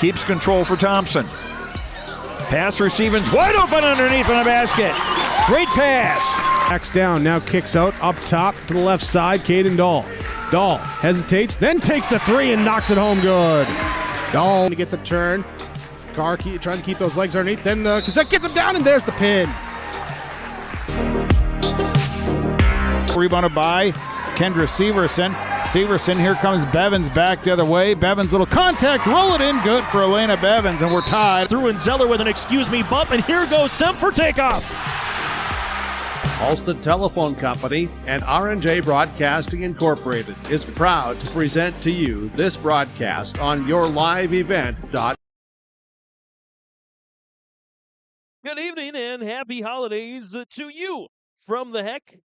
Keeps control for Thompson. Pass receiving's wide open underneath in the basket. Great pass. Backs down, now kicks out, up top to the left side, Caden Dahl. Dahl hesitates, then takes the three and knocks it home good. Dahl to get the turn. Carr trying to keep those legs underneath, then Cassette gets him down, and there's the pin. Rebounded by Kendra Severson. Severson, here comes Bevins back the other way. Bevins, little contact, roll it in, good for Elena Bevins, and we're tied. Through and Zeller with an excuse me bump, and here goes Semp for takeoff. Halsted Telephone Company and R&J Broadcasting Incorporated is proud to present to you this broadcast on yourliveevent.com. Good evening and happy holidays to you from the Heck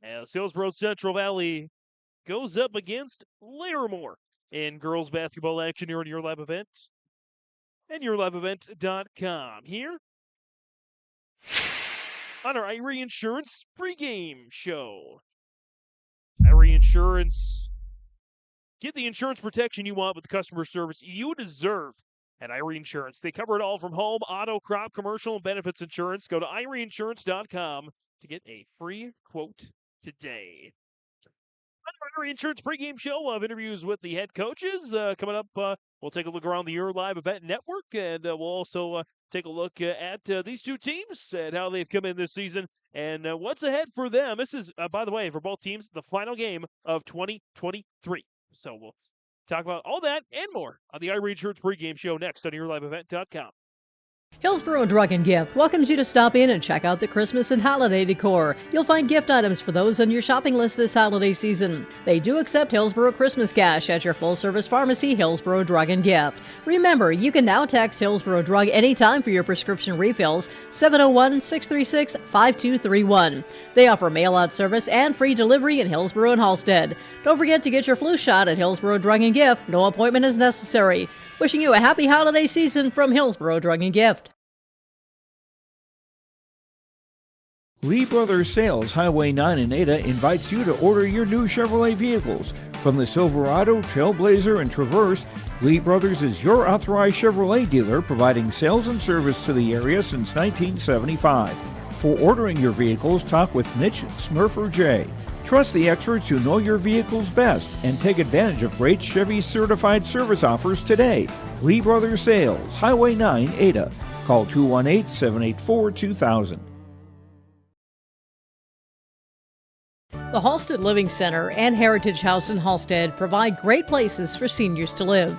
as Hillsboro-Central Valley goes up against Larimore in girls basketball action here on Your Live Event and yourliveevent.com. Here on our Irie Insurance pregame show. Irie Insurance, get the insurance protection you want with the customer service you deserve at Irie Insurance. They cover it all from home, auto, crop, commercial, and benefits insurance. Go to IrieInsurance.com to get a free quote today. On our Irie Insurance pregame show of interviews with the head coaches coming up. We'll take a look around the Your Live Event Network, and we'll also take a look at these two teams and how they've come in this season and what's ahead for them. This is, by the way, for both teams, the final game of 2023. So we'll talk about all that and more on the Irie Insurance pregame show next on yourliveevent.com. Hillsboro Drug and Gift welcomes you to stop in and check out the Christmas and holiday decor. You'll find gift items for those on your shopping list this holiday season. They do accept Hillsboro Christmas cash at your full-service pharmacy, Hillsboro Drug and Gift. Remember, you can now text Hillsboro Drug anytime for your prescription refills, 701-636-5231. They offer mail-out service and free delivery in Hillsboro and Halstead. Don't forget to get your flu shot at Hillsboro Drug and Gift. No appointment is necessary. Wishing you a happy holiday season from Hillsboro Drug and Gift. Lee Brothers Sales, Highway 9 in Ada, invites you to order your new Chevrolet vehicles. From the Silverado, Trailblazer, and Traverse, Lee Brothers is your authorized Chevrolet dealer, providing sales and service to the area since 1975. For ordering your vehicles, talk with Mitch Smurfer J. Trust the experts who know your vehicles best and take advantage of great Chevy certified service offers today. Lee Brothers Sales, Highway 9, Ada. Call 218-784-2000. The Halstead Living Center and Heritage House in Halstead provide great places for seniors to live.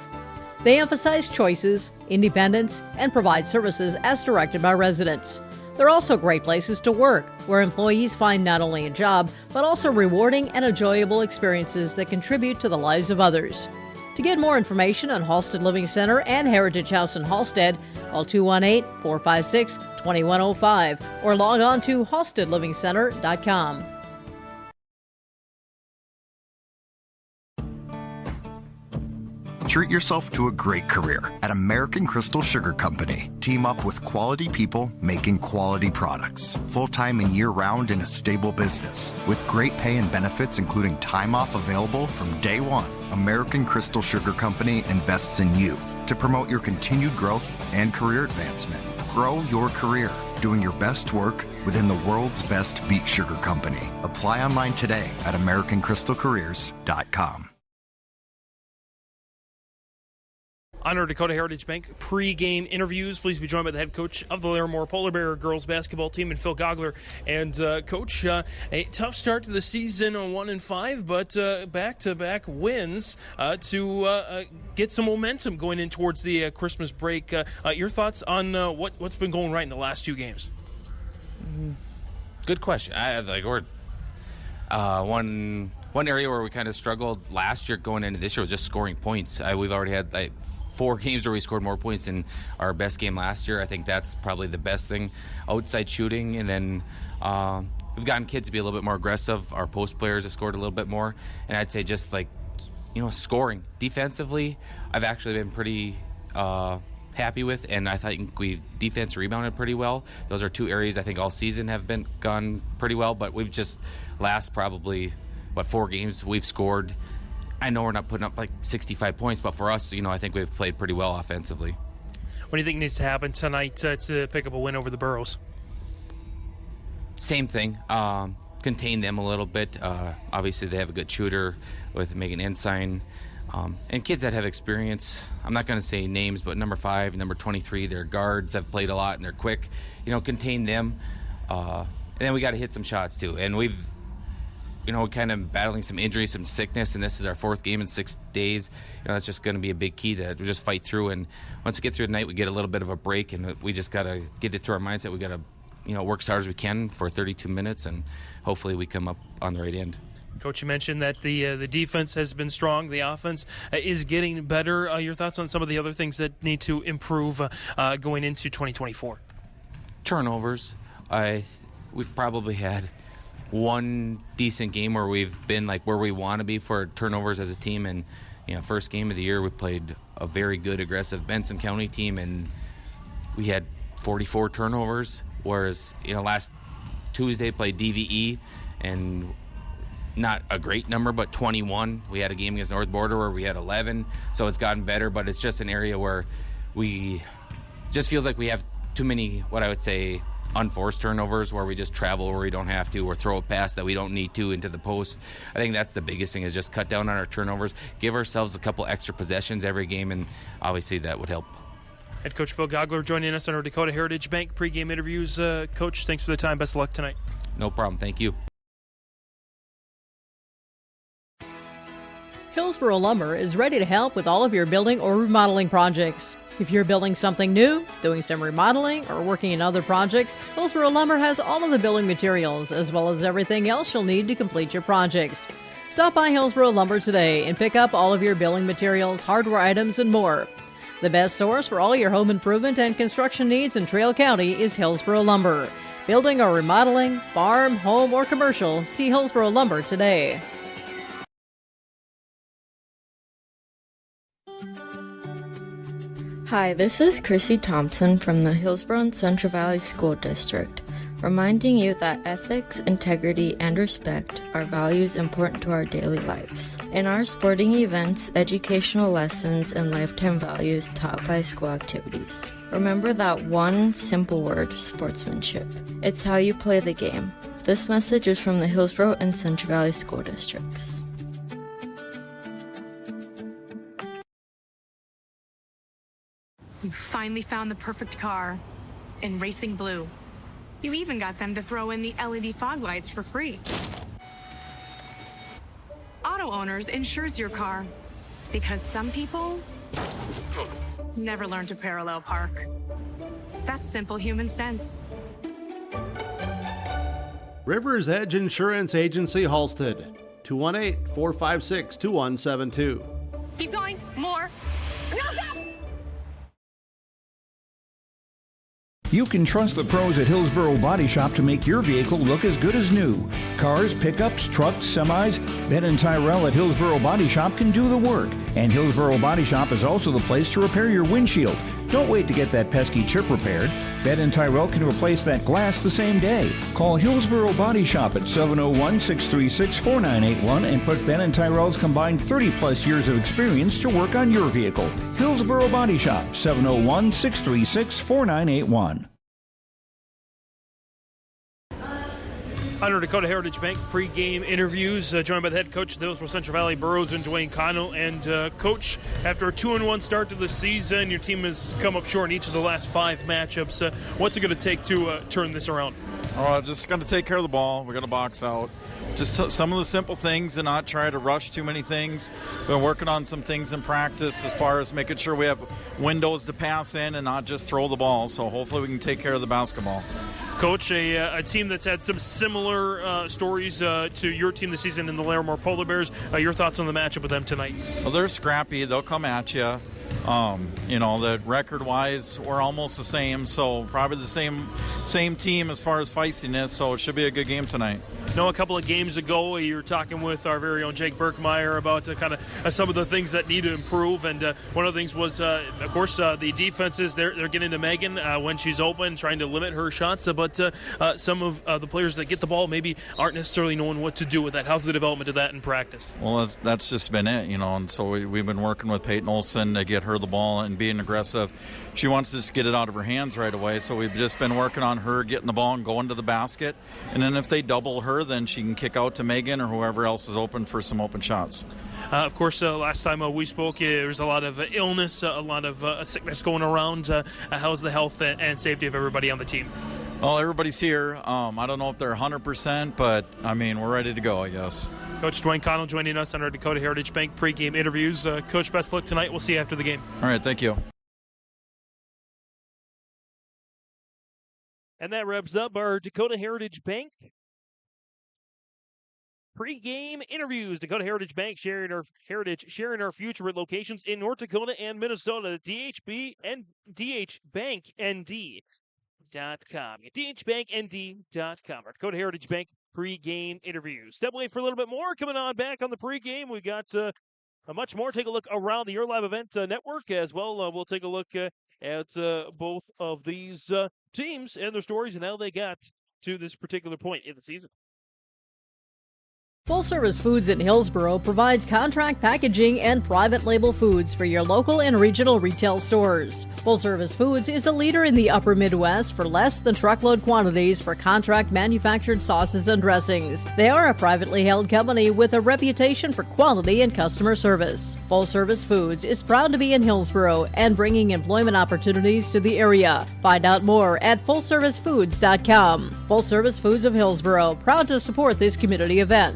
They emphasize choices, independence, and provide services as directed by residents. They're also great places to work, where employees find not only a job, but also rewarding and enjoyable experiences that contribute to the lives of others. To get more information on Halstead Living Center and Heritage House in Halstead, call 218-456-2105 or log on to halsteadlivingcenter.com. Treat yourself to a great career at American Crystal Sugar Company. Team up with quality people making quality products. Full-time and year-round in a stable business. With great pay and benefits including time off available from day one. American Crystal Sugar Company invests in you to promote your continued growth and career advancement. Grow your career doing your best work within the world's best beet sugar company. Apply online today at AmericanCrystalCareers.com. On our Dakota Heritage Bank pre-game interviews, please be joined by the head coach of the Larimore Polar Bear girls basketball team, and Phil Gogler. And Coach, a tough start to the season on 1-5, but back-to-back wins to get some momentum going in towards the Christmas break. Your thoughts on what's been going right in the last two games? Good question. We're one area where we kind of struggled last year going into this year was just scoring points. We've already had 4 games where we scored more points than our best game last year. I think that's probably the best thing. Outside shooting, and then we've gotten kids to be a little bit more aggressive. Our post players have scored a little bit more, and I'd say just scoring. Defensively, I've actually been pretty happy with, and I think we've defense rebounded pretty well. Those are 2 areas I think all season have been gone pretty well, but we've just last probably 4 games we've scored I know we're not putting up like 65 points, but for us, I think we've played pretty well offensively. What do you think needs to happen tonight to pick up a win over the Burros? Same thing. Contain them a little bit. Obviously, they have a good shooter with Megan Ensign. And kids that have experience. I'm not going to say names, but number 5, number 23, they're guards, have played a lot, and they're quick. Contain them. And then we got to hit some shots, too. And we've kind of battling some injuries, some sickness, and this is our 4th game in 6 days. That's just going to be a big key that we just fight through. And once we get through the night, we get a little bit of a break, and we just got to get it through our mindset. We got to, work as hard as we can for 32 minutes, and hopefully we come up on the right end. Coach, you mentioned that the defense has been strong. The offense is getting better. Your thoughts on some of the other things that need to improve going into 2024? Turnovers. We've probably had one decent game where we've been like where we want to be for turnovers as a team. And, first game of the year, we played a very good, aggressive Benson County team, and we had 44 turnovers, whereas, last Tuesday played DVE, and not a great number, but 21. We had a game against North Border where we had 11, so it's gotten better, but it's just an area where we just feels like we have too many, what I would say, unforced turnovers where we just travel where we don't have to or throw a pass that we don't need to into the post. I think that's the biggest thing, is just cut down on our turnovers, give ourselves a couple extra possessions every game, and obviously that would help. Head Coach Phil Gogler joining us on our Dakota Heritage Bank pregame interviews. Coach, thanks for the time. Best of luck tonight. No problem. Thank you. Hillsboro Lumber is ready to help with all of your building or remodeling projects. If you're building something new, doing some remodeling, or working in other projects, Hillsboro Lumber has all of the building materials as well as everything else you'll need to complete your projects. Stop by Hillsboro Lumber today and pick up all of your building materials, hardware items, and more. The best source for all your home improvement and construction needs in Trail County is Hillsboro Lumber. Building or remodeling, farm, home, or commercial, see Hillsboro Lumber today. Hi, this is Chrissy Thompson from the Hillsboro-Central Valley School District, reminding you that ethics, integrity, and respect are values important to our daily lives. In our sporting events, educational lessons, and lifetime values taught by school activities. Remember that one simple word, sportsmanship. It's how you play the game. This message is from the Hillsboro and Central Valley School Districts. You finally found the perfect car in racing blue. You even got them to throw in the LED fog lights for free. Auto Owners insures your car because some people never learn to parallel park. That's simple human sense. River's Edge Insurance Agency, Halstead, 218-456-2172. Keep going. More. No, stop! You can trust the pros at Hillsboro Body Shop to make your vehicle look as good as new. Cars, pickups, trucks, semis, Ben and Tyrell at Hillsboro Body Shop can do the work. And Hillsboro Body Shop is also the place to repair your windshield. Don't wait to get that pesky chip repaired. Ben and Tyrell can replace that glass the same day. Call Hillsboro Body Shop at 701-636-4981 and put Ben and Tyrell's combined 30-plus years of experience to work on your vehicle. Hillsboro Body Shop, 701-636-4981. On our Dakota Heritage Bank pregame interviews, joined by the head coach of the Hillsboro-Central Valley Burros and Dwayne Connell. And Coach, after a 2-1 start to the season, your team has come up short in each of the last 5 matchups. What's it going to take to turn this around? Just going to take care of the ball. We're going to box out. Just some of the simple things and not try to rush too many things. Been working on some things in practice as far as making sure we have windows to pass in and not just throw the ball. So hopefully we can take care of the basketball. Coach, a team that's had some similar stories to your team this season in the Larimore Polar Bears. Your thoughts on the matchup with them tonight? Well, they're scrappy. They'll come at you. That record-wise, we're almost the same, so probably the same team as far as feistiness, so it should be a good game tonight. A couple of games ago, you were talking with our very own Jake Berkmeyer about some of the things that need to improve, and one of the things was, of course, the defenses. They're getting to Megan when she's open, trying to limit her shots, but some of the players that get the ball maybe aren't necessarily knowing what to do with that. How's the development of that in practice? Well, that's just been it, and so we've been working with Peyton Olsen to get her the ball and being aggressive. She wants to just get it out of her hands right away, so we've just been working on her getting the ball and going to the basket, and then if they double her, then she can kick out to Megan or whoever else is open for some open shots. Of course, last time we spoke, there was a lot of illness, a lot of sickness going around. How's the health and safety of everybody on the team? Well, everybody's here. I don't know if they're 100%, but, we're ready to go, I guess. Coach Dwayne Connell joining us on our Dakota Heritage Bank pregame interviews. Coach, best of luck tonight. We'll see you after the game. All right, thank you. And that wraps up our Dakota Heritage Bank pregame interviews. Dakota Heritage Bank sharing our heritage, sharing our future with locations in North Dakota and Minnesota. DHB and DHBankND.com. DHBankND.com. Our Dakota Heritage Bank pregame interviews. Step away for a little bit more. Coming on back on the pregame, we got much more. Take a look around the Your Live Event Network as well. We'll take a look at both of these teams and their stories and how they got to this particular point in the season. Full Service Foods in Hillsboro provides contract packaging and private label foods for your local and regional retail stores. Full Service Foods is a leader in the upper Midwest for less than truckload quantities for contract manufactured sauces and dressings. They are a privately held company with a reputation for quality and customer service. Full Service Foods is proud to be in Hillsboro and bringing employment opportunities to the area. Find out more at FullServiceFoods.com. Full Service Foods of Hillsboro, proud to support this community event.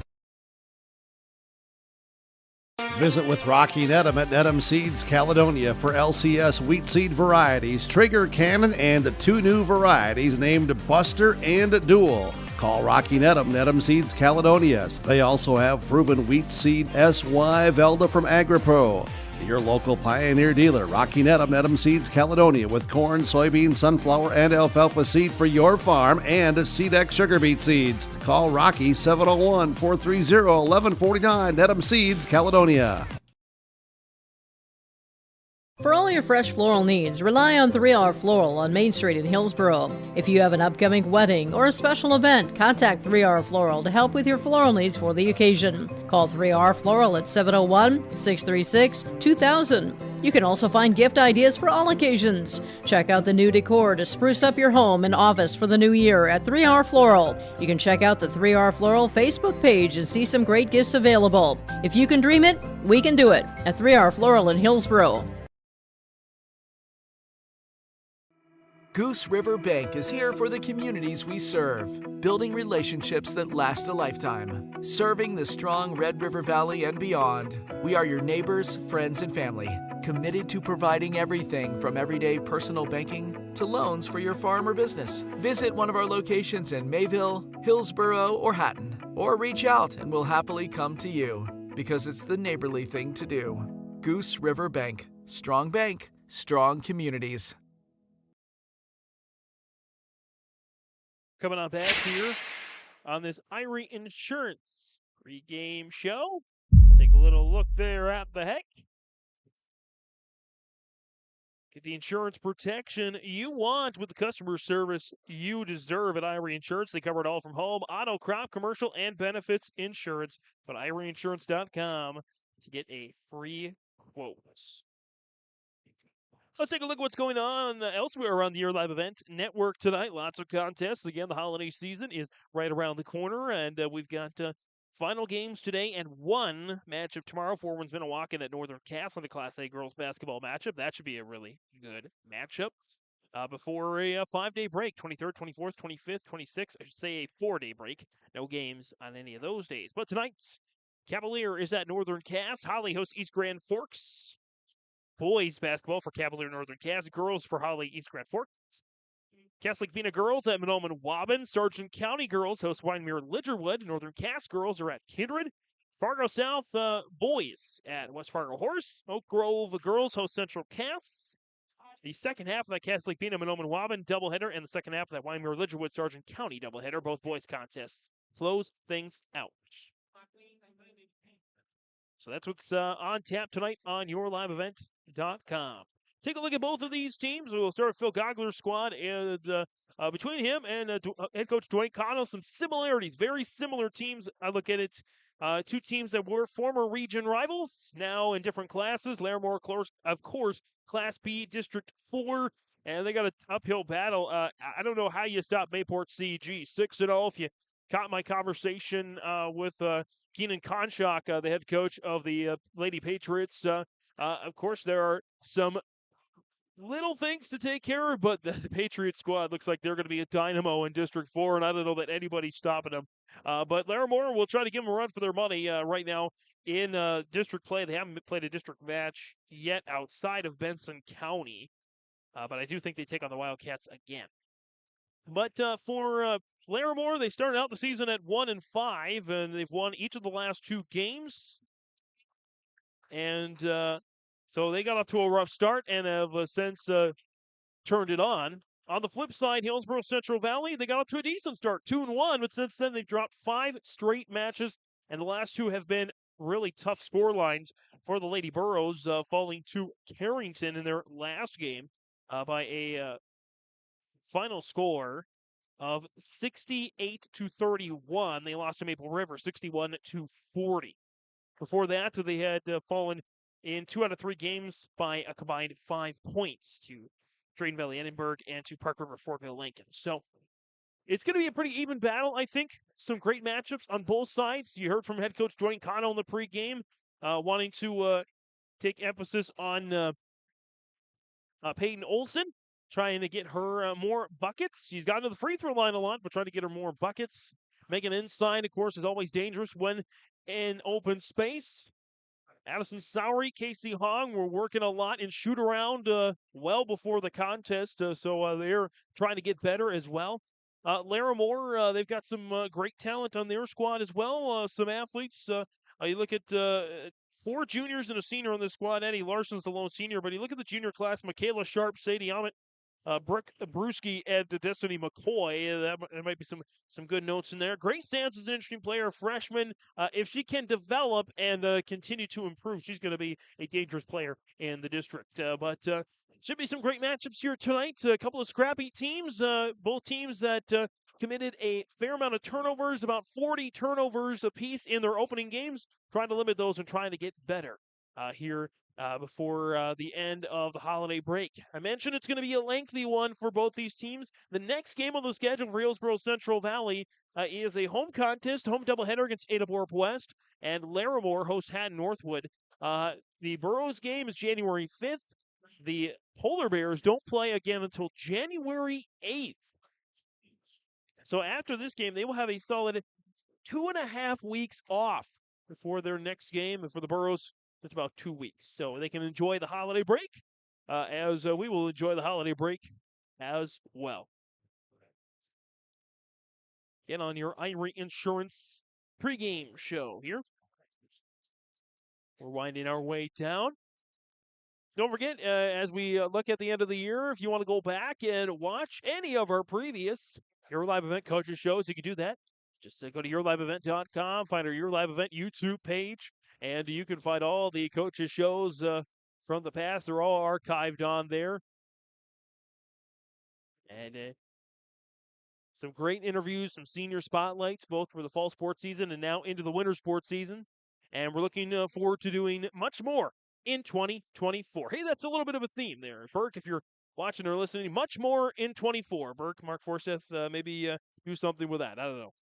Visit with Rocky Nedham at Nedham Seeds Caledonia for LCS wheat seed varieties, Trigger Cannon, and 2 new varieties named Buster and Dual. Call Rocky Nedham, Nedham Seeds Caledonia. They also have proven wheat seed SY Velda from AgriPro. Your local Pioneer dealer, Rocky Nedham, Nedham Seeds Caledonia, with corn, soybean, sunflower, and alfalfa seed for your farm and Seedex sugar beet seeds. Call Rocky 701-430-1149, Nedham Seeds Caledonia. For all your fresh floral needs, rely on 3R Floral on Main Street in Hillsboro. If you have an upcoming wedding or a special event, contact 3R Floral to help with your floral needs for the occasion. Call 3R Floral at 701-636-2000. You can also find gift ideas for all occasions. Check out the new decor to spruce up your home and office for the new year at 3R Floral. You can check out the 3R Floral Facebook page and see some great gifts available. If you can dream it, we can do it at 3R Floral in Hillsboro. Goose River Bank is here for the communities we serve, building relationships that last a lifetime. Serving the strong Red River Valley and beyond, we are your neighbors, friends, and family, committed to providing everything from everyday personal banking to loans for your farm or business. Visit one of our locations in Mayville, Hillsboro, or Hatton, or reach out and we'll happily come to you, because it's the neighborly thing to do. Goose River Bank. Strong bank, strong communities. Coming on back here on this Irie Insurance pregame show. Take a little look there at the heck. Get the insurance protection you want with the customer service you deserve at Irie Insurance. They cover it all from home, auto, crop, commercial, and benefits insurance. But IrieInsurance.com to get a free quote. Let's take a look at what's going on elsewhere around the Your Live Event Network tonight. Lots of contests. Again, the holiday season is right around the corner, and we've got final games today and one matchup tomorrow. Forward's Minnewacan at Northern Cass in a Class A girls basketball matchup. That should be a really good matchup before a 5-day break, 23rd, 24th, 25th, 26th. I should say a 4-day break. No games on any of those days. But tonight's Cavalier is at Northern Cass. Holly hosts East Grand Forks. Boys basketball for Cavalier Northern Cass. Girls for Holly East Grand Forks. Catholic Vena girls at Mahnomen Waban. Sargent County girls host Wyndmere Lidgerwood. Northern Cass girls are at Kindred. Fargo South boys at West Fargo Horse. Oak Grove girls host Central Cass. The second half of that Cass Lake Bingham and Oman Waban doubleheader, and the second half of that Wyoming Lidgerwood Sargent County doubleheader, both boys contests, close things out. So that's what's on tap tonight on yourliveevent.com. Take a look at both of these teams. We'll start with Phil Gogler's squad, and between him and head coach Dwayne Connell, some similarities, very similar teams. I look at it, two teams that were former region rivals, now in different classes. Larimore, of course, Class B, District 4, and they got an uphill battle. I don't know how you stop Mayport CG 6-0. If you caught my conversation with Keenan Conshock, the head coach of the Lady Patriots, of course, there are some little things to take care of, but the Patriot squad looks like they're going to be a dynamo in District 4, and I don't know that anybody's stopping them. But Larimore will try to give them a run for their money right now in district play. They haven't played a district match yet outside of Benson County, but I do think they take on the Wildcats again. But for Larimore, they started out the season at 1-5, and they've won each of the last 2 games. And so they got off to a rough start and have since turned it on. On the flip side, Hillsboro-Central Valley, they got off to a decent start, 2-1, but since then they've dropped 5 straight matches, and the last 2 have been really tough score lines for the Lady Burros, falling to Carrington in their last game by a final score of 68-31. They lost to Maple River, 61-40. Before that, they had fallen in 2 out of 3 games by a combined 5 points to Drayton Valley Edinburgh and to Park River Fortville Lincoln. So it's going to be a pretty even battle, I think. Some great matchups on both sides. You heard from head coach Dwayne Connell in the pregame, wanting to take emphasis on Peyton Olson, trying to get her more buckets. She's gotten to the free throw line a lot, but trying to get her more buckets. Megan Inside, of course, is always dangerous when in open space. Addison Sowery, Casey Hong were working a lot in shoot-around well before the contest, so they're trying to get better as well. Larimore, they've got some great talent on their squad as well, some athletes. You look at 4 juniors and a senior on this squad. Eddie Larson's the lone senior, but you look at the junior class, Michaela Sharp, Sadie Ahmet, Brooke Brewski, and Destiny McCoy. There might be some good notes in there. Grace Sands is an interesting player, a freshman. If she can develop and continue to improve, she's going to be a dangerous player in the district. But should be some great matchups here tonight. A couple of scrappy teams, both teams that committed a fair amount of turnovers, about 40 turnovers apiece in their opening games, trying to limit those and trying to get better here before the end of the holiday break. I mentioned it's going to be a lengthy one for both these teams. The next game on the schedule for Hillsboro-Central Valley is a home contest, home doubleheader against Ada Borup West, and Larimore hosts Haddon Northwood. The Burros game is January 5th. The Polar Bears don't play again until January 8th. So after this game, they will have a solid 2.5 weeks off before their next game, and for the Burros, it's about 2 weeks. So they can enjoy the holiday break, as we will enjoy the holiday break as well. Get on your Irie Insurance pregame show here. We're winding our way down. Don't forget, as we look at the end of the year, if you want to go back and watch any of our previous Your Live Event Coaches shows, you can do that. Just go to yourliveevent.com, find our Your Live Event YouTube page, and you can find all the coaches' shows from the past. They're all archived on there. And some great interviews, some senior spotlights, both for the fall sports season and now into the winter sports season. And we're looking forward to doing much more in 2024. Hey, that's a little bit of a theme there, Burke, if you're watching or listening. Much more in 24. Burke, Mark Forsyth, maybe do something with that. I don't know.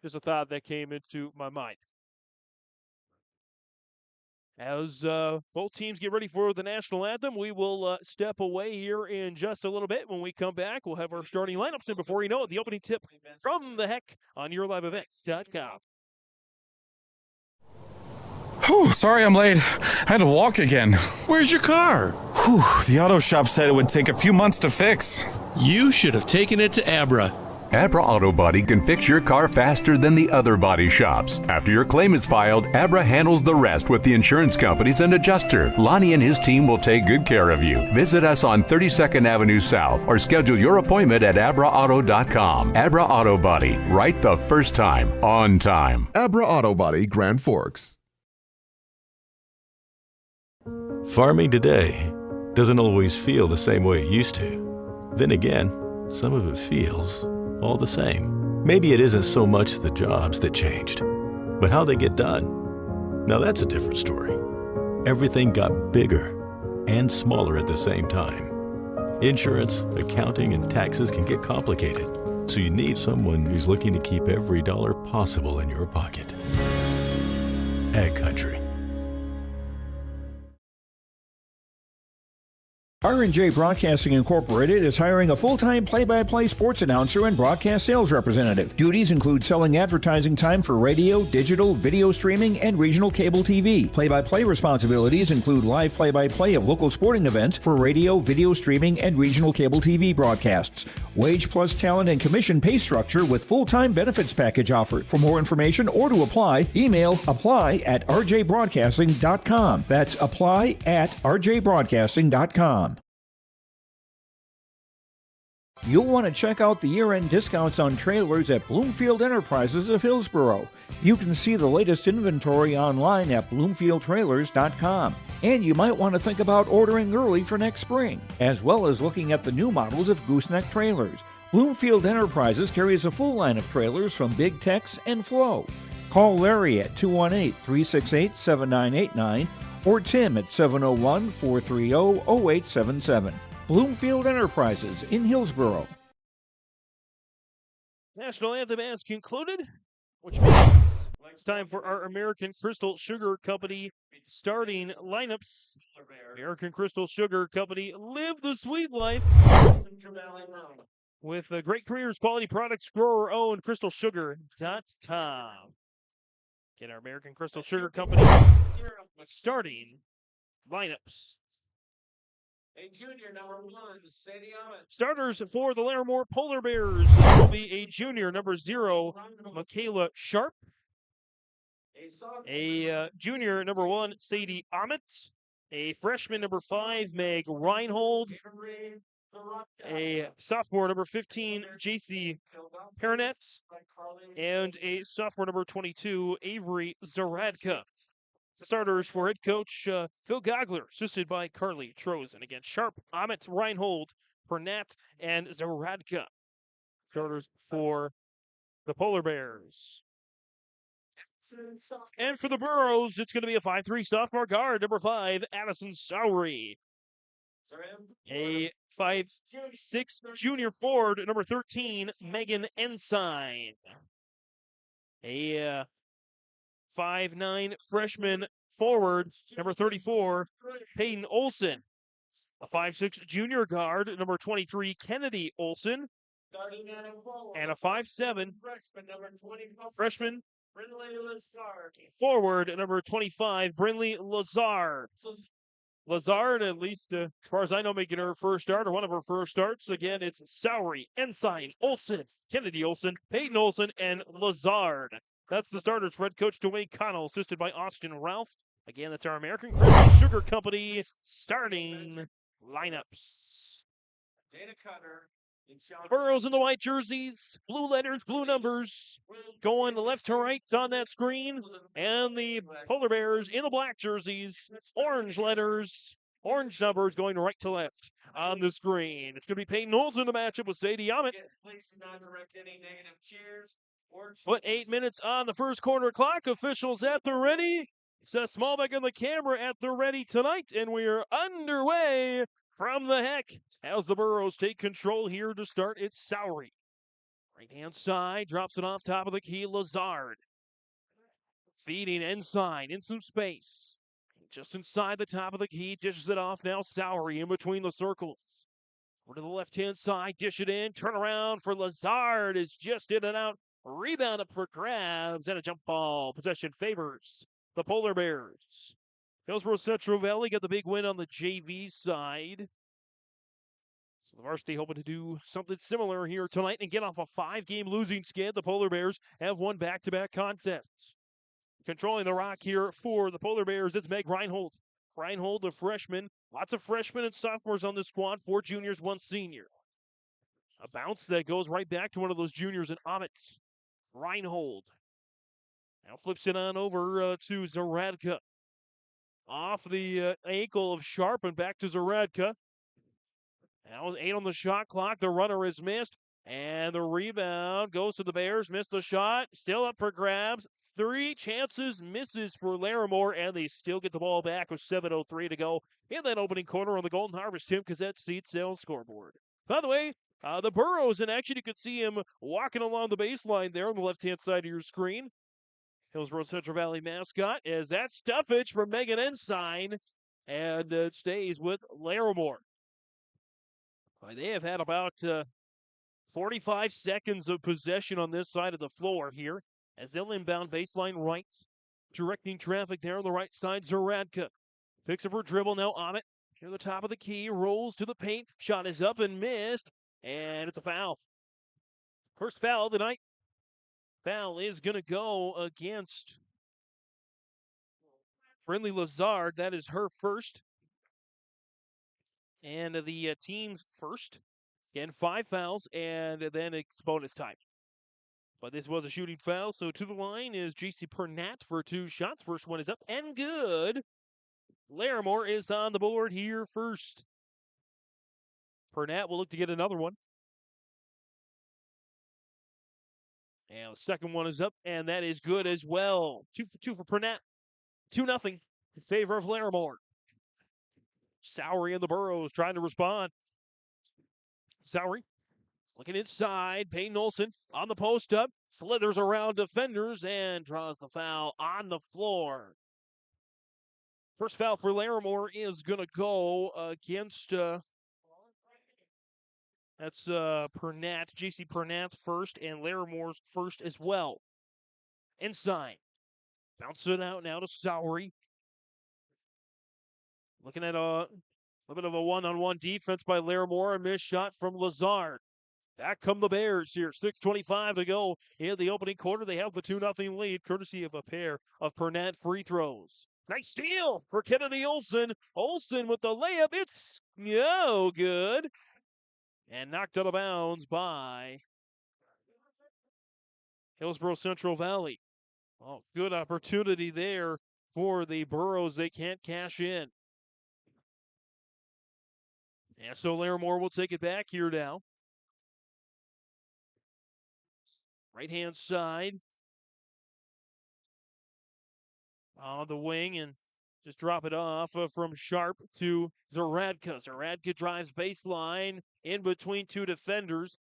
Just a thought that came into my mind. As both teams get ready for the national anthem, we will step away here in just a little bit. When we come back, we'll have our starting lineups, and before you know it, the opening tip from the Heck on yourliveevents.com. Whew, sorry I'm late. I had to walk again. Where's your car? Whew, the auto shop said it would take a few months to fix. You should have taken it to Abra. Abra Auto Body can fix your car faster than the other body shops. After your claim is filed, Abra handles the rest with the insurance companies and adjuster. Lonnie and his team will take good care of you. Visit us on 32nd Avenue South or schedule your appointment at abraauto.com. Abra Auto Body, right the first time, on time. Abra Auto Body, Grand Forks. Farming today doesn't always feel the same way it used to. Then again, some of it feels all the same. Maybe it isn't so much the jobs that changed, but how they get done. Now that's a different story. Everything got bigger and smaller at the same time. Insurance, accounting, and taxes can get complicated, so you need someone who's looking to keep every dollar possible in your pocket. Ag Country. R&J Broadcasting Incorporated is hiring a full-time play-by-play sports announcer and broadcast sales representative. Duties include selling advertising time for radio, digital, video streaming, and regional cable TV. Play-by-play responsibilities include live play-by-play of local sporting events for radio, video streaming, and regional cable TV broadcasts. Wage plus talent and commission pay structure with full-time benefits package offered. For more information or to apply, email apply@rjbroadcasting.com. That's apply@rjbroadcasting.com. You'll want to check out the year-end discounts on trailers at Bloomfield Enterprises of Hillsboro. You can see the latest inventory online at bloomfieldtrailers.com. And you might want to think about ordering early for next spring, as well as looking at the new models of gooseneck trailers. Bloomfield Enterprises carries a full line of trailers from Big Tex and Flow. Call Larry at 218-368-7989 or Tim at 701-430-0877. Bloomfield Enterprises in Hillsboro. National anthem has concluded, which means it's time for our American Crystal Sugar Company starting lineups. American Crystal Sugar Company, live the sweet life with great careers, quality products, grower-owned, crystalsugar.com. Get our American Crystal Sugar Company starting lineups. A junior, number 1, Sadie Ahmed. Starters for the Larimore Polar Bears will be a junior, number 0, Michaela Sharp. A junior, number 1, Sadie Ahmed. A freshman, number 5, Meg Reinhold. A sophomore, number 15, JC Pernet. And a sophomore, number 22, Avery Zaradka. Starters for head coach Phil Gogler, assisted by Carly Trozen. Again, Sharp, Amit, Reinhold, Burnett, and Zaradka. Starters for the Polar Bears. And for the Burros, it's going to be a 5'3" sophomore guard, number 5, Addison Sowery. A 5'6" junior forward, number 13, Megan Ensign. A 5'9" freshman forward, number 34, Peyton Olson. A 5'6" junior guard, number 23, Kennedy Olson. And a 5'7" freshman forward, number 25, Brinley Lazard. Lazard, at least as far as I know, making her first start or one of her first starts. Again, it's Sowery, Ensign, Olson, Kennedy Olson, Peyton Olson, and Lazard. That's the starters for head coach Dwayne Connell, assisted by Austin Ralph. Again, that's our American Crystal Sugar Company starting lineups. Dana Cutter. Burrows in the white jerseys, blue letters, blue numbers, going left to right on that screen. And the Polar Bears in the black jerseys, orange letters, orange numbers going right to left on the screen. It's going to be Peyton Olson to match up with Sadie Ahmed. Put 8 minutes on the first quarter clock. Officials at the ready. Seth Smallbeck on the camera at the ready tonight. And we are underway from the heck as the Burros take control here to start. It's Sowery. Right-hand side, drops it off top of the key. Lazard. Feeding Ensign in some space. Just inside the top of the key, dishes it off now. Sowery in between the circles. Over to the left-hand side, dish it in. Turn around for Lazard is just in and out. Rebound up for grabs and a jump ball. Possession favors the Polar Bears. Hillsboro-Central Valley got the big win on the JV side. So The varsity hoping to do something similar here tonight and get off a 5-game losing skid. The Polar Bears have won back-to-back contests. Controlling the rock here for the Polar Bears, it's Meg Reinhold. Reinhold, a freshman. Lots of freshmen and sophomores on the squad. 4 juniors, 1 senior. A bounce that goes right back to one of those juniors in Omets. Reinhold. Now flips it on over to Zaradka. Off the ankle of Sharp and back to Zaradka. Now 8 on the shot clock. The runner is missed. And the rebound goes to the Bears. Missed the shot. Still up for grabs. 3 chances. Misses for Larimore. And they still get the ball back with 7:03 to go in that opening quarter on the Golden Harvest Tim Cassette seat sales scoreboard. By the way, the Burrows in action. You could see him walking along the baseline there on the left-hand side of your screen. Hillsboro-Central Valley mascot as that stuffage from Megan Ensign. And it stays with Larimore. They have had about 45 seconds of possession on this side of the floor here as they'll inbound baseline right. Directing traffic there on the right side, Zaradka. Picks up her dribble now, Amit. Near the top of the key, rolls to the paint. Shot is up and missed, and it's a foul. First foul of the night. Foul is going to go against Brindley Lazard. That is her first. And the team's first. Again, 5 fouls, and then it's bonus time. But this was a shooting foul, so to the line is J.C. Pernat for 2 shots. First one is up and good. Larimore is on the board here first. Pernat will look to get another one. And the second one is up, and that is good as well. 2 for 2 for Pernat. 2-0 in favor of Larimore. Sowery and the Burrows trying to respond. Sowery looking inside. Payne Olsen on the post up. Slithers around defenders and draws the foul on the floor. First foul for Larimore is going to go against, that's Pernat. J.C. Pernat's first and Larimore's first as well. Inside. Bounce it out now to Sowery. Looking at a little bit of a one-on-one defense by Larimore. A missed shot from Lazard. Back come the Bears here. 6:25 to go in the opening quarter. They have the 2-0 lead, courtesy of a pair of Pernat free throws. Nice steal for Kennedy Olsen. Olsen with the layup. It's no good. And knocked out of bounds by Hillsboro-Central Valley. Oh, good opportunity there for the Burrows. They can't cash in. And so Larimore will take it back here now. Right-hand side. On the wing and just drop it off from Sharp to Zaradka. Zaradka drives baseline in between 2 defenders.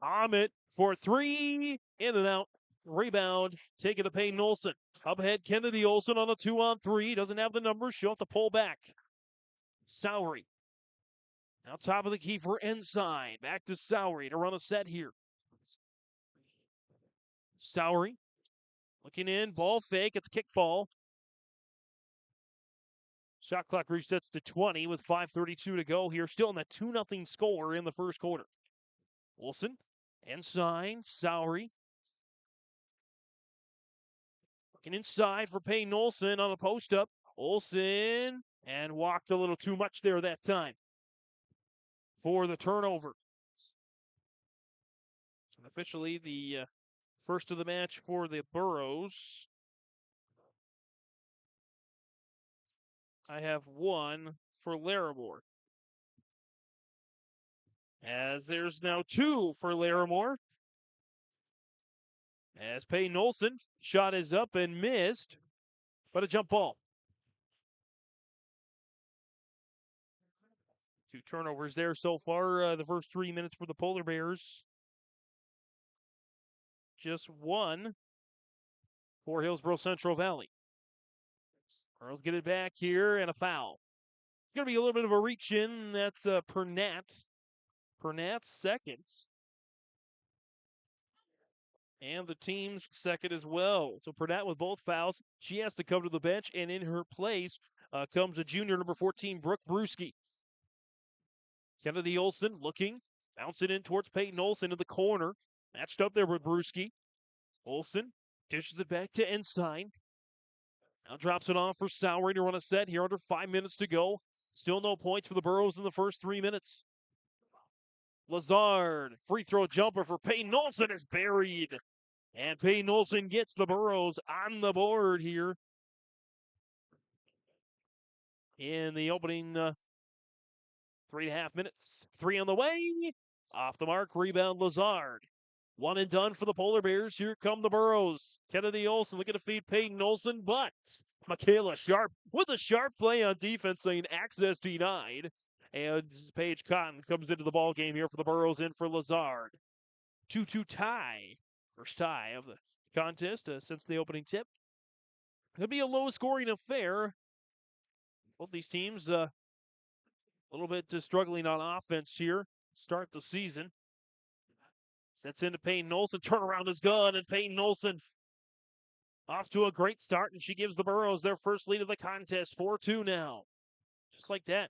Amit for 3. In and out. Rebound. Taken to Payne Olsen. Up ahead, Kennedy Olsen on a 2-on-3. Doesn't have the numbers. She'll have to pull back. Sowery. Now top of the key for Ensign. Back to Sowery to run a set here. Sowery looking in. Ball fake. It's kickball. Shot clock resets to 20 with 5:32 to go here. Still in that 2-0 score in the first quarter. Olsen. Ensign. Sowery. Looking inside for Payne Olsen on the post-up. Olsen. And walked a little too much there that time for the turnover. And officially the first of the match for the Burrows. I have 1 for Larimore. As there's now 2 for Larimore. As Payne Olsen, shot is up and missed, but a jump ball. 2 turnovers there so far, the first 3 minutes for the Polar Bears. Just 1 for Hillsboro-Central Valley. Girls get it back here and a foul. It's going to be a little bit of a reach in. That's Pernat. Pernat's second. And the team's second as well. So Pernat with both fouls. She has to come to the bench, and in her place comes a junior number 14, Brooke Brewski. Kennedy Olson looking, bounce it in towards Peyton Olson in the corner. Matched up there with Brewski. Olson dishes it back to Ensign. Now drops it off for Sowery to run a set here under 5 minutes to go. Still no points for the Burros in the first 3 minutes. Lazard, free throw jumper for Peyton Olson is buried. And Peyton Olson gets the Burros on the board here in the opening 3.5 minutes. 3 on the way. Off the mark, rebound Lazard. One and done for the Polar Bears. Here come the Burros. Kennedy Olson looking to feed Peyton Olson, but Michaela Sharp with a sharp play on defense saying access denied. And Paige Cotton comes into the ball game here for the Burros in for Lazard. 2-2 tie. First tie of the contest since the opening tip. Could be a low-scoring affair. Both these teams a little bit struggling on offense here. Start the season. Sets into Peyton Olson. Turnaround is good, and Peyton Olson off to a great start, and she gives the Burros their first lead of the contest. 4-2 now. Just like that.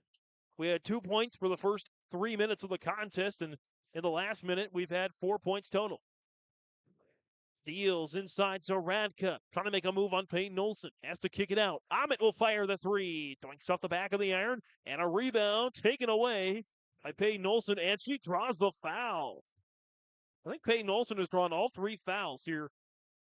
We had 2 points for the first 3 minutes of the contest, and in the last minute, we've had 4 points total. Deals inside Zoradka. Trying to make a move on Peyton Olson. Has to kick it out. Ahmet will fire the three. Doinks off the back of the iron. And a rebound taken away by Peyton Olson. And she draws the foul. I think Peyton Olson has drawn all 3 fouls here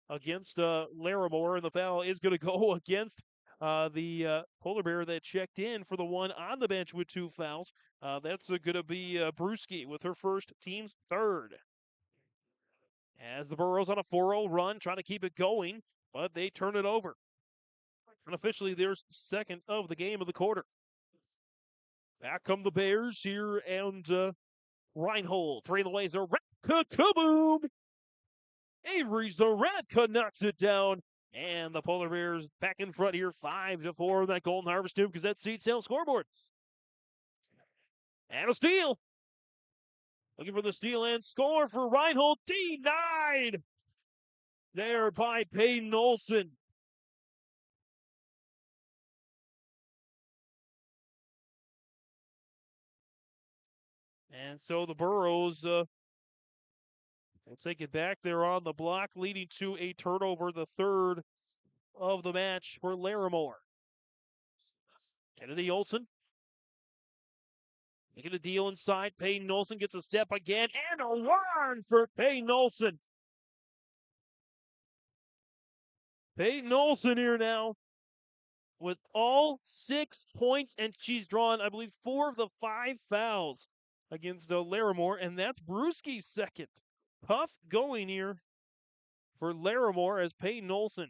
against Larimore. And the foul is going to go against the Polar Bear that checked in for the one on the bench with 2 fouls. That's going to be Brewski with her first, team's third. As the Burros on a 4-0 run, trying to keep it going, but they turn it over. Unofficially, their second of the game of the quarter. Back come the Bears here, and Reinhold, 3 in the way, Zoradka, kaboom! Avery Zoradka knocks it down, and the Polar Bears back in front here, 5-4 on that Golden Harvest tube, because that seat sale scoreboard. And a steal. Looking for the steal and score for Reinhold. Denied there by Peyton Olson. And so the Burros will take it back. They're on the block, leading to a turnover, the third of the match for Larimore. Kennedy Olson. Making a deal inside. Peyton Olson gets a step again. And a run for Peyton Olson. Peyton Olson here now with all 6 points. And she's drawn, I believe, 4 of the 5 fouls against Larimore. And that's Brewski's second. Tough going here for Larimore as Peyton Olson.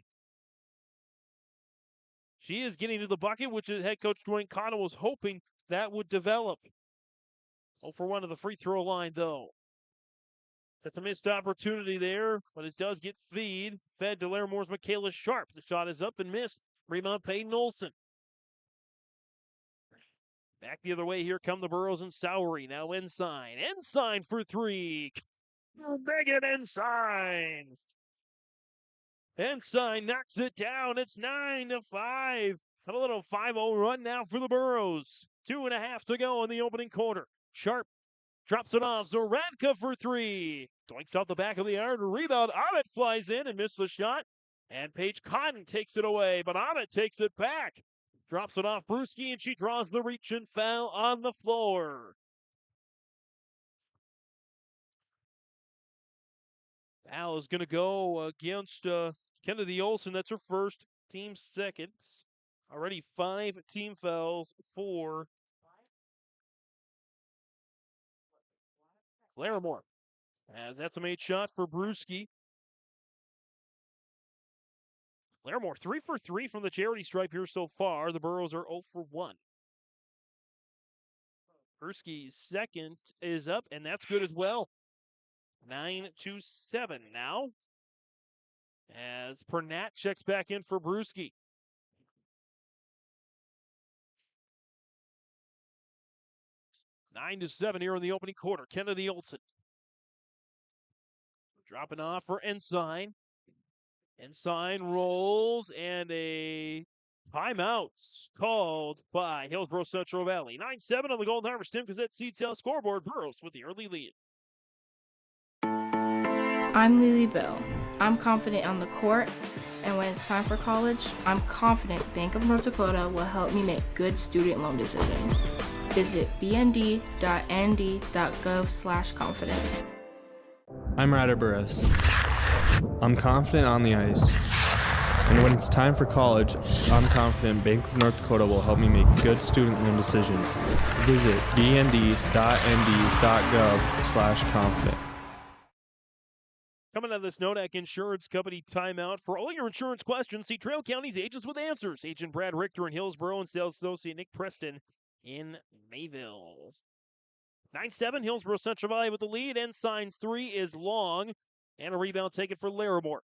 She is getting to the bucket, which head coach Dwayne Connell was hoping that would develop. 0 for 1 to the free throw line, though. That's a missed opportunity there, but it does get fed to Larimore's Michaela Sharp. The shot is up and missed. Rebound, Peyton Olson. Back the other way, here come the Burros and Sowery. Now Ensign. Ensign for 3. Megan Ensign. Ensign knocks it down. It's 9-5. A little 5-0 run now for the Burros. 2.5 to go in the opening quarter. Sharp drops it off. Zoradka for 3. Doinks out the back of the iron. Rebound. Ahmet flies in and missed the shot. And Paige Cotton takes it away, but Ahmet takes it back. Drops it off Brewski, and she draws the reach and foul on the floor. Foul is going to go against Kennedy Olson. That's her first, team second. Already 5 team fouls for Larimore. As that's a made shot for Brewski. Larimore 3 for 3 from the charity stripe here so far. The Burros are 0 for 1. Brewski's second is up, and that's good as well. 9-7 now. As Pernat checks back in for Brewski. 9-7 here in the opening quarter. Kennedy Olson. Dropping off for Ensign. Ensign rolls, and a Timeouts called by Hillsboro-Central Valley. 9-7 on the Golden Harvest Tim Gazette Seed Sale scoreboard. Burrows with the early lead. I'm Lily Bell. I'm confident on the court, and when it's time for college, I'm confident Bank of North Dakota will help me make good student loan decisions. Visit bnd.nd.gov/confident. I'm Ryder Burris. I'm confident on the ice. And when it's time for college, I'm confident Bank of North Dakota will help me make good student loan decisions. Visit bnd.nd.gov/confident. Coming out of this Nodak Insurance Company timeout. For all your insurance questions, see Trail County's Agents with Answers. Agent Brad Richter in Hillsboro and Sales Associate Nick Preston in Mayville. 9-7, Hillsboro-Central Valley with the lead. Ensigns 3 is long. And a rebound taken for Larimore.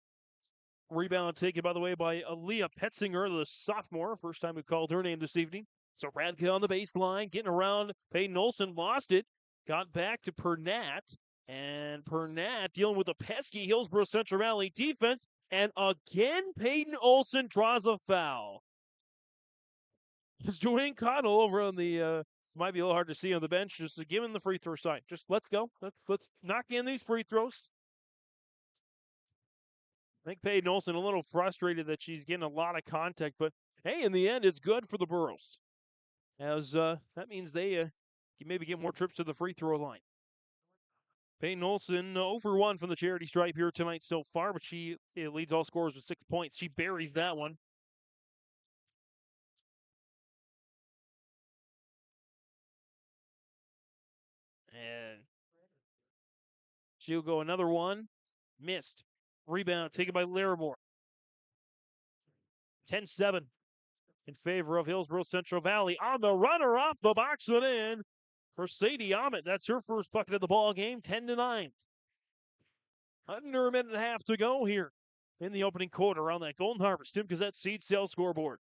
Rebound taken, by the way, by Aaliyah Petzinger, the sophomore. First time we called her name this evening. So Radka on the baseline, getting around. Peyton Olsen lost it. Got back to Pernat. And Pernat dealing with a pesky Hillsboro-Central Valley defense. And again, Peyton Olsen draws a foul. It's Dwayne Cottle over on the, might be a little hard to see on the bench, just giving the free throw sign. Just let's go. Let's knock in these free throws. I think Peyton Olsen a little frustrated that she's getting a lot of contact, but hey, in the end, it's good for the Burros. As that means they can maybe get more trips to the free throw line. Peyton Olsen 0 for 1 from the charity stripe here tonight so far, but she leads all scorers with 6 points. She buries that one. And she'll go another one. Missed. Rebound taken by Larimore. 10-7 in favor of Hillsboro-Central Valley. On the runner off the box and in for Sadie Ahmet. That's her first bucket of the ball game. 10-9. Under a minute and a half to go here in the opening quarter on that Golden Harvest Tim Gazette Seed Sale scoreboard.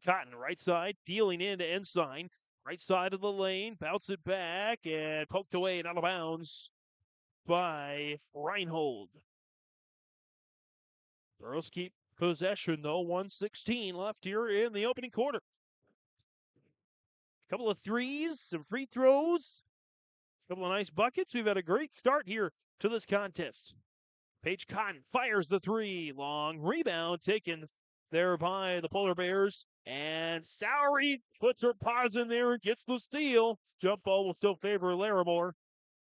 Cotton, right side, dealing into Ensign. Right side of the lane, bounce it back, and poked away and out of bounds by Reinhold. Burros keep possession, though. 1:16 left here in the opening quarter. A couple of threes, some free throws, a couple of nice buckets. We've had a great start here to this contest. Paige Cotton fires the three. Long rebound taken there by the Polar Bears. And Sowery puts her paws in there and gets the steal. Jump ball will still favor Larimore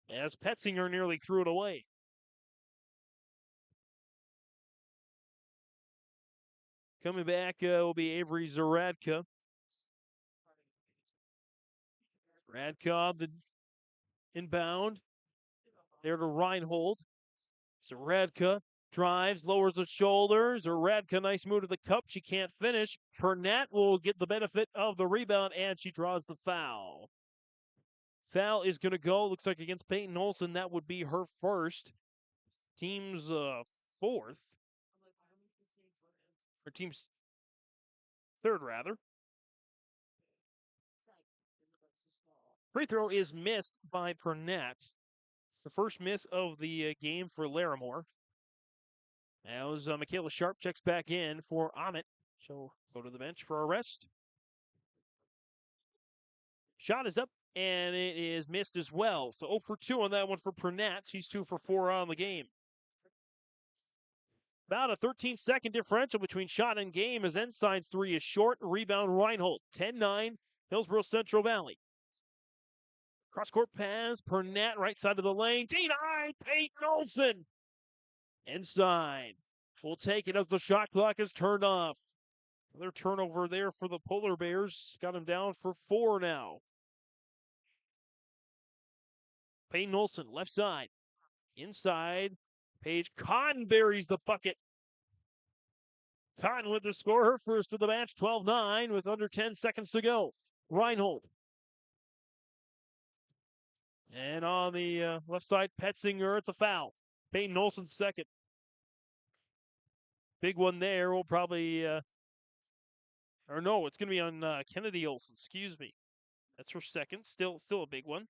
as Petzinger nearly threw it away. Coming back will be Avery Zaradka. Zaradka, the inbound. There to Reinhold. Zaradka drives, lowers the shoulders. Zaradka, nice move to the cup. She can't finish. Pernat will get the benefit of the rebound, and she draws the foul. Foul is going to go, looks like against Peyton Olsen. That would be her first. Team's fourth. Or team's third, rather. Free throw is missed by Pernat. The first miss of the game for Larimore. As Michaela Sharp checks back in for Ahmet. She'll go to the bench for a rest. Shot is up, and it is missed as well. So 0 for 2 on that one for Pernat. She's 2 for 4 on the game. About a 13-second differential between shot and game as Ensign's 3 is short. Rebound Reinhold. 10-9, Hillsboro-Central Valley. Cross-court pass, Pernat right side of the lane. Denied, Peyton Olsen. Inside. Will take it as the shot clock is turned off. Another turnover there for the Polar Bears. Got him down for 4 now. Peyton Olsen, left side. Inside. Paige Cotton buries the bucket. Cotton with the score, her first of the match, 12-9 with under 10 seconds to go. Reinhold. And on the left side, Petzinger, it's a foul. Peyton Olsen's second. Big one there. We'll probably, or no, it's going to be on Kennedy Olsen. Excuse me. That's her second. Still a big one.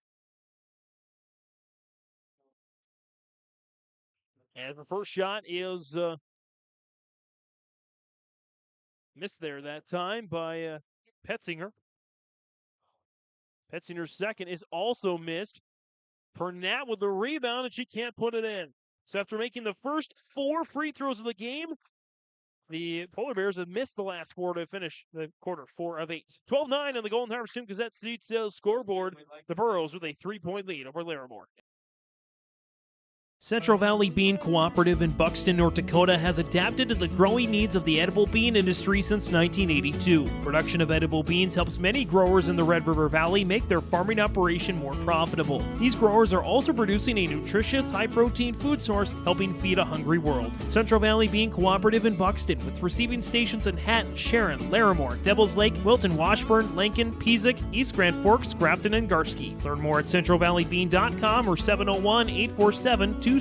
And the first shot is Missed there that time by Petzinger. Petzinger's second is also missed. Pernat with the rebound, and she can't put it in. So after making the first 4 free throws of the game, the Polar Bears have missed the last 4 to finish the quarter, 4 of 8. 12-9 on the Golden Harvest Student Gazette Seed Sales scoreboard. The Burros with a 3-point lead over Larimore. Central Valley Bean Cooperative in Buxton, North Dakota has adapted to the growing needs of the edible bean industry since 1982. Production of edible beans helps many growers in the Red River Valley make their farming operation more profitable. These growers are also producing a nutritious, high-protein food source, helping feed a hungry world. Central Valley Bean Cooperative in Buxton, with receiving stations in Hatton, Sharon, Larimore, Devils Lake, Wilton, Washburn, Lincoln, Peasic, East Grand Forks, Grafton, and Garski. Learn more at centralvalleybean.com or 701-847-2622.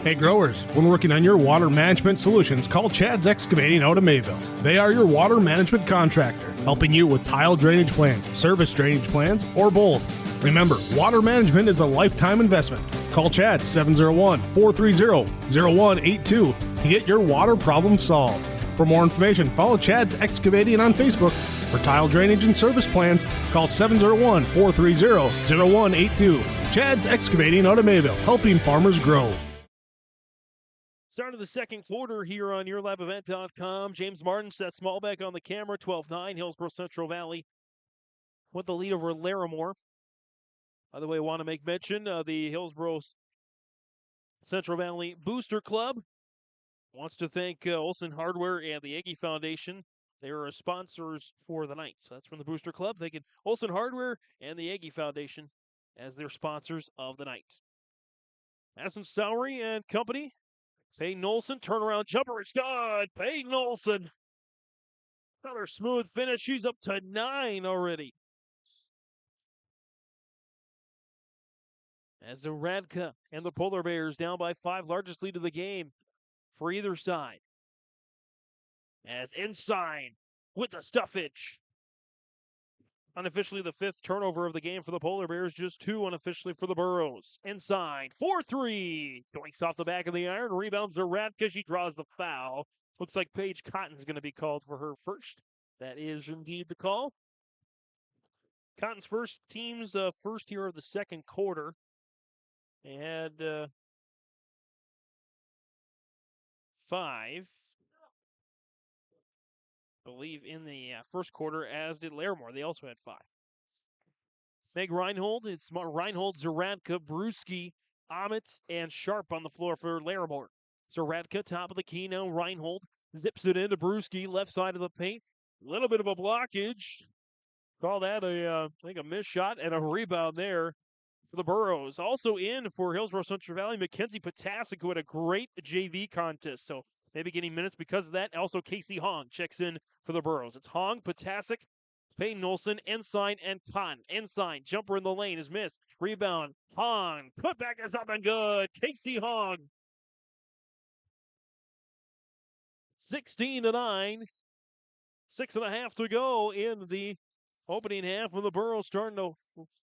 Hey growers, when working on your water management solutions, call Chad's Excavating out of Mayville. They are your water management contractor, helping you with tile drainage plans, service drainage plans, or both. Remember, water management is a lifetime investment. Call Chad 701-430-0182 to get your water problem solved. For more information, follow Chad's Excavating on Facebook. For tile drainage and service plans, call 701-430-0182. Chad's Excavating out of Mayville, helping farmers grow. Start of the second quarter here on YourLiveEvent.com. James Martin sets Smallback on the camera, 12-9. Hillsboro-Central Valley with the lead over Larimore. By the way, I want to make mention the Hillsboro-Central Valley Booster Club wants to thank Olson Hardware and the Aggie Foundation. They are sponsors for the night. So that's from the Booster Club. Thanking Olson Hardware and the Aggie Foundation as their sponsors of the night. Madison Stowery and company. Peyton Olson, turnaround jumper. It's good. Peyton Olson. Another smooth finish. She's up to 9 already. As the Radka and the Polar Bears down by 5, largest lead of the game for either side. As Ensign with the stuffage. Unofficially the 5th turnover of the game for the Polar Bears, just 2 unofficially for the Burros. Ensign, 4-3. Doinks off the back of the iron, rebounds Radka. She draws the foul. Looks like Paige Cotton's going to be called for her first. That is indeed the call. Cotton's team's first here of the second quarter. They had 5, I believe, in the first quarter, as did Larimore. They also had 5. Meg Reinhold, it's Reinhold, Zaradka, Brewski, Amit, and Sharp on the floor for Larimore. Zaradka, top of the key now. Reinhold zips it into Brewski, left side of the paint. A little bit of a blockage. Call that I think a missed shot and a rebound there for the Burros. Also in for Hillsboro-Central Valley, Mackenzie Potasic, who had a great JV contest. So maybe getting minutes because of that. Also, Casey Hong checks in for the Burros. It's Hong, Potasic, Peyton Olson, Ensign, and Kahn. Ensign, jumper in the lane is missed. Rebound, Hong. Putback is up and good. Casey Hong. 16-9. 6.5 to go in the opening half, when the Burros starting to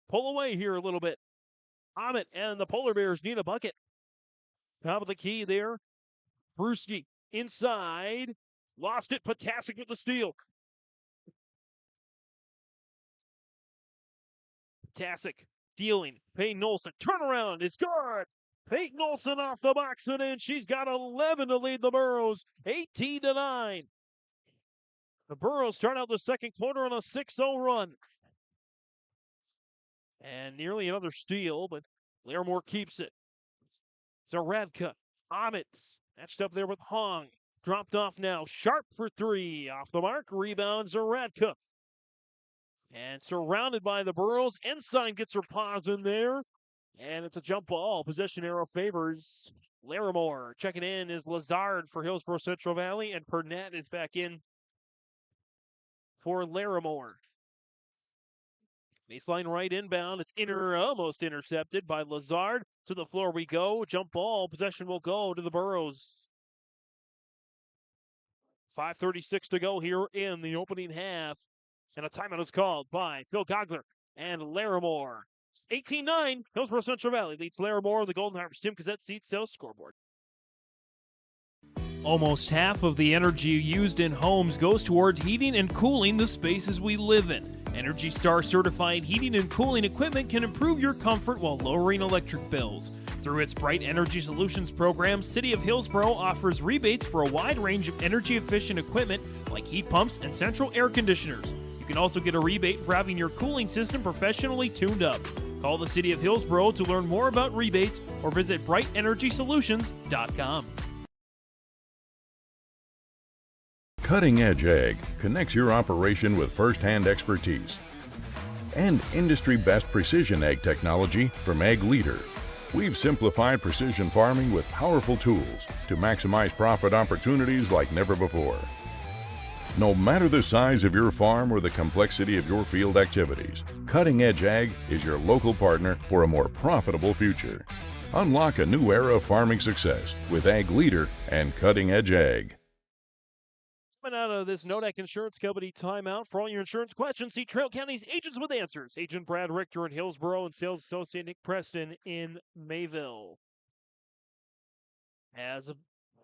pull away here a little bit. Amit and the Polar Bears need a bucket. Top of the key there. Brewski inside. Lost it. Potasic with the steal. Potasic dealing. Peyton Olson. Turnaround is good. Peyton Olson off the box and in. She's got 11 to lead the Burros. 18-9. The Burros start out the second quarter on a 6-0 run. And nearly another steal, but Larimore keeps it. Zaradka. Amit matched up there with Hong. Dropped off now. Sharp for 3. Off the mark. Rebound Zaradka. And surrounded by the Burros. Ensign gets her paws in there. And it's a jump ball. Possession arrow favors Larimore. Checking in is Lazard for Hillsboro-Central Valley. And Pernat is back in for Larimore. Baseline right inbound. It's almost intercepted by Lazard. To the floor we go. Jump ball. Possession will go to the Burros. 5:36 to go here in the opening half. And a timeout is called by Phil Gogler and Larimore. 18-9. Hillsboro-Central Valley leads Larimore. The Golden Harvest Tim Gazette Seat Sales scoreboard. Almost half of the energy used in homes goes toward heating and cooling the spaces we live in. Energy Star certified heating and cooling equipment can improve your comfort while lowering electric bills. Through its Bright Energy Solutions program, City of Hillsboro offers rebates for a wide range of energy-efficient equipment like heat pumps and central air conditioners. You can also get a rebate for having your cooling system professionally tuned up. Call the City of Hillsboro to learn more about rebates or visit brightenergysolutions.com. Cutting Edge Ag connects your operation with first-hand expertise and industry-best precision ag technology from Ag Leader. We've simplified precision farming with powerful tools to maximize profit opportunities like never before. No matter the size of your farm or the complexity of your field activities, Cutting Edge Ag is your local partner for a more profitable future. Unlock a new era of farming success with Ag Leader and Cutting Edge Ag. Coming out of this Nodak Insurance Company timeout, for all your insurance questions, see Trail County's Agents with Answers. Agent Brad Richter in Hillsboro and Sales Associate Nick Preston in Mayville. As a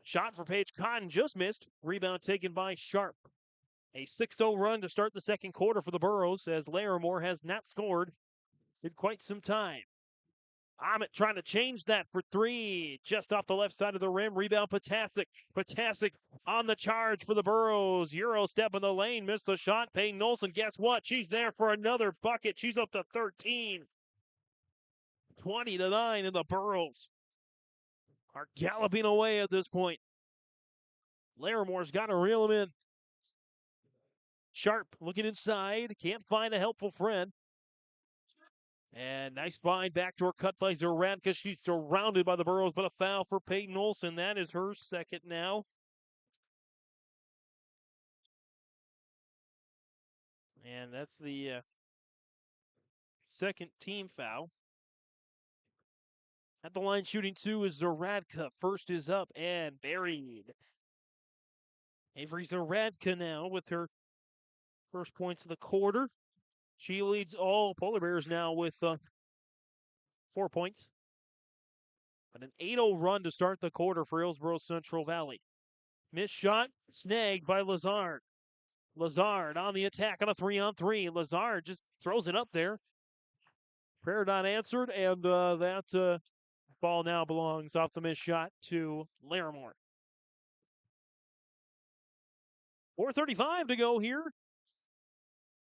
shot for Paige Cotton just missed. Rebound taken by Sharp. A 6-0 run to start the second quarter for the Burros as Larimore has not scored in quite some time. Ahmet trying to change that for three. Just off the left side of the rim. Rebound Potasic. Potasic on the charge for the Burros. Euro step in the lane. Missed the shot. Peyton Olsen, guess what? She's there for another bucket. She's up to 13. 20-9 in the Burros are galloping away at this point. Larimore's got to reel him in. Sharp looking inside. Can't find a helpful friend. And nice find, backdoor cut by Zoradka. She's surrounded by the Burros, but a foul for Peyton Olsen. That is her second now. And that's the second team foul. At the line shooting two is Zoradka. First is up and buried. Avery Zoradka now with her first points of the quarter. She leads all Polar Bears now with 4 points. But an 8-0 run to start the quarter for Hillsboro-Central Valley. Missed shot, snagged by Lazard. Lazard on the attack on a 3-on-3. Lazard just throws it up there. Prayer not answered, and that ball now belongs off the missed shot to Larimore. 4:35 to go here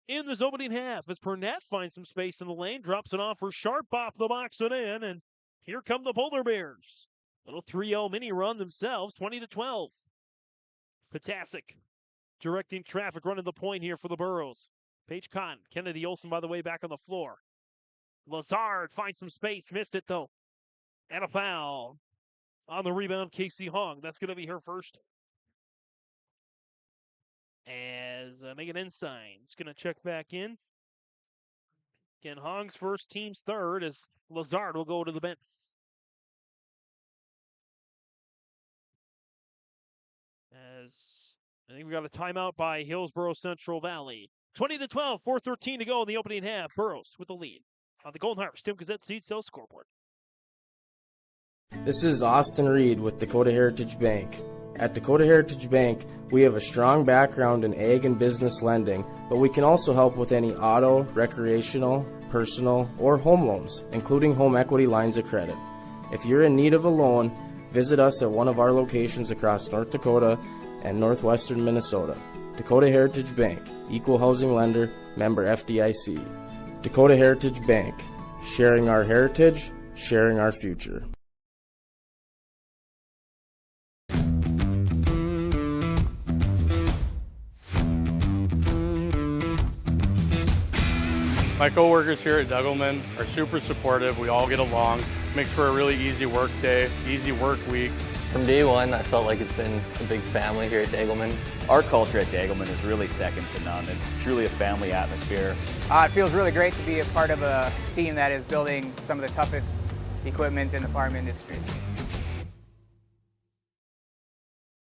in this opening half as Purnett finds some space in the lane, drops it off for Sharp off the box and in, and here come the Polar Bears. Little 3-0 mini run themselves, 20-12. Potasic directing traffic, running the point here for the Burros. Paige Cotton, Kennedy Olsen, by the way, back on the floor. Lazard finds some space, missed it though. And a foul on the rebound, Casey Hong. That's going to be her first. As Megan Ensign's going to check back in. Again, Hong's first, team's third, as Lazard will go to the bench. As I think we got a timeout by Hillsboro-Central Valley. 20-12, 4:13 to go in the opening half. Burros with the lead. On the Golden Harvest Tim Gazette Seed Sales Scoreboard. This is Austin Reed with Dakota Heritage Bank. At Dakota Heritage Bank, we have a strong background in ag and business lending, but we can also help with any auto, recreational, personal, or home loans, including home equity lines of credit. If you're in need of a loan, visit us at one of our locations across North Dakota and northwestern Minnesota. Dakota Heritage Bank, equal housing lender, member FDIC. Dakota Heritage Bank, sharing our heritage, sharing our future. My coworkers here at Degelman are super supportive. We all get along. Makes for a really easy work day, easy work week. From day one, I felt like it's been a big family here at Degelman. Our culture at Degelman is really second to none. It's truly a family atmosphere. It feels really great to be a part of a team that is building some of the toughest equipment in the farm industry.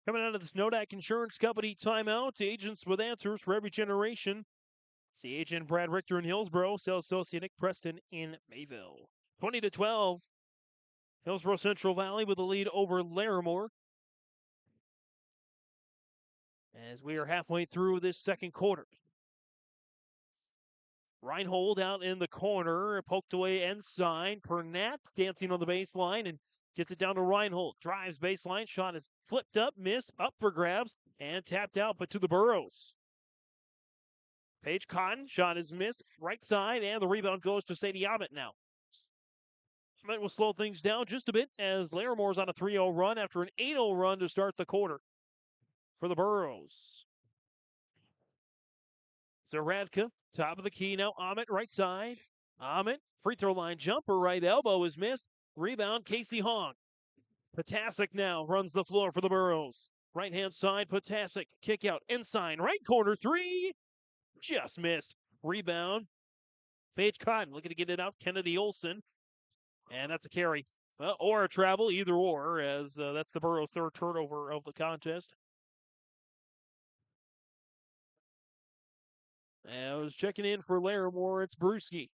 Coming out of the Snowdack Insurance Company timeout, agents with answers for every generation. See agent Brad Richter in Hillsboro, sales associate Nick Preston in Mayville. 20-12. Hillsboro-Central Valley with the lead over Larimore. as we are halfway through this second quarter. Reinhold out in the corner, poked away inside. Pernat dancing on the baseline and gets it down to Reinhold. Drives baseline, shot is flipped up, missed, up for grabs, and tapped out, but to the Burrows. Paige Cotton, shot is missed, right side, and the rebound goes to Sadie Abbott now. Abbott will slow things down just a bit as Larimore's on a 3-0 run after an 8-0 run to start the quarter for the Burrows. Zaradka, top of the key now. Ahmet, right side. Ahmet, free throw line jumper, right elbow is missed. Rebound, Casey Hong. Potasic now runs the floor for the Burrows. Right hand side, Potasic, kick out, inside, right corner, three. Just missed. Rebound, Paige Cotton looking to get it out. Kennedy Olson. And that's a carry. Or a travel, either or, as that's the Burrows' third turnover of the contest. I was checking in for Larimore. It's Brewski.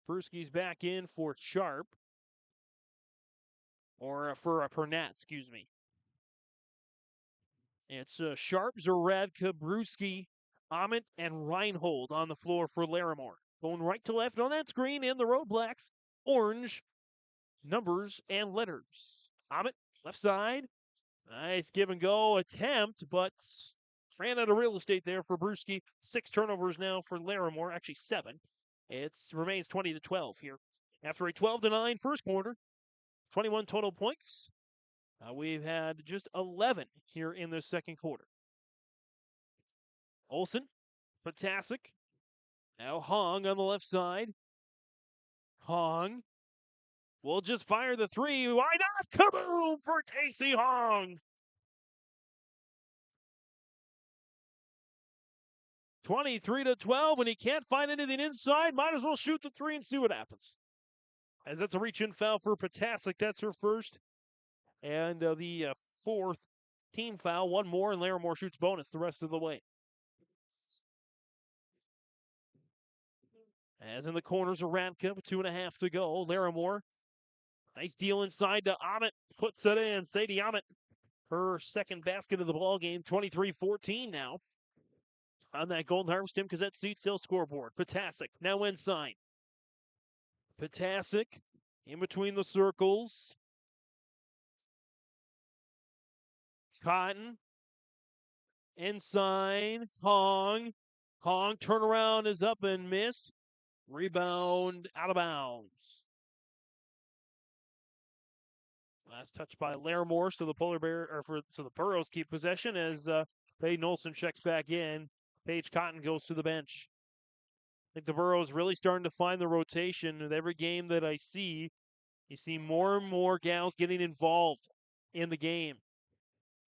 Brewski's back in for Sharp. Or for Pernat, excuse me. It's Sharp, Zaradka, Brewski, Ahmet, and Reinhold on the floor for Larimore. Going right to left on that screen in the Road Blacks. Orange numbers and letters. Ahmet, left side. Nice give and go attempt, but ran out of real estate there for Brewski. 6 turnovers now for Larimore, actually 7. It remains 20-12 here. After a 12-9 first quarter, 21 total points. We've had just 11 here in the second quarter. Olsen, Potasic, now Hong on the left side. Hong will just fire the 3. Why not? Kaboom for Casey Hong. 23-12. When he can't find anything inside, might as well shoot the 3 and see what happens. As that's a reach-in foul for Potasic. That's her first. And the 4th team foul. One more, and Larimore shoots bonus the rest of the way. As in the corners of Radka, with 2.5 to go. Larimore, nice deal inside to Ahmet. Puts it in. Sadie Ahmet, her second basket of the ball game. 23-14 now. On that Golden Harvest Tim Cassette seat sale scoreboard. Potasic now inside. Potasic in between the circles. Cotton inside. Hong. Hong turnaround is up and missed. Rebound out of bounds. Last touch by Larimore, so the the Burrows keep possession as Peyton Olsen checks back in. Paige Cotton goes to the bench. I think the Burrows really starting to find the rotation. With every game that I see, you see more and more gals getting involved in the game.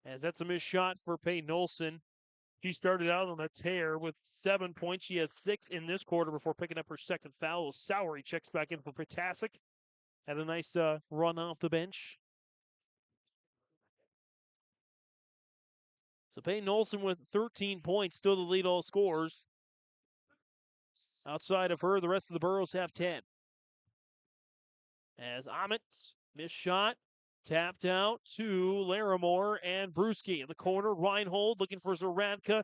As that's a missed shot for Peyton Olsen. She started out on a tear with 7 points. She has 6 in this quarter before picking up her second foul. Sowery checks back in for Potasic. Had a nice run off the bench. So Peyton Olsen with 13 points, still the lead all scorers. Outside of her, the rest of the Burrows have 10. As Ahmet, missed shot, tapped out to Larimore and Brewski in the corner. Reinhold looking for Zaradka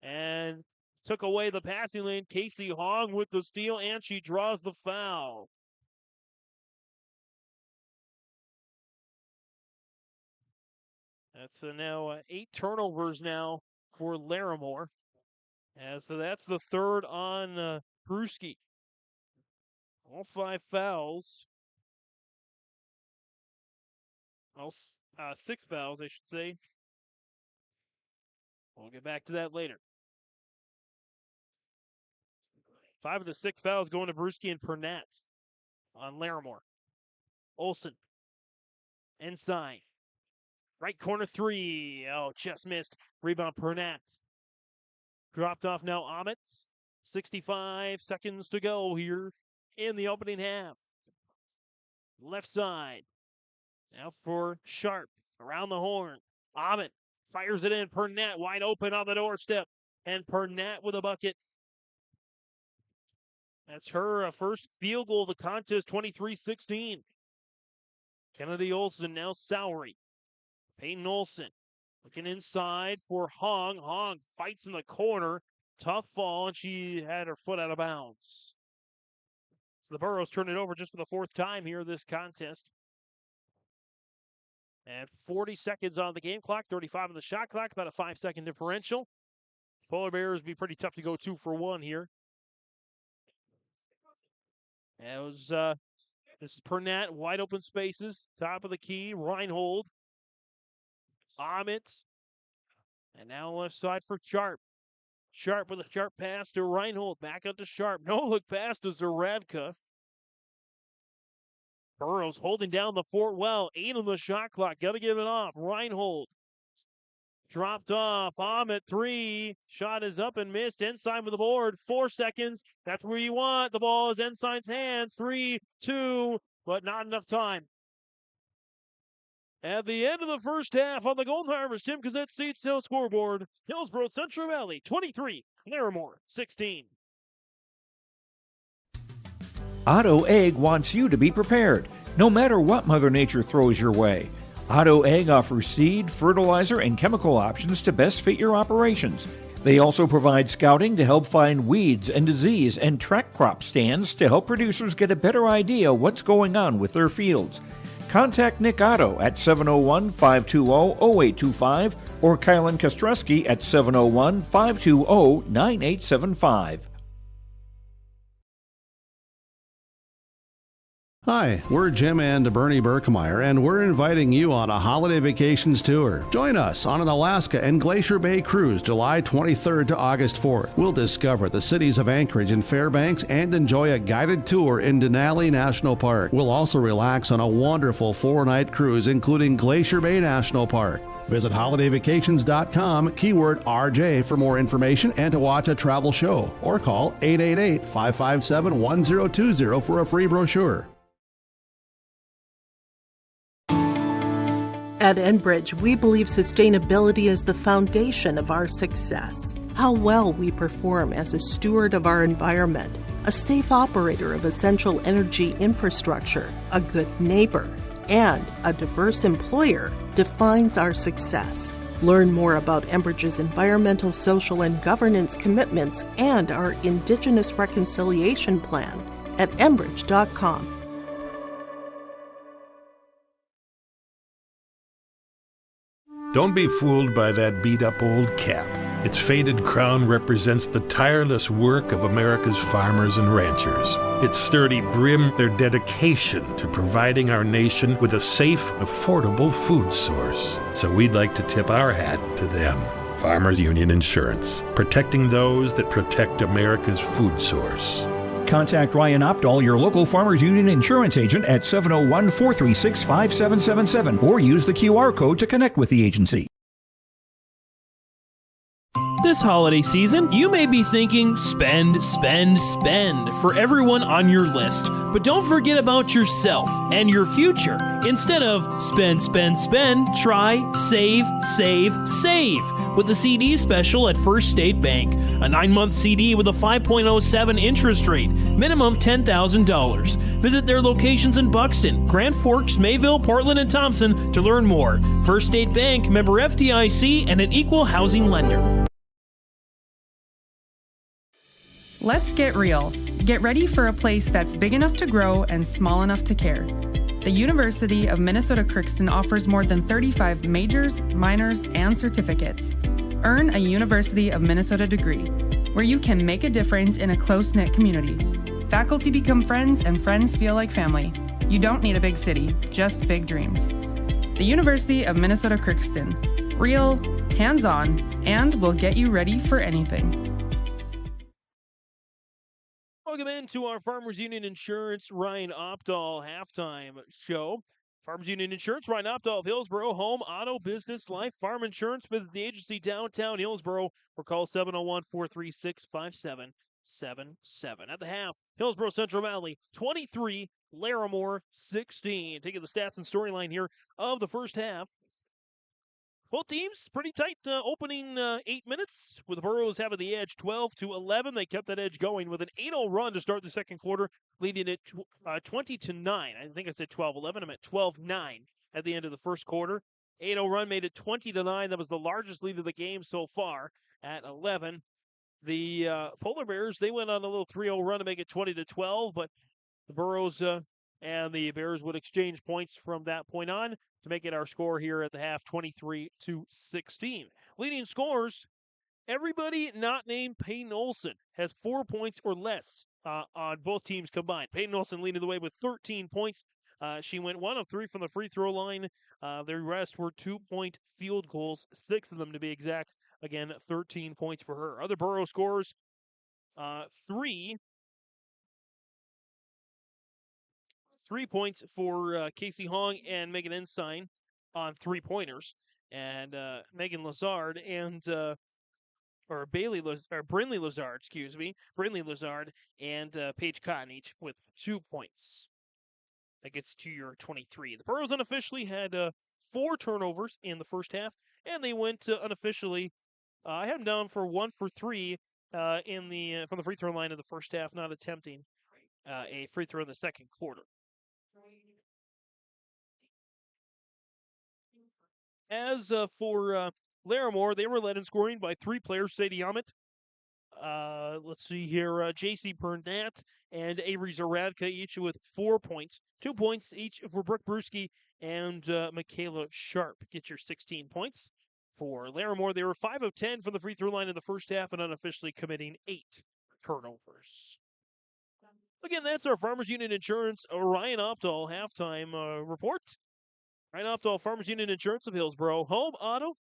and took away the passing lane. Casey Hong with the steal, and she draws the foul. That's now 8 turnovers now for Larimore. So that's the third on Brewski. All 5 fouls. All 6 fouls, I should say. We'll get back to that later. 5 of the 6 fouls going to Brewski and Pernat on Larimore. Olsen inside. Right corner 3. Oh, just missed. Rebound Pernat. Dropped off now Ahmet. 65 seconds to go here in the opening half. Left side. Now for Sharp. Around the horn. Ahmet fires it in. Pernat wide open on the doorstep. And Pernat with a bucket. That's her first field goal of the contest, 23-16. Kennedy Olsen now Sowery. Peyton Olsen Looking inside for Hong. Hong fights in the corner. Tough fall, and she had her foot out of bounds. So the Burros turn it over just for the fourth time here in this contest. And 40 seconds on the game clock, 35 on the shot clock, about a 5-second differential. Polar Bears be pretty tough to go 2 for 1 here. And it was, this is Pernat, wide open spaces, top of the key, Reinhold, Amit, and now left side for Sharp. Sharp with a sharp pass to Reinhold, back up to Sharp. No look pass to Zaradka. Burrows holding down the fort well. 8 on the shot clock. Got to give it off. Reinhold dropped off. Amit 3. Shot is up and missed. Ensign with the board. 4 seconds. That's where you want. The ball is Ensign's hands. 3, 2, but not enough time. At the end of the first half on the Golden Harvest Tim Gazette Seed Sale scoreboard, Hillsboro-Central Valley 23, Larimore 16. Otto Egg wants you to be prepared, no matter what Mother Nature throws your way. Otto Egg offers seed, fertilizer, and chemical options to best fit your operations. They also provide scouting to help find weeds and disease and track crop stands to help producers get a better idea what's going on with their fields. Contact Nick Otto at 701-520-0825 or Kylan Kostreski at 701-520-9875. Hi, we're Jim and Bernie Berkemeyer, and we're inviting you on a holiday vacations tour. Join us on an Alaska and Glacier Bay cruise July 23rd to August 4th. We'll discover the cities of Anchorage and Fairbanks and enjoy a guided tour in Denali National Park. We'll also relax on a wonderful 4-night cruise, including Glacier Bay National Park. Visit holidayvacations.com, keyword RJ for more information and to watch a travel show, or call 888-557-1020 for a free brochure. At Enbridge, we believe sustainability is the foundation of our success. How well we perform as a steward of our environment, a safe operator of essential energy infrastructure, a good neighbor, and a diverse employer defines our success. Learn more about Enbridge's environmental, social, and governance commitments and our Indigenous Reconciliation Plan at enbridge.com. Don't be fooled by that beat-up old cap. Its faded crown represents the tireless work of America's farmers and ranchers. Its sturdy brim, their dedication to providing our nation with a safe, affordable food source. So we'd like to tip our hat to them. Farmers Union Insurance, protecting those that protect America's food source. Contact Ryan Opdahl, your local Farmers Union insurance agent, at 701-436-5777 or use the QR code to connect with the agency. This holiday season, you may be thinking spend, spend, spend for everyone on your list. But don't forget about yourself and your future. Instead of spend, spend, spend, try save, save, save with the CD special at First State Bank. A 9-month CD with a 5.07 interest rate, minimum $10,000. Visit their locations in Buxton, Grand Forks, Mayville, Portland, and Thompson to learn more. First State Bank, member FDIC, and an equal housing lender. Let's get real. Get ready for a place that's big enough to grow and small enough to care. The University of Minnesota-Crookston offers more than 35 majors, minors, and certificates. Earn a University of Minnesota degree, where you can make a difference in a close-knit community. Faculty become friends, and friends feel like family. You don't need a big city, just big dreams. The University of Minnesota-Crookston. Real, hands-on, and will get you ready for anything. Welcome into our Farmers Union Insurance Ryan Opdahl halftime show. Farmers Union Insurance, Ryan Opdahl of Hillsboro, home, auto, business, life, farm insurance. Visit the agency downtown Hillsboro or call 701-436-5777. At the half, Hillsboro-Central Valley 23, Larimore 16. Taking the stats and storyline here of the first half. Both teams pretty tight opening 8 minutes, with the Burros having the edge 12-11. They kept that edge going with an 8-0 run to start the second quarter, leading it 20-9. I think I said 12-11. I meant 12-9 at the end of the first quarter. 8-0 run made it 20-9. That was the largest lead of the game so far at 11. The Polar Bears, they went on a little 3-0 run to make it 20-12, but the Burros and the Bears would exchange points from that point on to make it our score here at the half, 23-16. Leading scores, everybody not named Peyton Olsen has 4 points or less on both teams combined. Peyton Olsen leading the way with 13 points. She went 1 of 3 from the free throw line. The rest were 2-point field goals, 6 of them to be exact. Again, 13 points for her. Other Burrow scores, 3 points for Casey Hong and Megan Ensign on 3-pointers. And Megan Lazard and Brinley Lazard, Brinley Lazard and Paige Cotton each with 2 points. That gets to your 23. The Burros unofficially had 4 turnovers in the first half, and they went unofficially. I had them down for 1 for 3 from the free throw line in the first half, not attempting a free throw in the second quarter. As for Larimore, they were led in scoring by 3 players, Sadie Yamet. Let's see here, J.C. Burnett and Avery Zaradka, each with 4 points. 2 points each for Brooke Brusky and Michaela Sharp. Get your 16 points. For Larimore, they were 5 of 10 from the free throw line in the first half and unofficially committing 8 turnovers. Again, that's our Farmers Union Insurance Ryan Opdahl halftime report. Ryan Opdahl, Farmers Union Insurance of Hillsboro. Home, auto,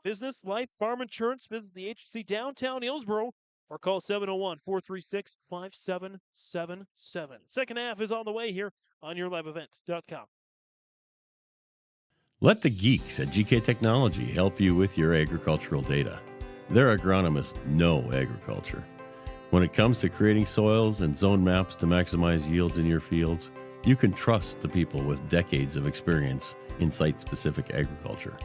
business, life, farm insurance. Visit the agency downtown Hillsboro or call 701-436-5777. Second half is on the way here on YourLiveEvent.com. Let the geeks at GK Technology help you with your agricultural data. Their agronomists know agriculture. When it comes to creating soils and zone maps to maximize yields in your fields, you can trust the people with decades of experience in site-specific agriculture.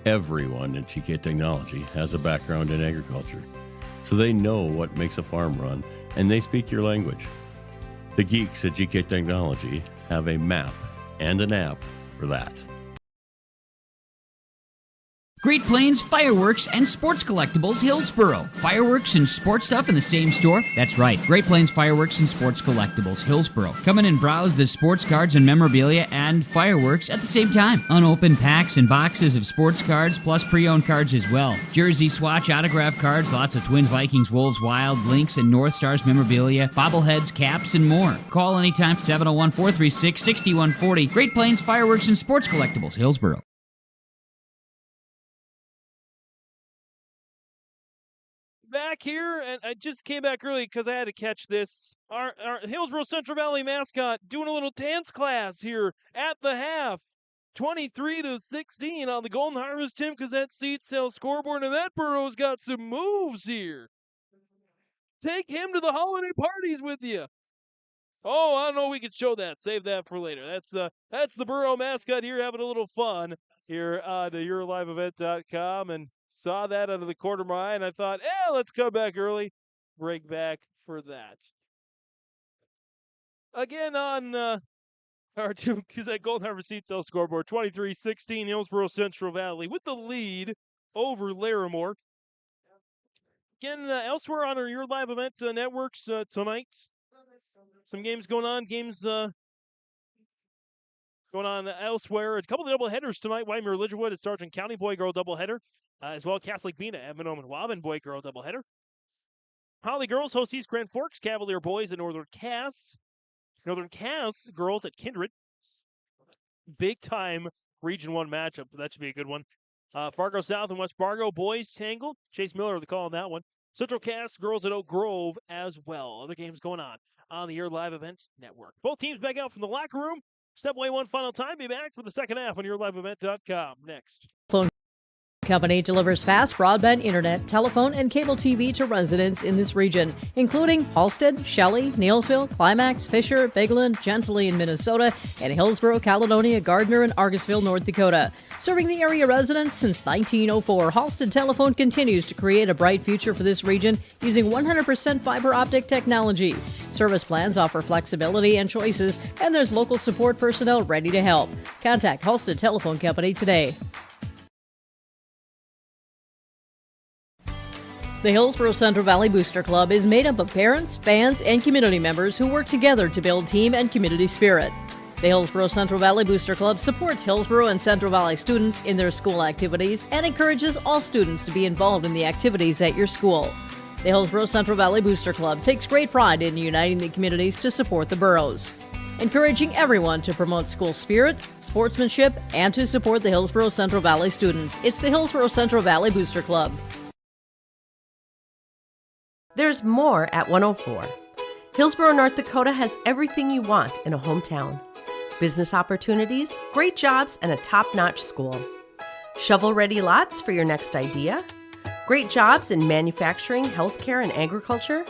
Everyone at GK Technology has a background in agriculture, so they know what makes a farm run, and they speak your language. The geeks at GK Technology have a map and an app for that. Great Plains Fireworks and Sports Collectibles, Hillsboro. Fireworks and sports stuff in the same store? That's right. Great Plains Fireworks and Sports Collectibles, Hillsboro. Come in and browse the sports cards and memorabilia and fireworks at the same time. Unopened packs and boxes of sports cards, plus pre-owned cards as well. Jersey swatch, autograph cards, lots of Twins, Vikings, Wolves, Wild, Lynx, and North Stars memorabilia, bobbleheads, caps, and more. Call anytime, 701-436-6140. Great Plains Fireworks and Sports Collectibles, Hillsboro. Back here, and I just came back early because I had to catch this. Our Hillsboro-Central Valley mascot doing a little dance class here at the half. 23-16 on the Golden Harvest Tim Cassette seat sale scoreboard, and that Burrow's got some moves here. Take him to the holiday parties with you. Oh, I don't know. We could show that. Save that for later. That's the Burrow mascot here having a little fun here on YourLiveEvent.com, and saw that out of the corner of my eye, and I thought, let's come back early, break back for that. Again on our Golden Harvest seat sale scoreboard, 23-16, Hillsboro-Central Valley with the lead over Larimore. Again, elsewhere on our Your Live Event networks tonight, some games going on, going on elsewhere. A couple of doubleheaders tonight. Weimar Lidgerwood at Sargent County, boy-girl doubleheader. As well, Catholic Bena at Monome and Waban, boy-girl doubleheader. Holly girls host East Grand Forks, Cavalier boys at Northern Cass. Northern Cass girls at Kindred. Big-time Region 1 matchup. That should be a good one. Fargo South and West Fargo boys tangle. Chase Miller the call on that one. Central Cass girls at Oak Grove as well. Other games going on the Your Live Event Network. Both teams back out from the locker room. Step away one final time. Be back for the second half on YourLiveEvent.com next. Company delivers fast broadband internet, telephone, and cable TV to residents in this region, including Halstead, Shelley, Neelsville, Climax, Fisher, Bigland, Gentilly in Minnesota, and Hillsboro, Caledonia, Gardner, and Argosville, North Dakota. Serving the area residents since 1904, Halstead Telephone continues to create a bright future for this region using 100% fiber optic technology. Service plans offer flexibility and choices, and there's local support personnel ready to help. Contact Halstead Telephone Company today. The Hillsboro-Central Valley Booster Club is made up of parents, fans, and community members who work together to build team and community spirit. The Hillsboro-Central Valley Booster Club supports Hillsboro and Central Valley students in their school activities and encourages all students to be involved in the activities at your school. The Hillsboro-Central Valley Booster Club takes great pride in uniting the communities to support the boroughs, encouraging everyone to promote school spirit, sportsmanship, and to support the Hillsboro-Central Valley students. It's the Hillsboro-Central Valley Booster Club. There's more at 104. Hillsboro, North Dakota has everything you want in a hometown. Business opportunities, great jobs, and a top-notch school. Shovel-ready lots for your next idea. Great jobs in manufacturing, healthcare, and agriculture.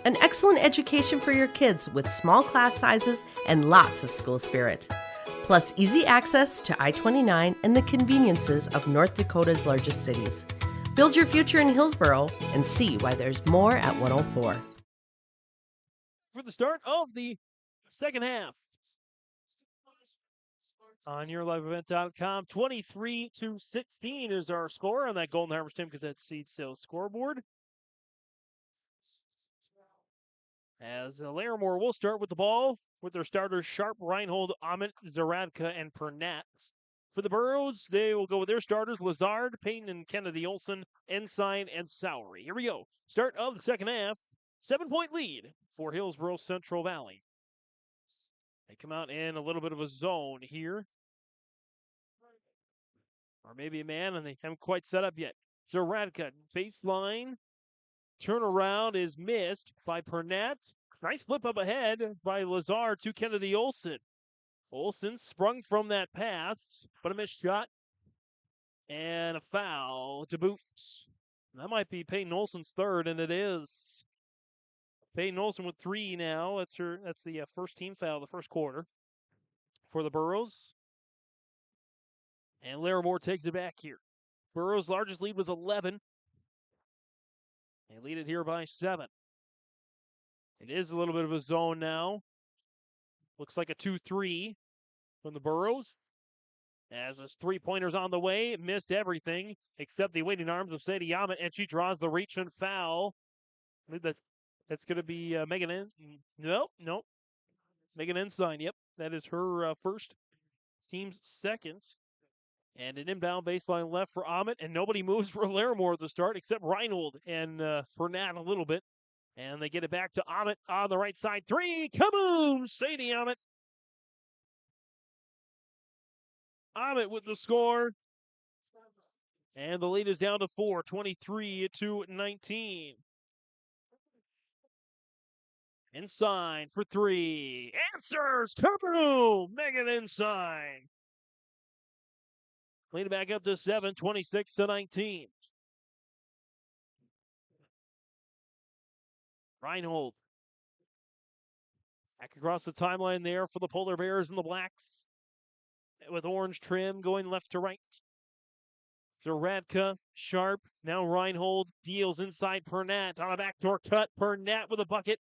An excellent education for your kids with small class sizes and lots of school spirit. Plus easy access to I-29 and the conveniences of North Dakota's largest cities. Build your future in Hillsboro and see why there's more at 104. For the start of the second half on YourLiveEvent.com, 23-16 is our score on that Golden Harvest Tim Gazette seed sales scoreboard. As Larimore will start with the ball with their starters Sharp, Reinhold, Amit, Zaradka, and Pernat. For the Burrows, they will go with their starters, Lazard, Payton, and Kennedy Olson, Ensign, and Sowery. Here we go. Start of the second half. 7-point lead for Hillsboro-Central Valley. They come out in a little bit of a zone here. Or maybe a man, and they haven't quite set up yet. Zaradka, baseline. Turnaround is missed by Pernat. Nice flip up ahead by Lazard to Kennedy Olson. Olson sprung from that pass, but a missed shot. And a foul to boot. That might be Peyton Olson's third, and it is. Peyton Olson with 3 now. That's the first team foul of the first quarter for the Burrows. And Larimore takes it back here. Burrows' largest lead was 11. They lead it here by 7. It is a little bit of a zone now. Looks like a 2-3 from the Burrows. As his 3-pointers on the way, missed everything except the waiting arms of Sadie Yamet, and she draws the reach and foul. I believe that's going to be Megan Nope. Megan Ensign, yep. That is her first, team's second. And an inbound baseline left for Amit, and nobody moves for Larimore at the start except Reinhold and Pernat a little bit. And they get it back to Amit on the right side. 3, kaboom! Sadie Amit. Amit with the score. And the lead is down to 4, 23-19. Ensign for 3. Answers! Kaboom! Megan Ensign. Lead it back up to 7, 26-19. Reinhold. Back across the timeline there for the Polar Bears and the Blacks. With orange trim going left to right. Zaradka, Sharp, now Reinhold deals inside Pernat on a backdoor cut. Pernat with a bucket.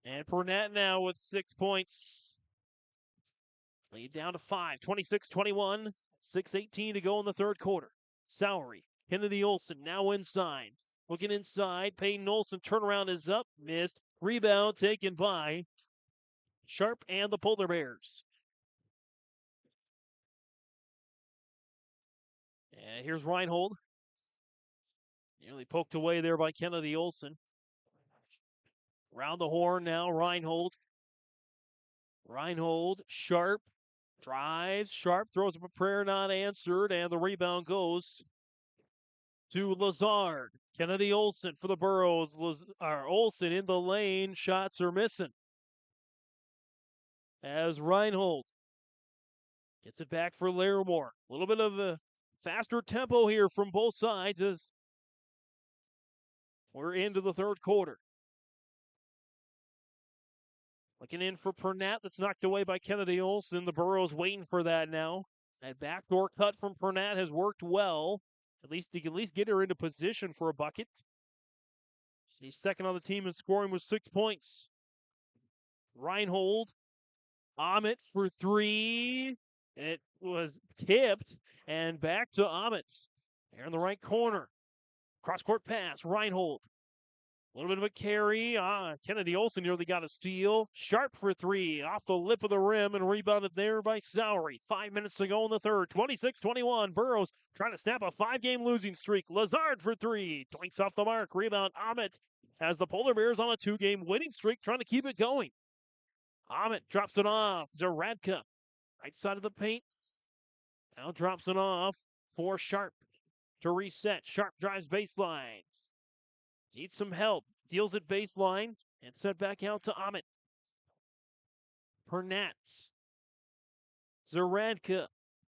And Pernat now with 6 points. Lead down to 5, 26-21. 6:18 to go in the third quarter. Sowery, Kennedy Olson now inside. Looking inside, Peyton Olson turnaround is up, missed. Rebound taken by Sharp and the Polar Bears. And here's Reinhold. Nearly poked away there by Kennedy Olson. Round the horn now, Reinhold. Reinhold, Sharp, drives. Sharp throws up a prayer not answered, and the rebound goes to Lazard. Kennedy Olson for the Burrows. Olson in the lane. Shots are missing. As Reinhold gets it back for Larimore. A little bit of a faster tempo here from both sides as we're into the third quarter. Looking in for Pernat. That's knocked away by Kennedy Olson. The Burros waiting for that now. That backdoor cut from Pernat has worked well. At least get her into position for a bucket. She's second on the team in scoring with 6 points. Reinhold. Ahmet for three. It was tipped and back to Ahmet. There in the right corner. Cross-court pass. Reinhold. A little bit of a carry. Kennedy Olson nearly got a steal. Sharp for three. Off the lip of the rim and rebounded there by Sowery. 5 minutes to go in the third. 26-21. Burros trying to snap a 5-game losing streak. Lazard for three. Doinks off the mark. Rebound Ahmet as the Polar Bears on a 2-game winning streak trying to keep it going. Ahmet drops it off. Zaradka. Right side of the paint. Now drops it off for Sharp to reset. Sharp drives baseline. Needs some help. Deals it baseline and set back out to Ahmet. Pernat. Zaradka.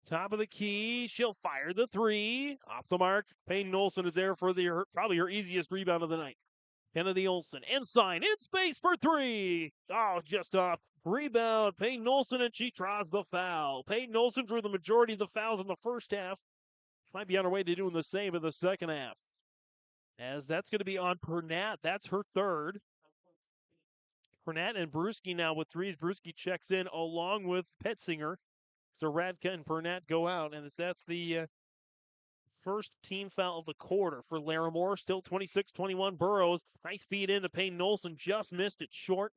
Top of the key. She'll fire the three. Off the mark. Payne Olson is there for probably her easiest rebound of the night. Kennedy Olson. Inside. In space for three. Oh, just off. Rebound. Payne Olson, and she draws the foul. Payne Olson drew the majority of the fouls in the first half. Might be on her way to doing the same in the second half. As that's going to be on Pernat. That's her third. Pernat and Brewski now with threes. Brewski checks in along with Petzinger. Zaradka and Pernat go out, and that's the first team foul of the quarter for Larimore. Still 26-21 Burros. Nice feed into Payne Olson. Just missed it short.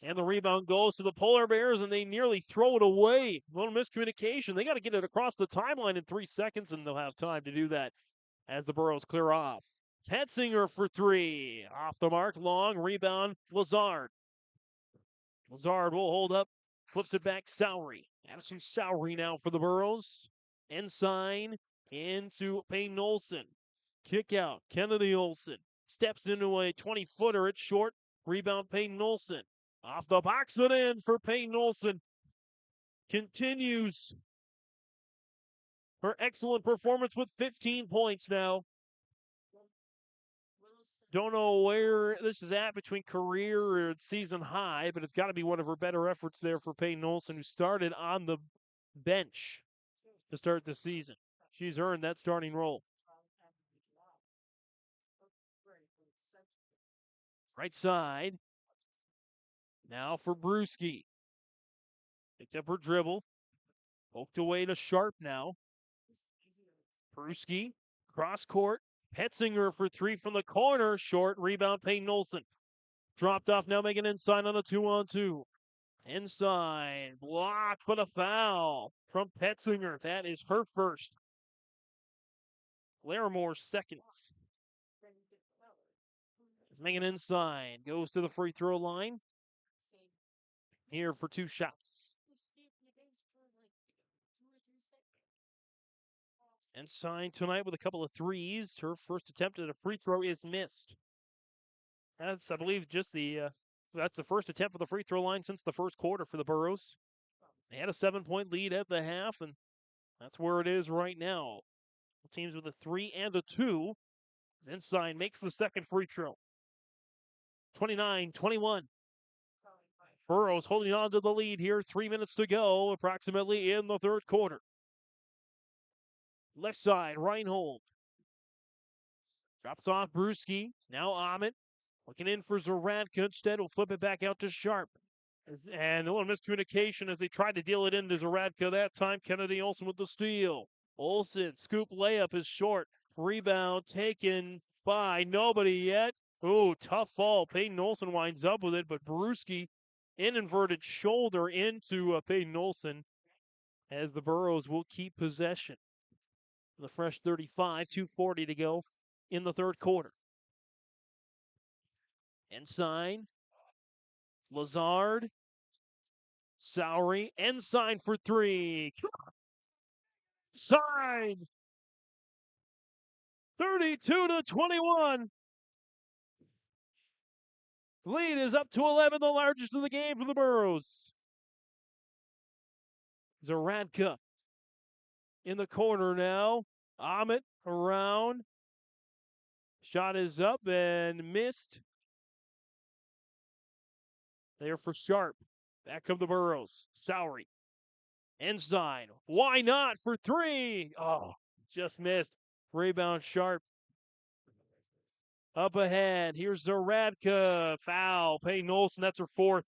And the rebound goes to the Polar Bears, and they nearly throw it away. A little miscommunication. They got to get it across the timeline in 3 seconds, and they'll have time to do that as the Burros clear off. Petzinger for three. Off the mark. Long rebound. Lazard. Lazard will hold up. Flips it back. Sowery. Addison Sowery now for the Burros. Inside into Payne Olson. Kick out. Kennedy Olson. Steps into a 20-footer. It's short. Rebound Payne Olson. Off the box and in for Payne Olson. Continues her excellent performance with 15 points now. Don't know where this is at between career or season high, but it's got to be one of her better efforts there for Payne Olson, who started on the bench to start the season. She's earned that starting role. Right side. Now for Brewski. Picked up her dribble. Poked away to Sharp now. Brewski. Cross court. Petzinger for three from the corner. Short rebound, Payne Olson. Dropped off now, making inside on a 2-on-2. Inside. Blocked, but a foul from Petzinger. That is her first. Larimore seconds. Is making inside. Goes to the free throw line. Here for 2 shots. And signed tonight with a couple of threes. Her first attempt at a free throw is missed. That's, I believe, just that's the first attempt for the free throw line since the first quarter for the Burros. They had a 7-point lead at the half, and that's where it is right now. The teams with a 3 and a 2. Inside makes the second free throw. 29-21. Burros holding on to the lead here. 3 minutes to go, approximately in the third quarter. Left side, Reinhold. Drops off Brewski. Now Ahmet. Looking in for Zaradka. Instead, will flip it back out to Sharp. And a little miscommunication as they tried to deal it into Zaradka that time. Kennedy Olson with the steal. Olson, scoop layup is short. Rebound taken by nobody yet. Oh, tough fall. Payne Olson winds up with it, but Brewski in inverted shoulder into Payne Olson as the Burros will keep possession. The fresh 35, 2:40 to go in the third quarter. Inside, Lazard, Sowery, inside for three. Side, 32-21. Lead is up to 11, the largest of the game for the Burros. Zaradka in the corner now. Ahmet around. Shot is up and missed. There for Sharp. Back come the Burrows. Sowery. Inside. Why not for three? Oh, just missed. Rebound Sharp. Up ahead. Here's Zaradka. Foul. Peyton Olsen. That's her fourth.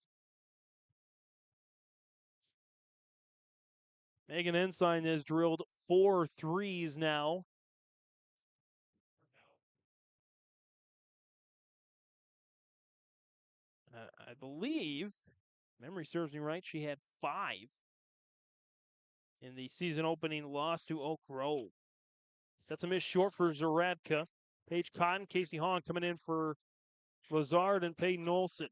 Megan Ensign has drilled 4 threes now. I believe, memory serves me right, she had 5 in the season opening loss to Oak Grove. Sets a miss short for Zaradka. Paige Cotton, Casey Hong coming in for Lazard and Peyton Olsen.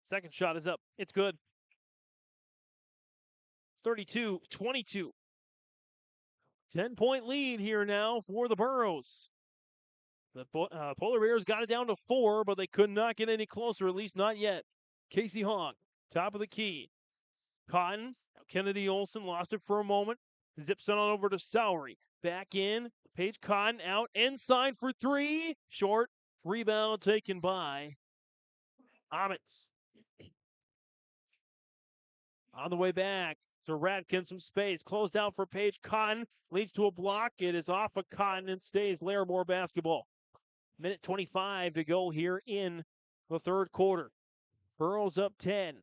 Second shot is up. It's good. 32-22. 10-point lead here now for the Burros. The Polar Bears got it down to 4, but they could not get any closer, at least not yet. Casey Hong, top of the key. Cotton, Kennedy Olsen lost it for a moment. Zips it on over to Sowery. Back in. Paige Cotton out. Inside for 3. Short. Rebound taken by Omets. On the way back. Zaradka in some space. Closed out for Paige Cotton. Leads to a block. It is off of Cotton and stays Larimore basketball. Minute 25 to go here in the third quarter. Burrows up 10.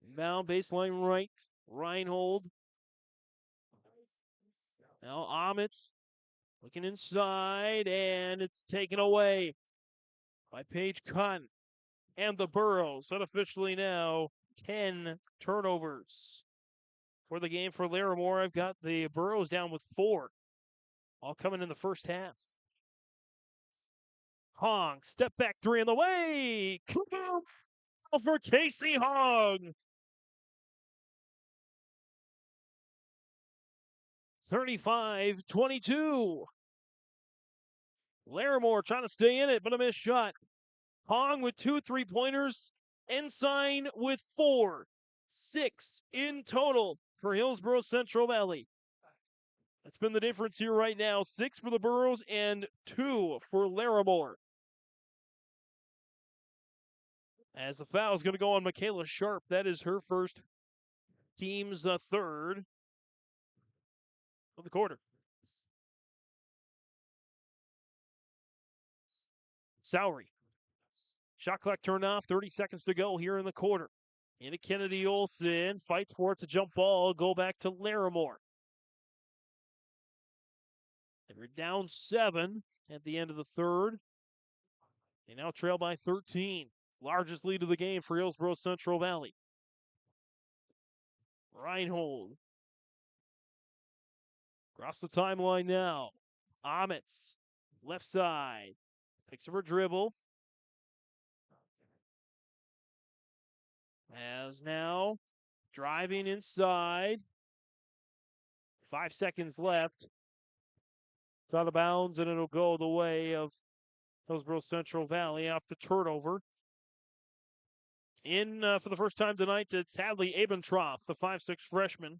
Inbound baseline right. Reinhold. Now Omets looking inside, and it's taken away by Paige Cotton. And the Burros, unofficially now, 10 turnovers for the game for Larimore. I've got the Burros down with 4, all coming in the first half. Hong, step back 3 in the way. For Casey Hong. 35-22. Larimore trying to stay in it, but a missed shot. Hong with 2 3-pointers. Ensign with 4. 6 in total for Hillsboro-Central Valley. That's been the difference here right now. 6 for the Burros and 2 for Larimore. As the foul is going to go on Michaela Sharp. That is her first, team's third of the quarter. Sowery. Shot clock turned off. 30 seconds to go here in the quarter. Into Kennedy Olsen. Fights for it. It's a jump ball. Go back to Larimore. They were down 7 at the end of the third. They now trail by 13. Largest lead of the game for Hillsboro-Central Valley. Reinhold. Across the timeline now. Omets. Left side. Picks up her dribble. As now driving inside. 5 seconds left. It's out of bounds, and it'll go the way of Hillsboro-Central Valley off the turnover. In for the first time tonight, it's Hadley Abentroff, the 5'6" freshman.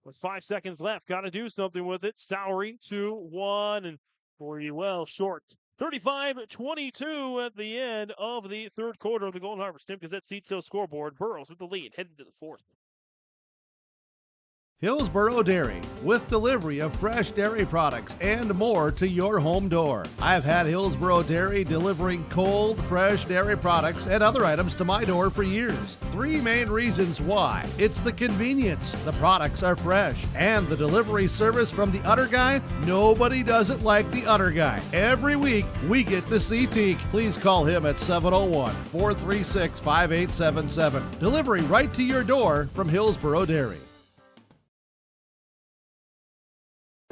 With 5 seconds left, got to do something with it. Sowery, 2-1, and pretty well short. 35-22 at the end of the third quarter of the Golden Harvest. Tim Gazette Seat Sale scoreboard. Burrows with the lead, heading to the fourth. Hillsboro Dairy, with delivery of fresh dairy products and more to your home door. I've had Hillsboro Dairy delivering cold, fresh dairy products and other items to my door for years. 3 main reasons why. It's the convenience, the products are fresh, and the delivery service from the Udder Guy. Nobody does it like the Udder Guy. Every week, we get the C-Teak. Please call him at 701-436-5877. Delivery right to your door from Hillsboro Dairy.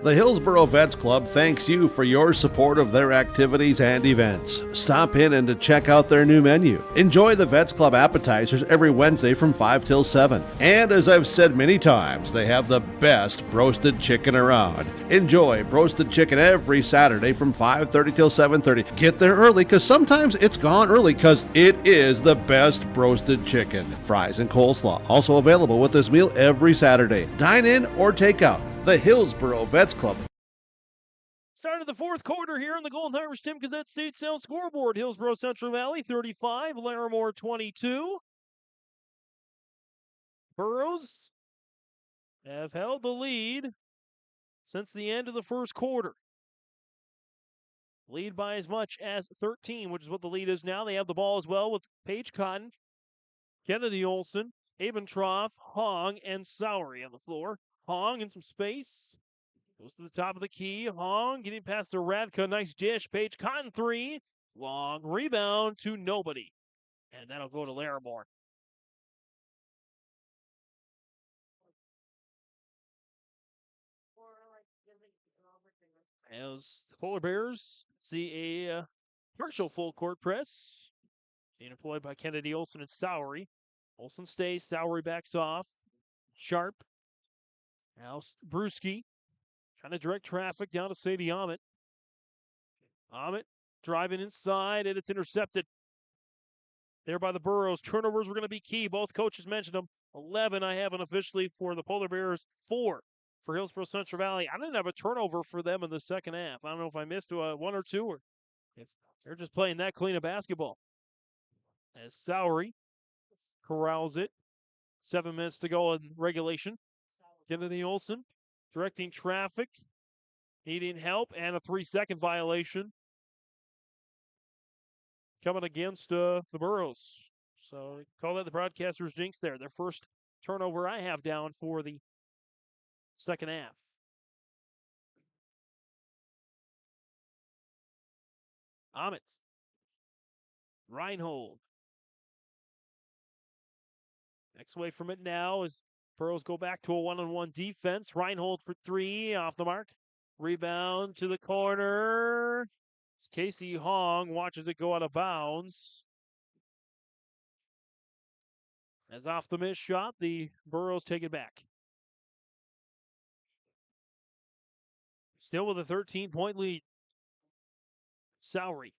The Hillsboro Vets Club thanks you for your support of their activities and events. Stop in and to check out their new menu. Enjoy the Vets Club appetizers every Wednesday from 5 till 7. And as I've said many times, they have the best roasted chicken around. Enjoy roasted chicken every Saturday from 5:30 till 7:30. Get there early because sometimes it's gone early because it is the best roasted chicken. Fries and coleslaw also available with this meal every Saturday. Dine in or take out. The Hillsboro Vets Club. Start of the fourth quarter here on the Golden Irish Tim Gazette State Sales scoreboard. Hillsboro-Central Valley 35, Larimore 22. Burrows have held the lead since the end of the first quarter. Lead by as much as 13, which is what the lead is now. They have the ball as well with Paige Cotton, Kennedy Olson, Abentroff, Hong, and Sowery on the floor. Hong in some space. Goes to the top of the key. Hong getting past the Radka. Nice dish. Paige Cotton 3. Long rebound to nobody. And that'll go to Larimore. As the Polar Bears see a partial full court press being employed by Kennedy Olson and Sowery. Olson stays. Sowery backs off. Sharp. Now Brewski trying to direct traffic down to Sadie Ahmet. Ahmet driving inside, and it's intercepted there by the Burrows. Turnovers were going to be key. Both coaches mentioned them. 11 I have unofficially for the Polar Bears. 4 for Hillsboro-Central Valley. I didn't have a turnover for them in the second half. I don't know if I missed one or two or if they're just playing that clean of basketball. As Sowery corrals it. 7 minutes to go in regulation. Kennedy Olson directing traffic, needing help, and a 3-second violation coming against the Burrows. So call that the broadcaster's jinx there. Their first turnover I have down for the second half. Ahmet. Reinhold. Next away from it now is Burrows go back to a one-on-one defense. Reinhold for 3, off the mark. Rebound to the corner. Casey Hong watches it go out of bounds. As off the missed shot, the Burrows take it back. Still with a 13-point lead. Sowery.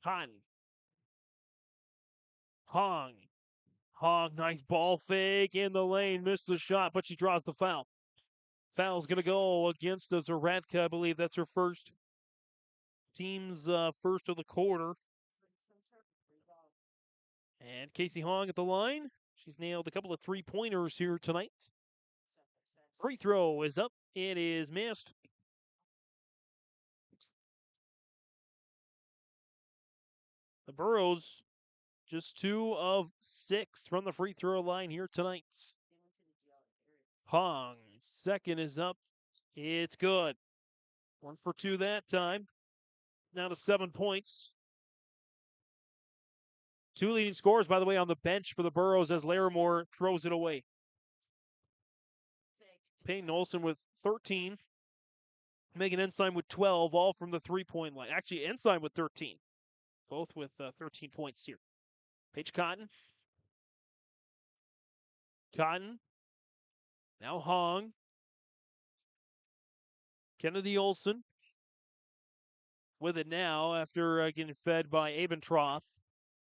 Cotton. Hong. Hong, nice ball fake in the lane. Missed the shot, but she draws the foul. Foul's going to go against Zaratka. I believe that's her first. Team's first of the quarter. And Casey Hong at the line. She's nailed a couple of three-pointers here tonight. Free throw is up. It is missed. The Burrows just 2 of 6 from the free throw line here tonight. Hong, second is up. It's good. 1 for 2 that time. Now to 7 points. 2 leading scorers, by the way, on the bench for the Burrows as Larimore throws it away. Peyton Olson with 13. Megan Ensign with 12, all from the three-point line. Actually, Ensign with 13. Both with 13 points here. Paige Cotton. Cotton. Now Hong. Kennedy Olson. With it now after getting fed by Abentroff.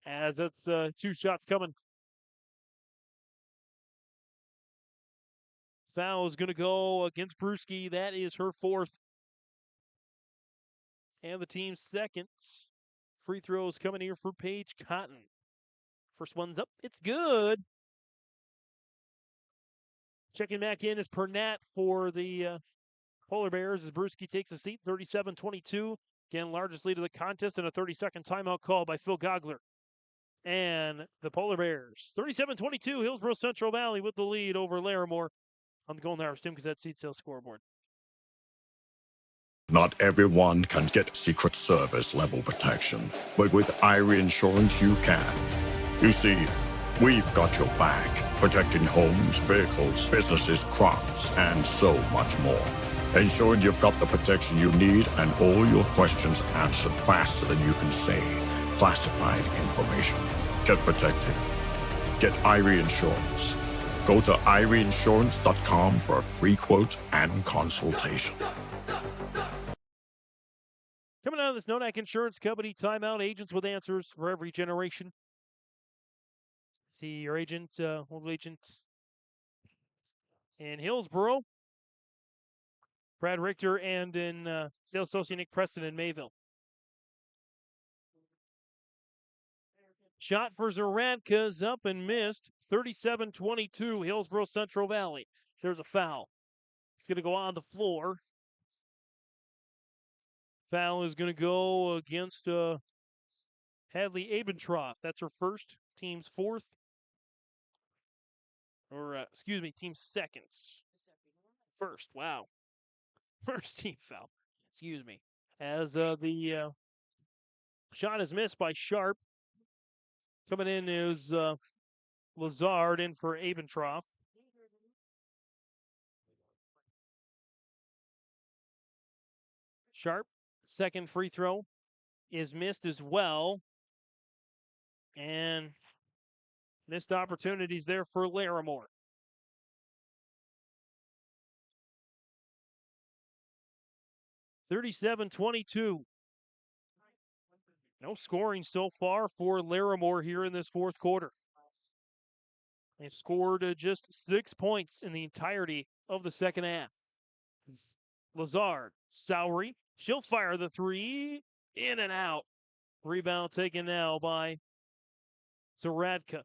As it's 2 shots coming. Foul is going to go against Brewski. That is her 4th. And the team's 2nd. Free throws coming here for Paige Cotton. First one's up. It's good. Checking back in is Pernat for the Polar Bears as Brewski takes a seat. 37-22. Again, largest lead of the contest and a 30-second timeout call by Phil Gogler. And the Polar Bears. 37-22. Hillsboro-Central Valley with the lead over Larimore on the Golden Irish Tim Gazette Seat Sales scoreboard. Not everyone can get Secret Service level protection, but with Irie Insurance you can. You see, we've got your back, protecting homes, vehicles, businesses, crops, and so much more. ensuring you've got the protection you need and all your questions answered faster than you can say classified information. Get protected. Get Irie Insurance. Go to IrieInsurance.com for a free quote and consultation. Coming out of this Nodak Insurance Company timeout, agents with answers for every generation. See your agent, local agent in Hillsboro, Brad Richter, and in sales associate Nick Preston in Mayville. Shot for Zaradka's up and missed. 37-22, Hillsboro-Central Valley. There's a foul. It's going to go on the floor. Foul is going to go against Hadley Abentroff. That's her first, team's fourth. Or, team's second. First, wow. First team foul. Excuse me. As the shot is missed by Sharp. Coming in is Lazard in for Abentroff. Sharp, second free throw is missed as well. And missed opportunities there for Larimore. (37-22). No scoring so far for Larimore here in this fourth quarter. They've scored just 6 points in the entirety of the second half. Lazard, Sowery, she'll fire the three, in and out. Rebound taken now by Zaradka.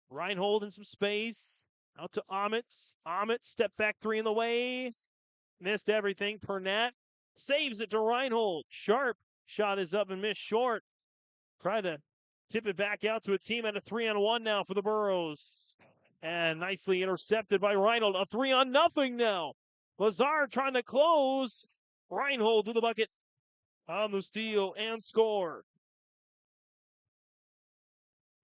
Reinhold in some space. Out to Amit. Amit, step back three in the way. Missed everything. Pernat saves it to Reinhold. Sharp. Shot is up and missed short. Try to tip it back out to a team at a 3-on-1 now for the Burros. And nicely intercepted by Reinhold. A 3-on-0 now. Lazard trying to close. Reinhold to the bucket on the steal and score.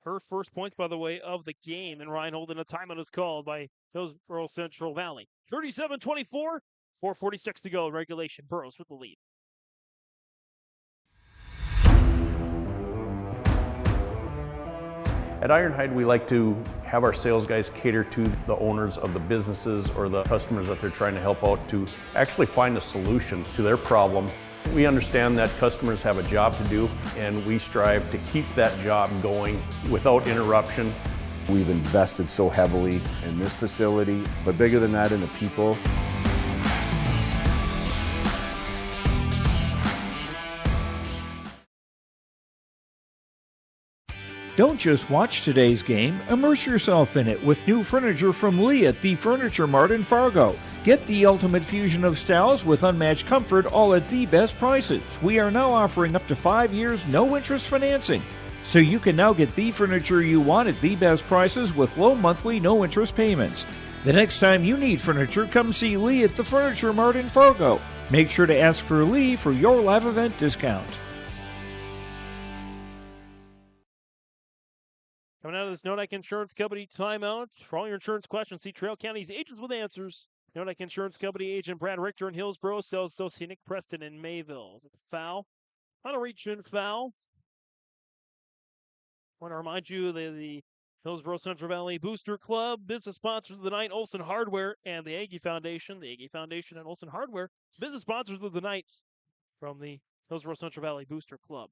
Her first points, by the way, of the game, and Reinhold in a timeout is called by Hillsboro-Central Valley. 37-24, 4:46 to go in regulation. Burros with the lead. At Ironhide, we like to have our sales guys cater to the owners of the businesses or the customers that they're trying to help out to actually find a solution to their problem. We understand that customers have a job to do, and we strive to keep that job going without interruption. We've invested so heavily in this facility, but bigger than that, in the people. Don't just watch today's game, immerse yourself in it with new furniture from Lee at the Furniture Mart in Fargo. Get the ultimate fusion of styles with unmatched comfort, all at the best prices. We are now offering up to 5 years no-interest financing. So you can now get the furniture you want at the best prices with low monthly no-interest payments. The next time you need furniture, come see Lee at the Furniture Mart in Fargo. Make sure to ask for Lee for your live event discount. Coming out of this Nodak Insurance Company timeout. For all your insurance questions, see Trail County's agents with answers. Nodak Insurance Company agent Brad Richter in Hillsboro, sales associate Nick Preston in Mayville. Is it the foul? On a reach-in foul. I want to remind you that the Hillsboro-Central Valley Booster Club, business sponsors of the night, Olson Hardware and the Aggie Foundation. The Aggie Foundation and Olson Hardware, business sponsors of the night from the Hillsboro-Central Valley Booster Club.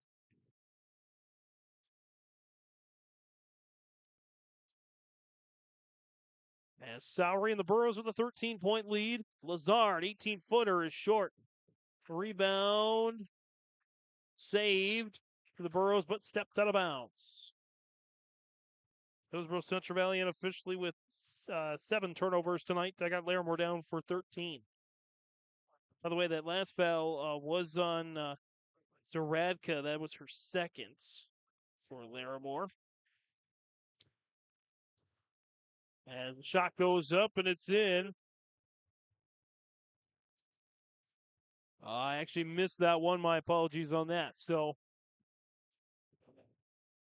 As Sowery and the Burros with a 13-point lead. Lazard, 18-footer, is short. Rebound. Saved for the Burros, but stepped out of bounds. Hillsboro-Central Valley unofficially with 7 turnovers tonight. I got Larimore down for 13. By the way, that last foul was on Zaradka. That was her second for Larimore. And the shot goes up, and it's in. I actually missed that one. My apologies on that. So,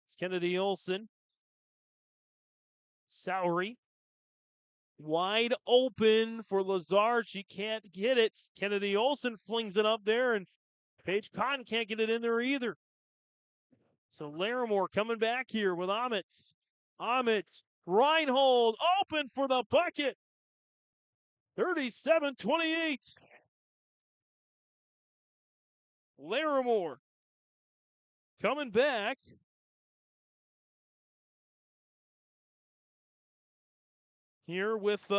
it's Kennedy Olson. Sowery. Wide open for Lazard. She can't get it. Kennedy Olson flings it up there, and Paige Cotton can't get it in there either. So Larimore coming back here with Amitz. Amitz, Reinhold, open for the bucket. 37-28. Larimore coming back. Here with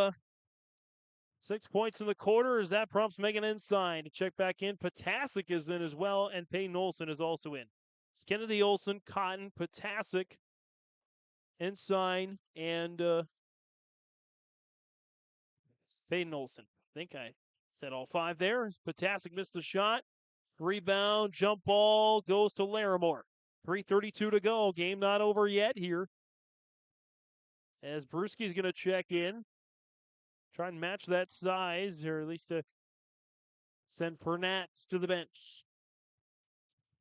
6 points in the quarter as that prompts Megan Ensign to check back in. Potasic is in as well, and Peyton Olson is also in. It's Kennedy Olson, Cotton, Potasic, Ensign, and Peyton Olson. I think I said all five there. Potasic missed the shot. Rebound, jump ball goes to Larimore. 3:32 to go. Game not over yet here. As Brewski's going to check in. Try and match that size, or at least to send Pernatz to the bench.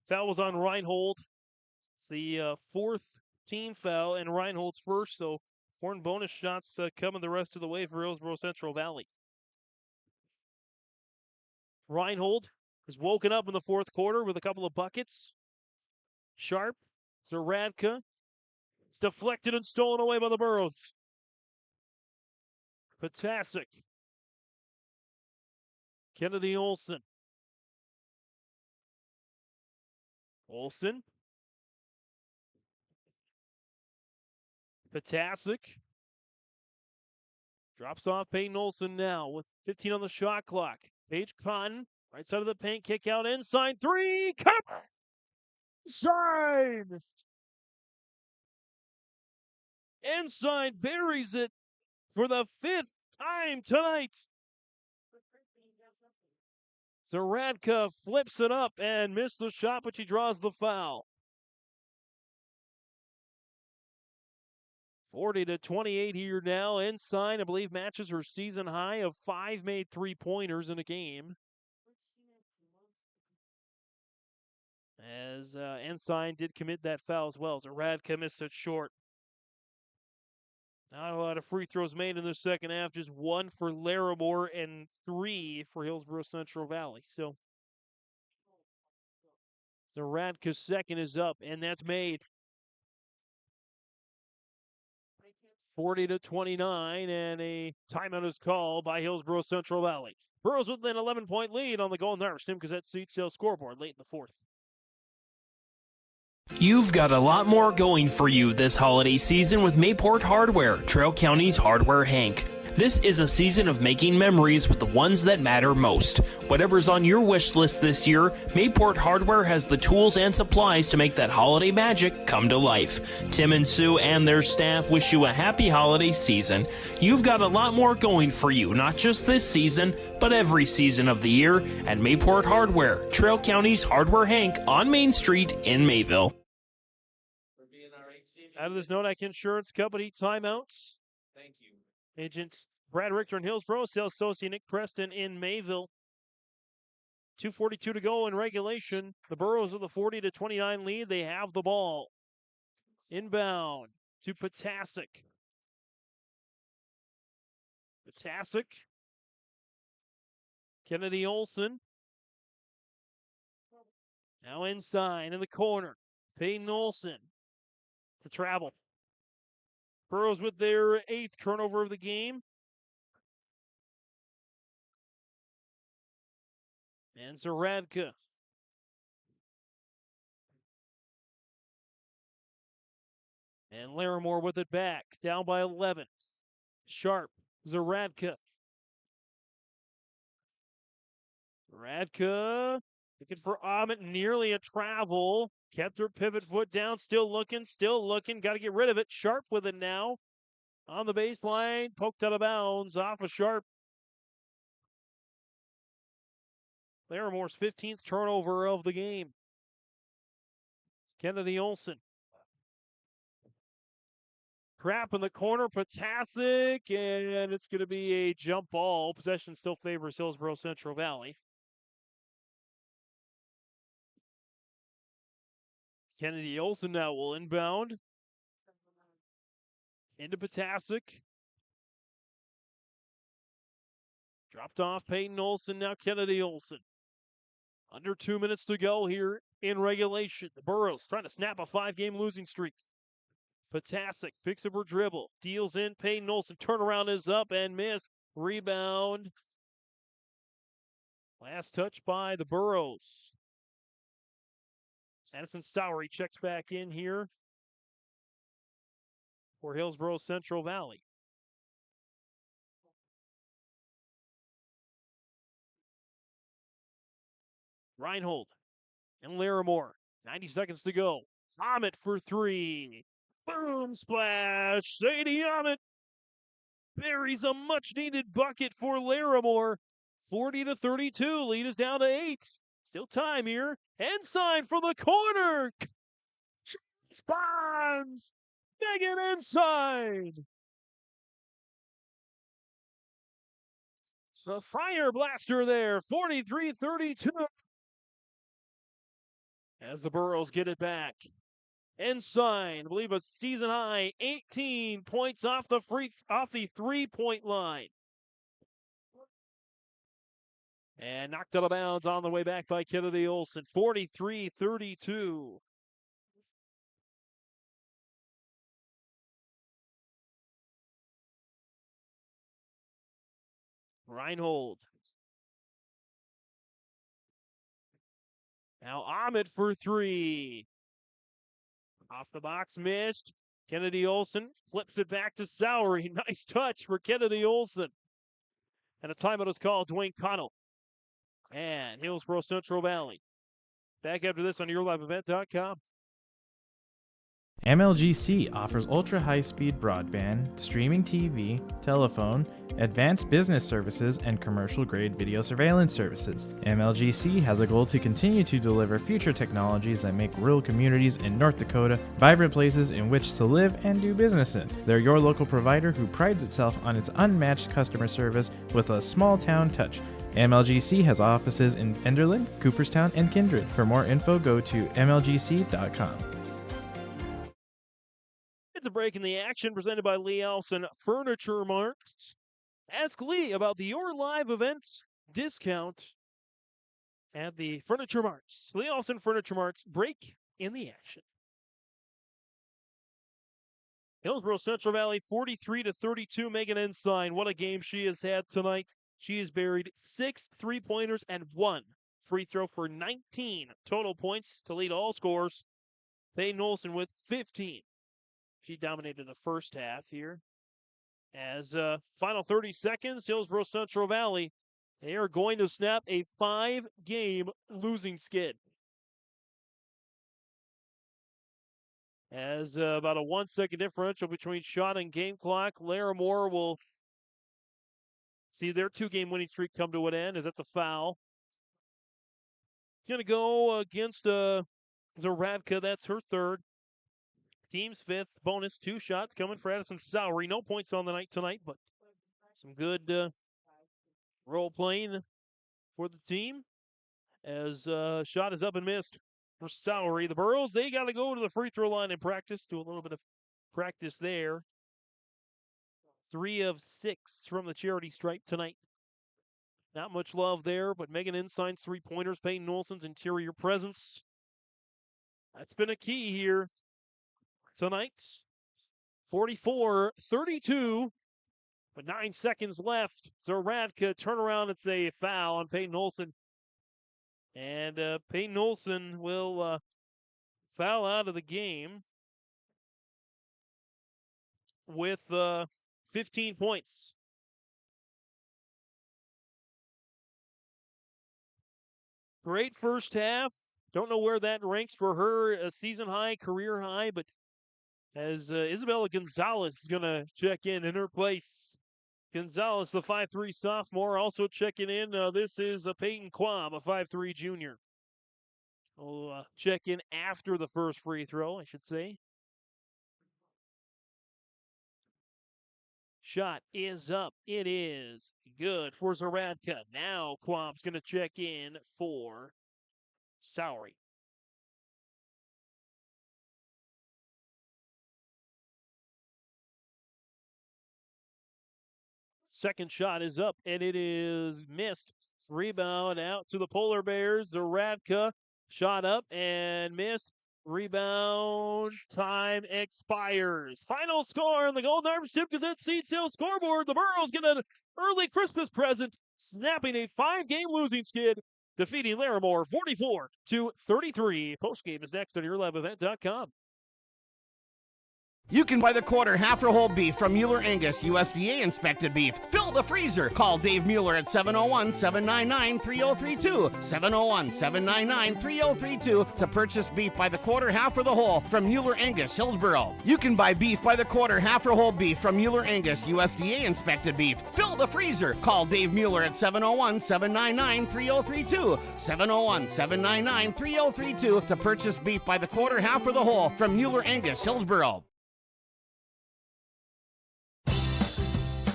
Foul was on Reinhold. It's the fourth team foul, and Reinhold's first, so horn bonus shots coming the rest of the way for Hillsboro-Central Valley. Reinhold is woken up in the fourth quarter with a couple of buckets. Sharp, Zaradka. It's deflected and stolen away by the Burros. Potasic. Kennedy Olson. Olson. Potasic. Drops off Peyton Olson now with 15 on the shot clock. Paige Cotton, right side of the paint, kick out, Ensign, three, cut! Ensign! Ensign buries it for the fifth time tonight. Zaradka flips it up and missed the shot, but she draws the foul. 40-28 here now. Ensign, I believe, matches her season high of 5 made three-pointers in a game. As Ensign did commit that foul as well. Zaradka missed it short. Not a lot of free throws made in the second half. Just one for Larimore and 3 for Hillsboro-Central Valley. So Zaradka's second is up, and that's made. 40-29, and a timeout is called by Hillsboro-Central Valley. Burros with an 11-point lead on the Golden Harvest Tim Gazette Seat Sales scoreboard late in the fourth. You've got a lot more going for you this holiday season with Mayport Hardware, Trail County's Hardware Hank. This is a season of making memories with the ones that matter most. Whatever's on your wish list this year, Mayport Hardware has the tools and supplies to make that holiday magic come to life. Tim and Sue and their staff wish you a happy holiday season. You've got a lot more going for you, not just this season, but every season of the year at Mayport Hardware, Trail County's Hardware Hank on Main Street in Mayville. Out of this Nodak Insurance Company timeouts. Thank you. Agents Brad Richter in Hillsboro, sales associate Nick Preston in Mayville. 2:42 to go in regulation. The Burros with a 40-29 lead. They have the ball. Inbound to Potasic. Potasic. Kennedy Olson. Now inside in the corner. Peyton Olson. It's a travel. Burros with their 8th turnover of the game. And Zaradka. And Larimore with it back. Down by 11. Sharp. Zaradka. Zaradka. Looking for Amit. Nearly a travel. Kept her pivot foot down. Still looking. Got to get rid of it. Sharp with it now. On the baseline. Poked out of bounds. Off of Sharp. Larimore's 15th turnover of the game. Kennedy Olson. Trap in the corner. Potasic. And it's going to be a jump ball. Possession still favors Hillsboro-Central Valley. Kennedy Olson now will inbound. Into Potasic. Dropped off Peyton Olson, now Kennedy Olson. Under 2 minutes to go here in regulation. The Burros trying to snap a 5-game losing streak. Potasic picks up her dribble, deals in Peyton Olson. Turnaround is up and missed. Rebound. Last touch by the Burros. Addison Sowery checks back in here for Hillsboro-Central Valley. Reinhold and Larimore. 90 seconds to go. Ahmet for three. Boom splash. Sadie Ahmet buries a much-needed bucket for Larimore. 40-32. Lead is down to 8. Still time here. Ensign for the corner. Spawns. Megan Ensign. The fire blaster there. 43-32. As the Burros get it back. Ensign, I believe a season high 18 points off the 3-point line. And knocked out of bounds on the way back by Kennedy Olson. 43-32. Reinhold. Now Ahmet for three. Off the box, missed. Kennedy Olson flips it back to Sowery. Nice touch for Kennedy Olson. And a timeout is called. Dwayne Connell and Hillsboro-Central Valley. Back after this on YourLiveEvent.com. MLGC offers ultra-high-speed broadband, streaming TV, telephone, advanced business services, and commercial-grade video surveillance services. MLGC has a goal to continue to deliver future technologies that make rural communities in North Dakota vibrant places in which to live and do business in. They're your local provider who prides itself on its unmatched customer service with a small-town touch. MLGC has offices in Enderlin, Cooperstown, and Kindred. For more info, go to mlgc.com. It's a break in the action presented by Lee Elson Furniture Marts. Ask Lee about the Your Live Events discount at the Furniture Marts. Lee Elson Furniture Marts, break in the action. Hillsboro-Central Valley 43-32. Megan Ensign. What a game she has had tonight. She has buried 6 3-pointers and 1 free throw for 19 total points to lead all scores. Peyton Olson with 15. She dominated the first half here. As final 30 seconds, Hillsboro-Central Valley, they are going to snap a 5-game losing skid. As about a 1-second differential between shot and game clock, Larimore will see their 2-game winning streak come to an end, as that's a foul. It's going to go against Zaradka. That's her third. Team's 5th. Bonus 2 shots coming for Addison Sowery. No points on the night tonight, but some good role playing for the team. As shot is up and missed for Sowery. The Burros, they got to go to the free throw line and practice. Do a little bit of practice there. 3 of 6 from the charity stripe tonight. Not much love there, but Megan Ensign's 3-pointers, Peyton Olson's interior presence. That's been a key here tonight. 44-32, but 9 seconds left. Zaradka turnaround. It's a foul on Peyton Olson. And Peyton Olson will foul out of the game with 15 points. Great first half. Don't know where that ranks for her, a season high, career high, but as Isabella Gonzalez is going to check in her place. Gonzalez, the 5'3 sophomore, also checking in. This is Peyton Quam, a 5'3 junior. We'll check in after the first free throw, I should say. Shot is up. It is good for Zaradka. Now Quam's going to check in for Sowery. second shot is up, and it is missed. Rebound out to the Polar Bears. Zaradka shot up and missed. Rebound time expires. Final score on the Golden Arms Tip Gazette Seed Sale scoreboard. The Burros get an early Christmas present, snapping a 5-game losing skid, defeating Larimore 44-33. Postgame is next on YourLiveEvent.com. You can buy the quarter, half or whole beef from Mueller Angus, USDA inspected beef. Fill the freezer. Call Dave Mueller at 701-799-3032. 701-799-3032 to purchase beef by the quarter, half or the whole from Mueller Angus, Hillsboro. You can buy beef by the quarter, half or whole beef from Mueller Angus, USDA inspected beef. Fill the freezer. Call Dave Mueller at 701-799-3032. 701-799-3032 to purchase beef by the quarter, half or the whole from Mueller Angus, Hillsboro.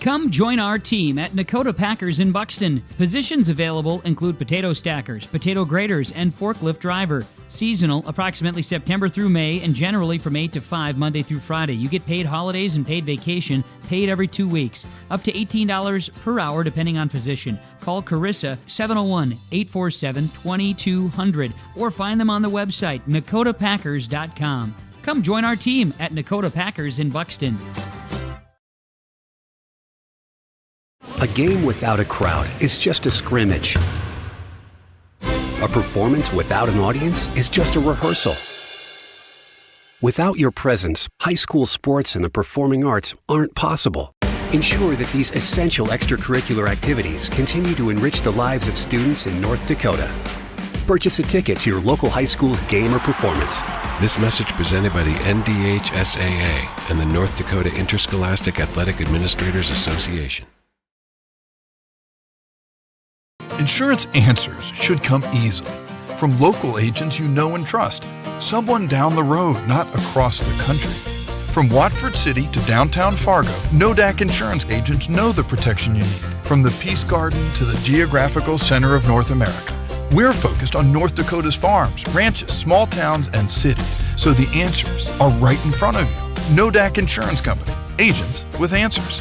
Come join our team at Dakota Packers in Buxton. Positions available include potato stackers, potato graders, and forklift driver. Seasonal, approximately September through May, and generally from 8 to 5, Monday through Friday. You get paid holidays and paid vacation, paid every 2 weeks. Up to $18 per hour depending on position. Call Carissa 701-847-2200 or find them on the website, NakotaPackers.com. Come join our team at Dakota Packers in Buxton. A game without a crowd is just a scrimmage. A performance without an audience is just a rehearsal. Without your presence, high school sports and the performing arts aren't possible. Ensure that these essential extracurricular activities continue to enrich the lives of students in North Dakota. Purchase a ticket to your local high school's game or performance. This message presented by the NDHSAA and the North Dakota Interscholastic Athletic Administrators Association. Insurance answers should come easily from local agents you know and trust. Someone down the road, not across the country. From Watford City to downtown Fargo, NODAC insurance agents know the protection you need. From the Peace Garden to the geographical center of North America. We're focused on North Dakota's farms, ranches, small towns, and cities, so the answers are right in front of you. NODAC Insurance Company. Agents with answers.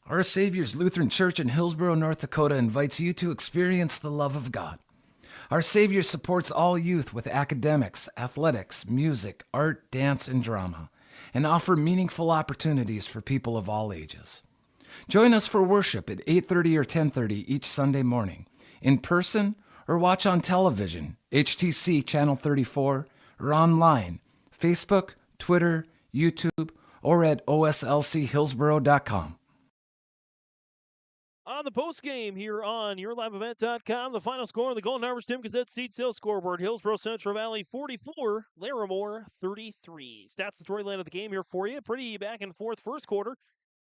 Our Savior's Lutheran Church in Hillsboro, North Dakota invites you to experience the love of God. Our Savior supports all youth with academics, athletics, music, art, dance, and drama, and offer meaningful opportunities for people of all ages. Join us for worship at 8:30 or 10:30 each Sunday morning, in person or watch on television, HTC Channel 34, or online, Facebook, Twitter, YouTube, or at oslchillsboro.com. On the postgame here on YourLiveEvent.com, the final score of the Golden Harvest Tim Gazette Seed Sale scoreboard: Hillsboro-Central Valley 44, Larimore 33. Stats and storyline of the game here for you. Pretty back and forth first quarter.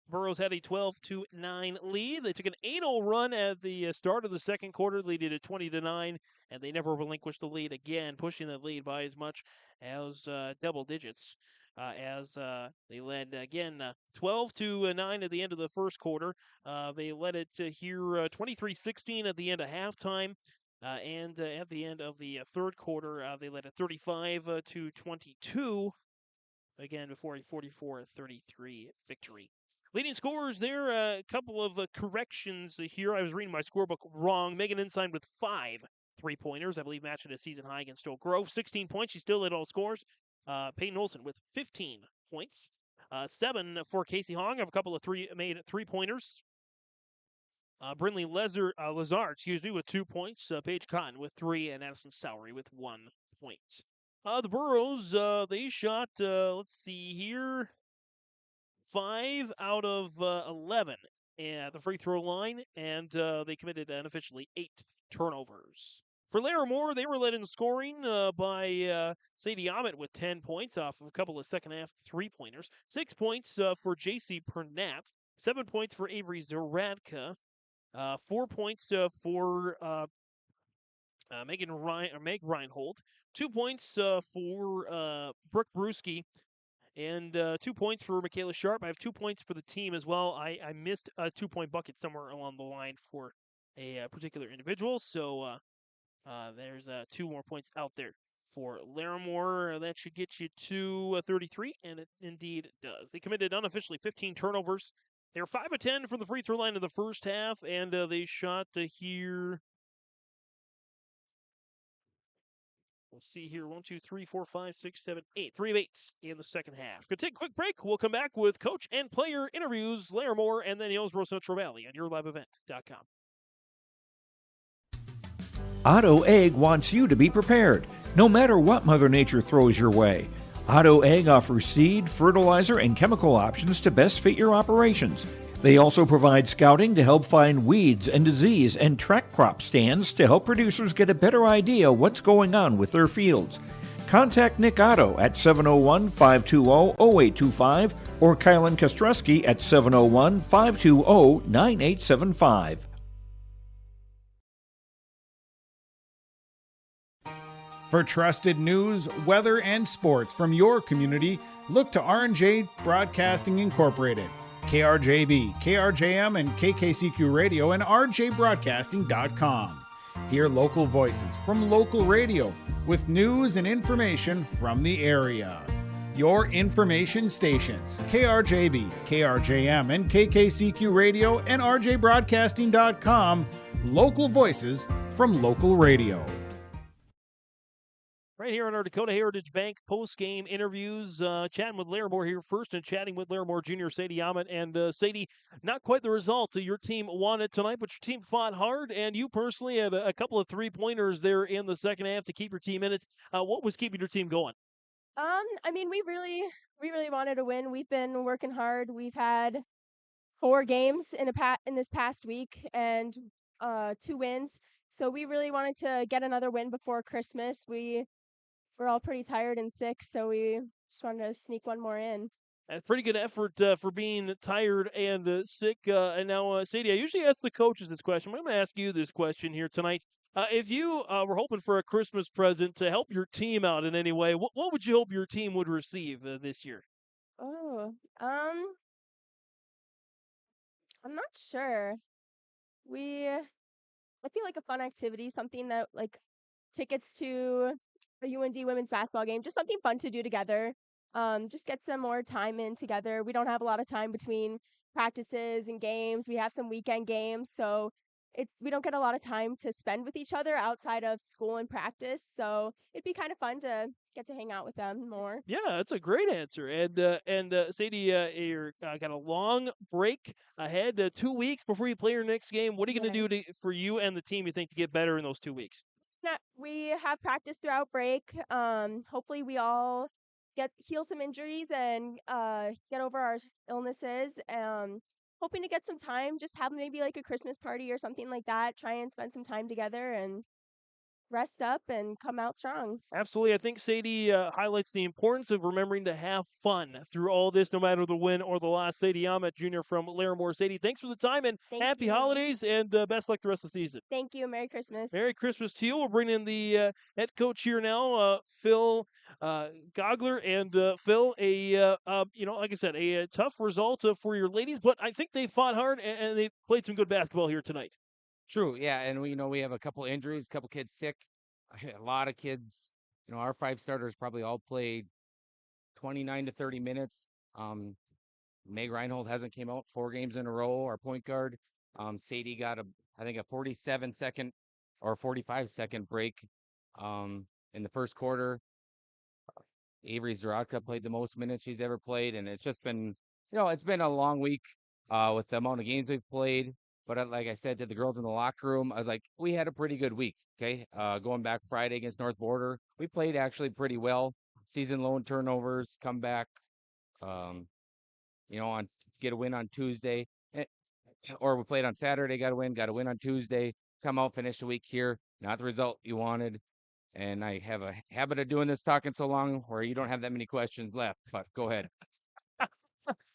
Burros had a 12-9 lead. They took an 8-0 run at the start of the second quarter, leading at 20-9, and they never relinquished the lead again, pushing the lead by as much as double digits. As they led again 12-9 at the end of the first quarter. They led it here 23-16 at the end of halftime. And at the end of the third quarter, they led it 35-22, again before a 44-33 victory. Leading scorers there, a couple of corrections here. I was reading my scorebook wrong. Megan Ensign with 5 3-pointers, I believe, matching a season high against Oak Grove. 16 points. She still led all scores. Peyton Olson with 15 points. 7 for Casey Hong. I have a couple of made 3-pointers. Brinley Lazard, with 2 points. Paige Cotton with 3, and Addison Sowery with 1 point. The Burros, they shot, let's see here, 5 out of 11 at the free throw line, and they committed unofficially 8 turnovers. For Larimore, they were led in scoring by Sadie Ahmet with 10 points off of a couple of second-half 3-pointers. 6 points for J.C. Pernat. 7 points for Avery Zaradka. 4 points for Meg Reinhold. 2 points for Brooke Brewski. And 2 points for Michaela Sharp. I have 2 points for the team as well. I missed a 2-point bucket somewhere along the line for a particular individual. So there's 2 more points out there for Larimore. That should get you to 33, and it indeed does. They committed unofficially 15 turnovers. They were 5 of 10 from the free throw line in the first half, and they shot here. We'll see here. 1, 2, 3, 4, 5, 6, 7, 8. 3 of 8 in the second half. Going to take a quick break. We'll come back with coach and player interviews, Larimore, and then Hillsboro-Central Valley on yourliveevent.com. Otto Egg wants you to be prepared, no matter what Mother Nature throws your way. Otto Egg offers seed, fertilizer, and chemical options to best fit your operations. They also provide scouting to help find weeds and disease and track crop stands to help producers get a better idea what's going on with their fields. Contact Nick Otto at 701-520-0825 or Kylan Kostreski at 701-520-9875. For trusted news, weather, and sports from your community, look to R&J Broadcasting Incorporated. KRJB, KRJM, and KKCQ Radio and rjbroadcasting.com. Hear local voices from local radio with news and information from the area. Your information stations, KRJB, KRJM, and KKCQ Radio and rjbroadcasting.com. Local voices from local radio. Right here on our Dakota Heritage Bank post-game interviews, chatting with Larimore here first and chatting with Larimore Junior Sadie Yamet. And Sadie, not quite the result your team wanted tonight, but your team fought hard, and you personally had a couple of three-pointers there in the second half to keep your team in it. What was keeping your team going? I mean, we really wanted to win. We've been working hard. We've had 4 games in this past week and 2 wins. So we really wanted to get another win before Christmas. We're all pretty tired and sick, so we just wanted to sneak one more in. A pretty good effort for being tired and sick. And now, Sadie, I usually ask the coaches this question. I'm going to ask you this question here tonight. If you were hoping for a Christmas present to help your team out in any way, what would you hope your team would receive this year? Oh, I'm not sure. I feel like a fun activity, something that like tickets to a UND women's basketball game, just something fun to do together. Just get some more time in together. We don't have a lot of time between practices and games. We have some weekend games, so we don't get a lot of time to spend with each other outside of school and practice. So it'd be kind of fun to get to hang out with them more. Yeah, that's a great answer. And Sadie, you're got a long break ahead, 2 weeks before you play your next game. What are you going to do for you and the team, you think, to get better in those 2 weeks? We have practice throughout break. Hopefully we all heal some injuries and get over our illnesses. Hoping to get some time, just have maybe like a Christmas party or something like that. Try and spend some time together and rest up and come out strong. Absolutely. I think Sadie highlights the importance of remembering to have fun through all this, no matter the win or the loss. Sadie Yamet Jr. from Larimore. Sadie, thanks for the time, and happy holidays, and best luck the rest of the season. Thank you. Merry Christmas. Merry Christmas to you. We'll bring in the head coach here now, Phil Gogler. And Phil, like I said, a tough result for your ladies, but I think they fought hard and they played some good basketball here tonight. True, yeah, and we have a couple injuries, a couple kids sick, a lot of kids. Our 5 starters probably all played 29 to 30 minutes. Meg Reinhold hasn't came out 4 games in a row. Our point guard, Sadie got I think a 47-second or 45-second break in the first quarter. Avery Zaradka played the most minutes she's ever played, and it's just been, it's been a long week with the amount of games we've played. But like I said to the girls in the locker room, I was like, we had a pretty good week, okay? Going back Friday against North Border, we played actually pretty well. Season low in turnovers, come back, get a win on Tuesday. Or we played on Saturday, got a win on Tuesday, come out, finish the week here. Not the result you wanted. And I have a habit of doing this, talking so long, where you don't have that many questions left, but go ahead.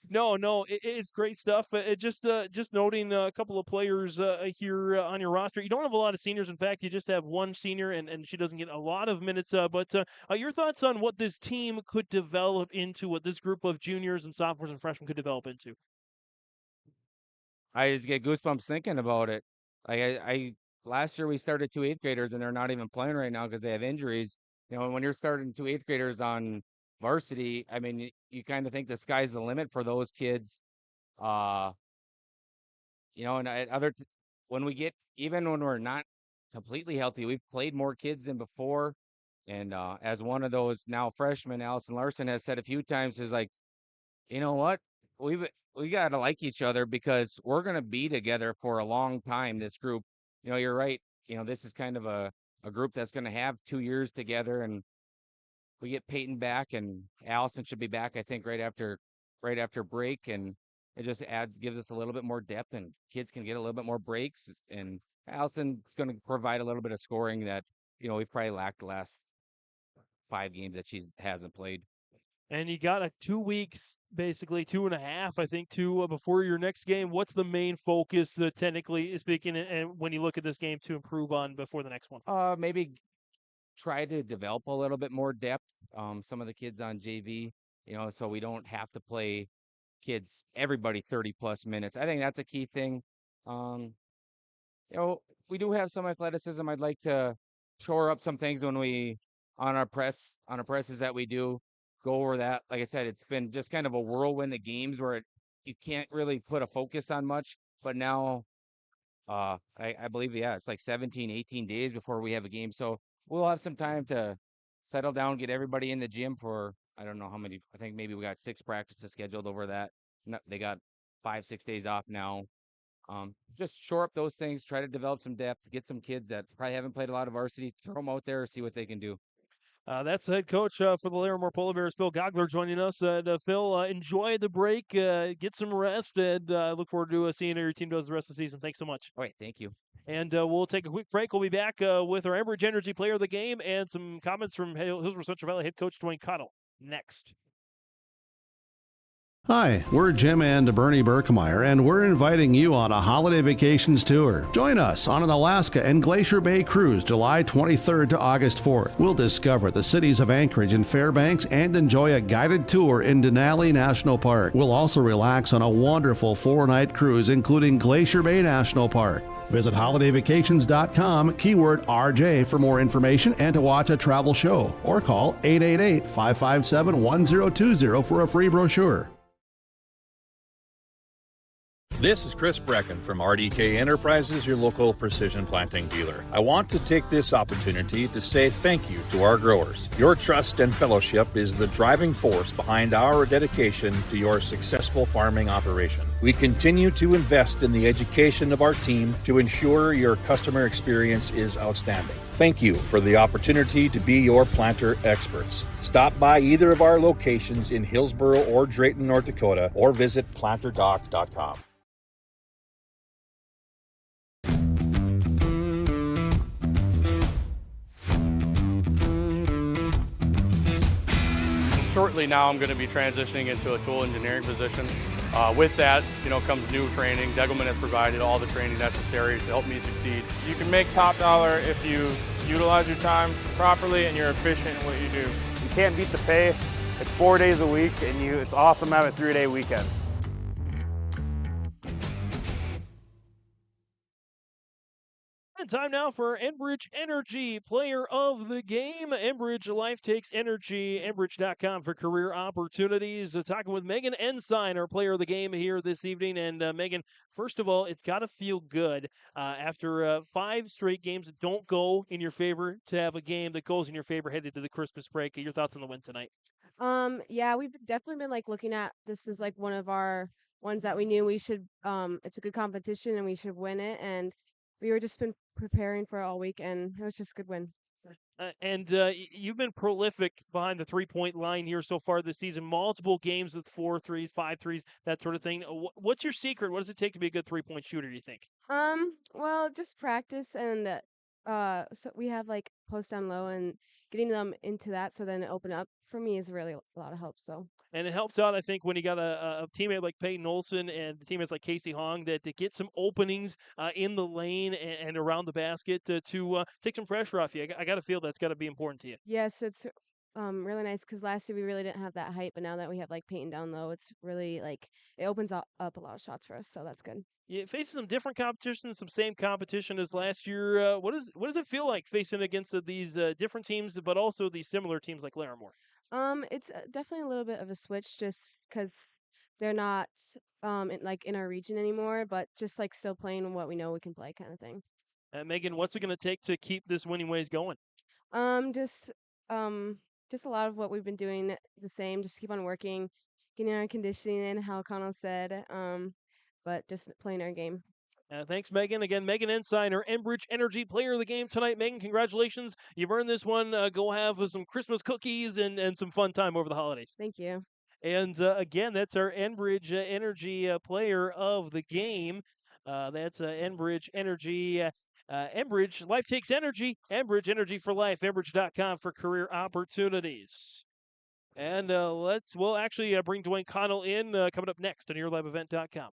No, it's great stuff. Just noting a couple of players here on your roster. You don't have a lot of seniors. In fact, you just have one senior, and she doesn't get a lot of minutes. But your thoughts on what this team could develop into, what this group of juniors and sophomores and freshmen could develop into? I just get goosebumps thinking about it. I last year we started 2 8th graders, and they're not even playing right now because they have injuries. when you're starting 2 8th graders on varsity, I mean, you kind of think the sky's the limit for those kids. Uh, and when we get, even when we're not completely healthy, we've played more kids than before. And as one of those now freshmen, Allison Larson has said a few times, is like, you know what? We got to like each other because we're going to be together for a long time, this group. You're right. This is kind of a group that's going to have 2 years together, and we get Peyton back, and Allison should be back, I think, right after break, and it just gives us a little bit more depth, and kids can get a little bit more breaks, and Allison's going to provide a little bit of scoring that we've probably lacked the last 5 games that she hasn't played. And you got 2 weeks, basically 2.5, I think, before your next game. What's the main focus, technically speaking, and when you look at this game to improve on before the next one? Maybe try to develop a little bit more depth. Some of the kids on JV, so we don't have to play everybody 30+ minutes. I think that's a key thing. We do have some athleticism. I'd like to shore up some things when on our presses that we do. Go over that. Like I said, it's been just kind of a whirlwind of games where you can't really put a focus on much. But now, I believe, it's like 17, 18 days before we have a game. So we'll have some time to settle down, get everybody in the gym for, I don't know how many. I think maybe we got 6 practices scheduled over that. No, they got 5-6 days off now. Just shore up those things, try to develop some depth, get some kids that probably haven't played a lot of varsity, throw them out there, see what they can do. That's head coach for the Larimore Polar Bears, Phil Gogler, joining us. Phil, enjoy the break, get some rest, and look forward to seeing how your team does the rest of the season. Thanks so much. All right, thank you. And we'll take a quick break. We'll be back with our Enbridge Energy Player of the Game and some comments from Hillsboro-Central Valley head coach Dwayne Cottle next. Hi, we're Jim and Bernie Berkemeyer, and we're inviting you on a holiday vacations tour. Join us on an Alaska and Glacier Bay cruise July 23rd to August 4th. We'll discover the cities of Anchorage and Fairbanks and enjoy a guided tour in Denali National Park. We'll also relax on a wonderful 4-night cruise, including Glacier Bay National Park. Visit holidayvacations.com, keyword RJ for more information and to watch a travel show, or call 888-557-1020 for a free brochure. This is Chris Brecken from RDK Enterprises, your local precision planting dealer. I want to take this opportunity to say thank you to our growers. Your trust and fellowship is the driving force behind our dedication to your successful farming operation. We continue to invest in the education of our team to ensure your customer experience is outstanding. Thank you for the opportunity to be your planter experts. Stop by either of our locations in Hillsboro or Drayton, North Dakota, or visit planterdoc.com. Shortly now, I'm going to be transitioning into a tool engineering position. With that, comes new training. Degelman has provided all the training necessary to help me succeed. You can make top dollar if you utilize your time properly and you're efficient in what you do. You can't beat the pay. It's 4 days a week, and it's awesome to have a 3-day weekend. And time now for Enbridge Energy Player of the Game. Enbridge Life takes energy. Enbridge.com for career opportunities. Talking with Megan Ensign, our Player of the Game here this evening. And Megan, first of all, it's got to feel good after 5 straight games that don't go in your favor to have a game that goes in your favor headed to the Christmas break. Your thoughts on the win tonight? Yeah, we've definitely been looking at this as one of our ones that we knew we should. It's a good competition and we should win it, and we were just been preparing for it all week, and it was just a good win. And you've been prolific behind the 3-point line here so far this season. Multiple games with 4 threes, 5 threes, that sort of thing. What's your secret? What does it take to be a good 3-point shooter, do you think? Well, just practice, and so we have post down low and getting them into that, so then it open up for me is really a lot of help. And it helps out, I think, when you got a teammate like Peyton Olson and teammates like Casey Hong that to get some openings in the lane and around the basket to take some pressure off you. I got to feel that's got to be important to you. Yes, it's really nice because last year we really didn't have that height, but now that we have like Peyton down low, it's really like it opens up a lot of shots for us, so that's good. Yeah, facing some different competition, some same competition as last year. What does it feel like facing against these different teams, but also these similar teams like Larimore? It's definitely a little bit of a switch just because they're not in our region anymore, but just like still playing what we know we can play kind of thing. Megan, what's it going to take to keep this winning ways going? Um, just um, just a lot of what we've been doing the same. Just keep on working, getting our conditioning in, how Connell said. But just playing our game. Thanks, Megan. Again, Megan Ensign, our Enbridge Energy Player of the Game tonight. Megan, congratulations. You've earned this one. Go have some Christmas cookies and some fun time over the holidays. Thank you. And again, that's our Enbridge Energy Player of the Game. That's Enbridge Energy. Enbridge, life takes energy. Enbridge Energy for Life. Enbridge.com for career opportunities. And we'll actually bring Dwayne Connell in coming up next on YourLiveEvent.com.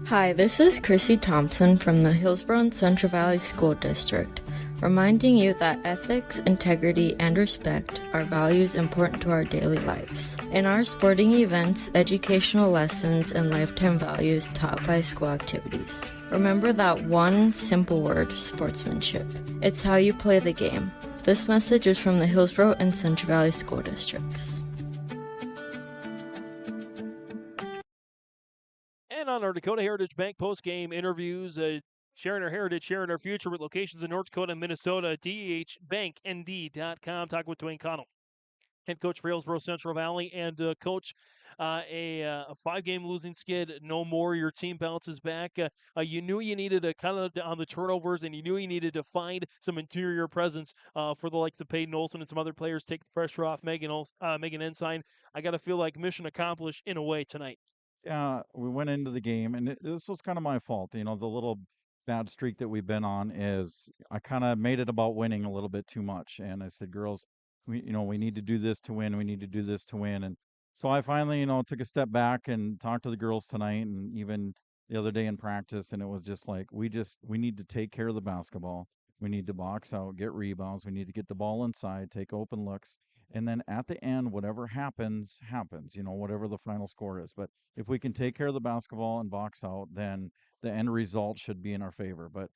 Hi, this is Chrissy Thompson from the Hillsboro-Central Valley School District, reminding you that ethics, integrity, and respect are values important to our daily lives. In our sporting events, educational lessons, and lifetime values taught by school activities. Remember that one simple word, sportsmanship. It's how you play the game. This message is from the Hillsboro and Central Valley School Districts. And on our Dakota Heritage Bank post-game interviews, sharing our heritage, sharing our future with locations in North Dakota and Minnesota, dhbanknd.com. Talking with Dwayne Connell, head coach for Hillsboro-Central Valley, and coach, a 5-game losing skid, no more. Your team bounces back. You knew you needed to kind of on the turnovers, and you knew you needed to find some interior presence for the likes of Peyton Olson and some other players. Take the pressure off Megan Ensign. I got to feel like mission accomplished in a way tonight. Yeah, we went into the game, and this was kind of my fault. The little bad streak that we've been on is I kind of made it about winning a little bit too much. And I said, girls, we need to do this to win. We need to do this to win. And so I finally, took a step back and talked to the girls tonight and even the other day in practice. And it was just like, we need to take care of the basketball. We need to box out, get rebounds. We need to get the ball inside, take open looks. And then at the end, whatever happens, whatever the final score is. But if we can take care of the basketball and box out, then the end result should be in our favor. But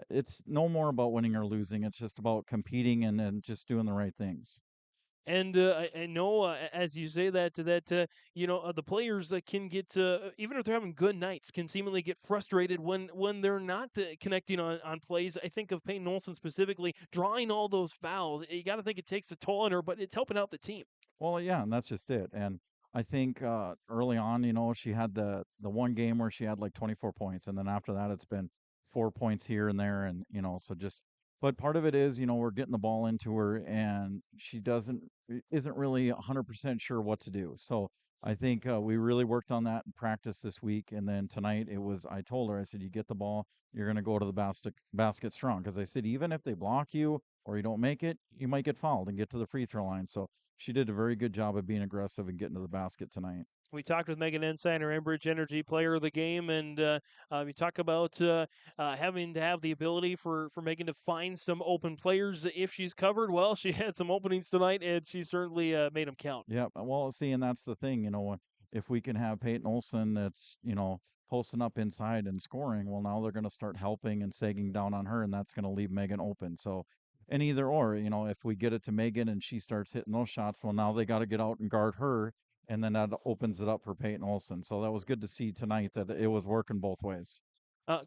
it's no more about winning or losing. It's just about competing and then just doing the right things. And I know, as you say that the players can get, even if they're having good nights, can seemingly get frustrated when they're not connecting on plays. I think of Peyton Olson specifically, drawing all those fouls. You got to think it takes a toll on her, but it's helping out the team. Well, yeah, and that's just it. And I think early on, she had the one game where she had like 24 points, and then after that, it's been 4 points here and there, and so just. But part of it is, we're getting the ball into her, and she isn't really 100% sure what to do. So I think we really worked on that in practice this week, and then tonight I told her, I said, you get the ball, you're going to go to the basket strong, because I said even if they block you or you don't make it, you might get fouled and get to the free throw line. So she did a very good job of being aggressive and getting to the basket tonight. We talked with Megan Ensign, our Enbridge Energy Player of the Game, and we talk about having to have the ability for Megan to find some open players if she's covered. Well, she had some openings tonight, and she certainly made them count. Yeah, well, see, and that's the thing, if we can have Peyton Olson that's, posting up inside and scoring, well, now they're going to start helping and sagging down on her, and that's going to leave Megan open. So, and either or, if we get it to Megan and she starts hitting those shots, well, now they got to get out and guard her. And then that opens it up for Peyton Olson. So that was good to see tonight that it was working both ways.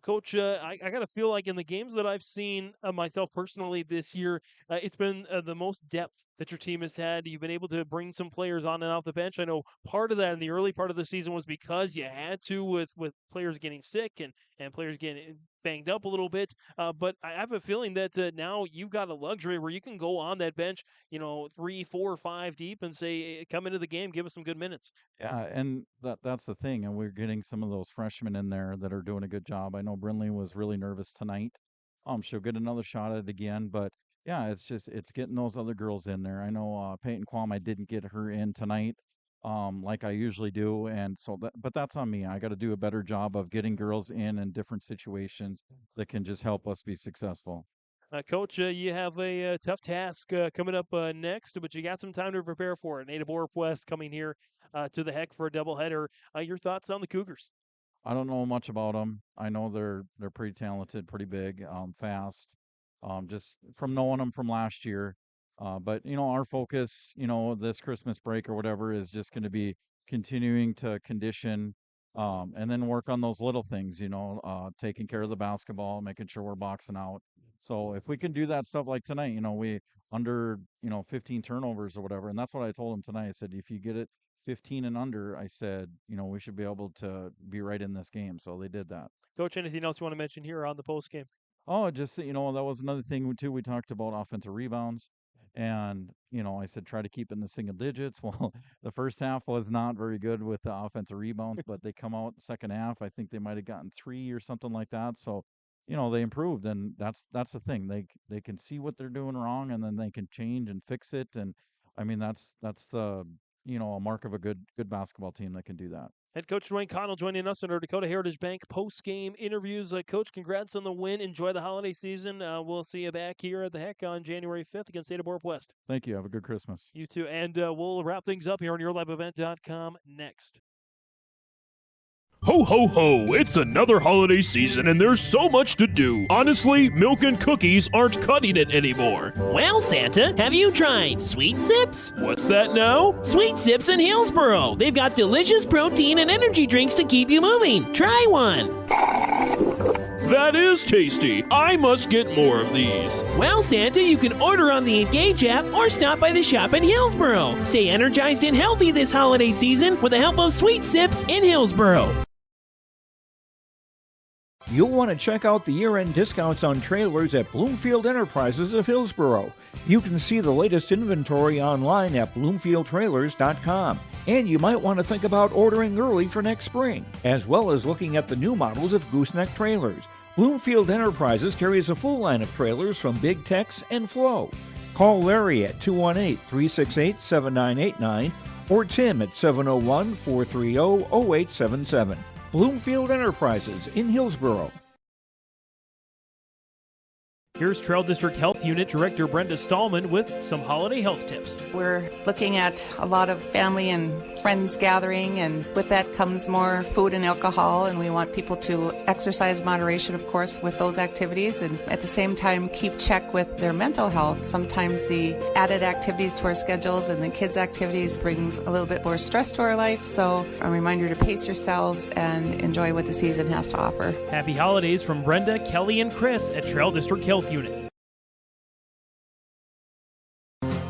Coach, I got to feel like in the games that I've seen myself personally this year, it's been the most depth that your team has had. You've been able to bring some players on and off the bench. I know part of that in the early part of the season was because you had to with players getting sick and players getting banged up a little bit. But I have a feeling that now you've got a luxury where you can go on that bench, 3, 4, 5 deep and say, come into the game, give us some good minutes. Yeah, and that's the thing. And we're getting some of those freshmen in there that are doing a good job. I know Brinley was really nervous tonight. She'll get another shot at it again, but yeah, it's getting those other girls in there. I know Peyton Quam, I didn't get her in tonight, like I usually do, and so but that's on me. I got to do a better job of getting girls in different situations that can just help us be successful. Coach, you have a tough task coming up next, but you got some time to prepare for it. Ada-Borup West coming here to the Heck for a doubleheader. Your thoughts on the Cougars? I don't know much about them. I know they're pretty talented, pretty big, fast. Just from knowing them from last year. But our focus, this Christmas break or whatever, is just going to be continuing to condition, and then work on those little things. Taking care of the basketball, making sure we're boxing out. So if we can do that stuff like tonight, we under 15 turnovers or whatever, and that's what I told him tonight. I said if you get it 15 and under, I said, we should be able to be right in this game. So they did that. Coach, anything else you want to mention here on the post game? Oh, just, that was another thing too. We talked about offensive rebounds, and, I said, try to keep in the single digits. Well, the first half was not very good with the offensive rebounds, but they come out second half. I think they might've gotten 3 or something like that. So, they improved, and that's the thing. They can see what they're doing wrong, and then they can change and fix it. And I mean, that's a mark of a good basketball team that can do that. Head coach Dwayne Connell joining us in our Dakota Heritage Bank post-game interviews. Coach, congrats on the win. Enjoy the holiday season. We'll see you back here at the Heck on January 5th against Ada-Borup West. Thank you. Have a good Christmas. You too. And we'll wrap things up here on YourLiveEvent.com next. Ho, ho, ho! It's another holiday season and there's so much to do. Honestly, milk and cookies aren't cutting it anymore. Well, Santa, have you tried Sweet Sips? What's that now? Sweet Sips in Hillsboro. They've got delicious protein and energy drinks to keep you moving. Try one. That is tasty. I must get more of these. Well, Santa, you can order on the Engage app or stop by the shop in Hillsboro. Stay energized and healthy this holiday season with the help of Sweet Sips in Hillsboro. You'll want to check out the year-end discounts on trailers at Bloomfield Enterprises of Hillsboro. You can see the latest inventory online at bloomfieldtrailers.com. And you might want to think about ordering early for next spring, as well as looking at the new models of gooseneck trailers. Bloomfield Enterprises carries a full line of trailers from Big Tex and Flow. Call Larry at 218-368-7989 or Tim at 701-430-0877. Bloomfield Enterprises in Hillsboro. Here's Trail District Health Unit Director Brenda Stallman with some holiday health tips. We're looking at a lot of family and friends gathering, and with that comes more food and alcohol, and we want people to exercise moderation, of course, with those activities, and at the same time keep check with their mental health. Sometimes the added activities to our schedules and the kids' activities brings a little bit more stress to our life, so a reminder to pace yourselves and enjoy what the season has to offer. Happy holidays from Brenda, Kelly, and Chris at Trail District Health Unit.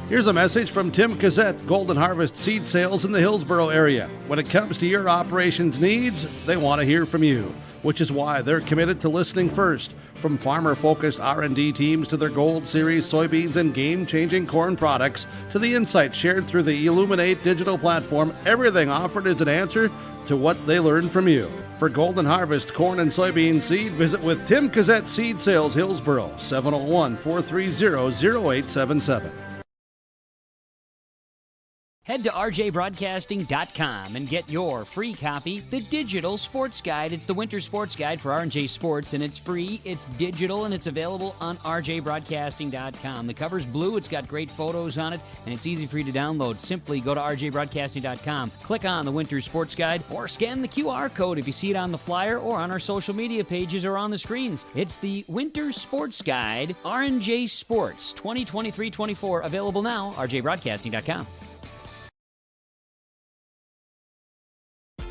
Here's a message from Tim Cassette, Golden Harvest Seed Sales in the Hillsboro area. When it comes to your operations needs, they want to hear from you, which is why they're committed to listening first. From farmer-focused R&D teams to their Gold Series soybeans and game-changing corn products to the insights shared through the Illuminate digital platform, everything offered is an answer to what they learned from you. For Golden Harvest corn and soybean seed, visit with Tim Cassette Seed Sales Hillsboro, 701-430-0877. Head to rjbroadcasting.com and get your free copy, The Digital Sports Guide. It's the winter sports guide for R&J Sports, and it's free, it's digital, and it's available on rjbroadcasting.com. The cover's blue, it's got great photos on it, and it's easy for you to download. Simply go to rjbroadcasting.com, click on the winter sports guide, or scan the QR code if you see it on the flyer or on our social media pages or on the screens. It's the Winter Sports Guide, R&J Sports 2023-24, available now, rjbroadcasting.com.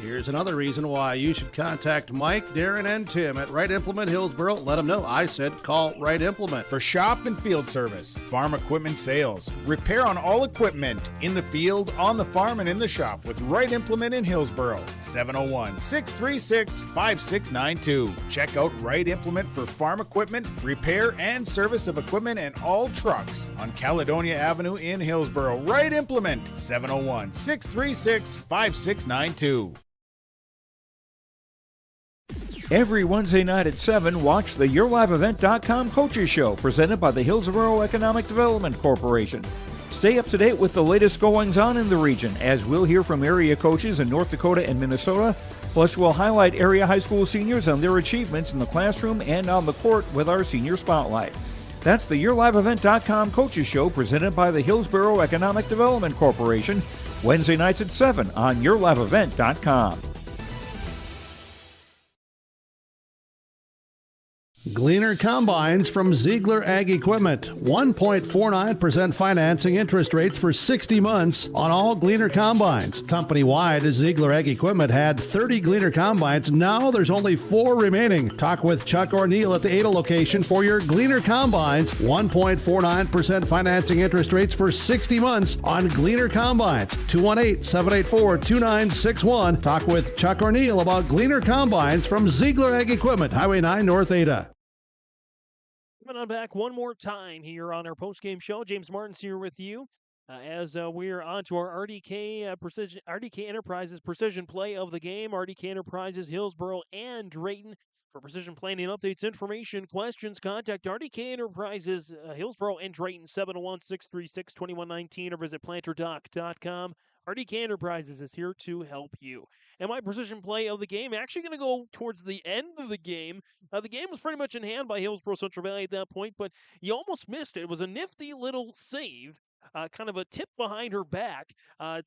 Here's another reason why you should contact Mike, Darren, and Tim at Wright Implement Hillsboro. Let them know I said call Wright Implement. For shop and field service, farm equipment sales, repair on all equipment, in the field, on the farm, and in the shop with Wright Implement in Hillsboro. 701-636-5692. Check out Wright Implement for farm equipment, repair, and service of equipment and all trucks on Caledonia Avenue in Hillsboro. Wright Implement, 701-636-5692. Every Wednesday night at 7, watch the YourLiveEvent.com Coaches Show presented by the Hillsboro Economic Development Corporation. Stay up to date with the latest goings-on in the region, as we'll hear from area coaches in North Dakota and Minnesota. Plus, we'll highlight area high school seniors and their achievements in the classroom and on the court with our Senior Spotlight. That's the YourLiveEvent.com Coaches Show presented by the Hillsboro Economic Development Corporation, Wednesday nights at 7 on YourLiveEvent.com. Gleaner Combines from Ziegler Ag Equipment. 1.49% financing interest rates for 60 months on all Gleaner Combines. Company-wide, Ziegler Ag Equipment had 30 Gleaner Combines. Now there's only 4 remaining. Talk with Chuck O'Neill at the Ada location for your Gleaner Combines. 1.49% financing interest rates for 60 months on Gleaner Combines. 218-784-2961. Talk with Chuck O'Neill about Gleaner Combines from Ziegler Ag Equipment, Highway 9 North Ada. Coming on back one more time here on our post-game show. James Martin's here with you as we're on to our RDK Enterprises Precision Play of the Game. RDK Enterprises, Hillsboro, and Drayton. For precision planning updates, information, questions, contact RDK Enterprises, Hillsboro, and Drayton, 701-636-2119, or visit planterdoc.com. RDK Enterprises is here to help you. And my precision play of the game, actually going to go towards the end of the game. The game was pretty much in hand by Hillsboro-Central Valley at that point, but you almost missed it. It was a nifty little save, kind of a tip behind her back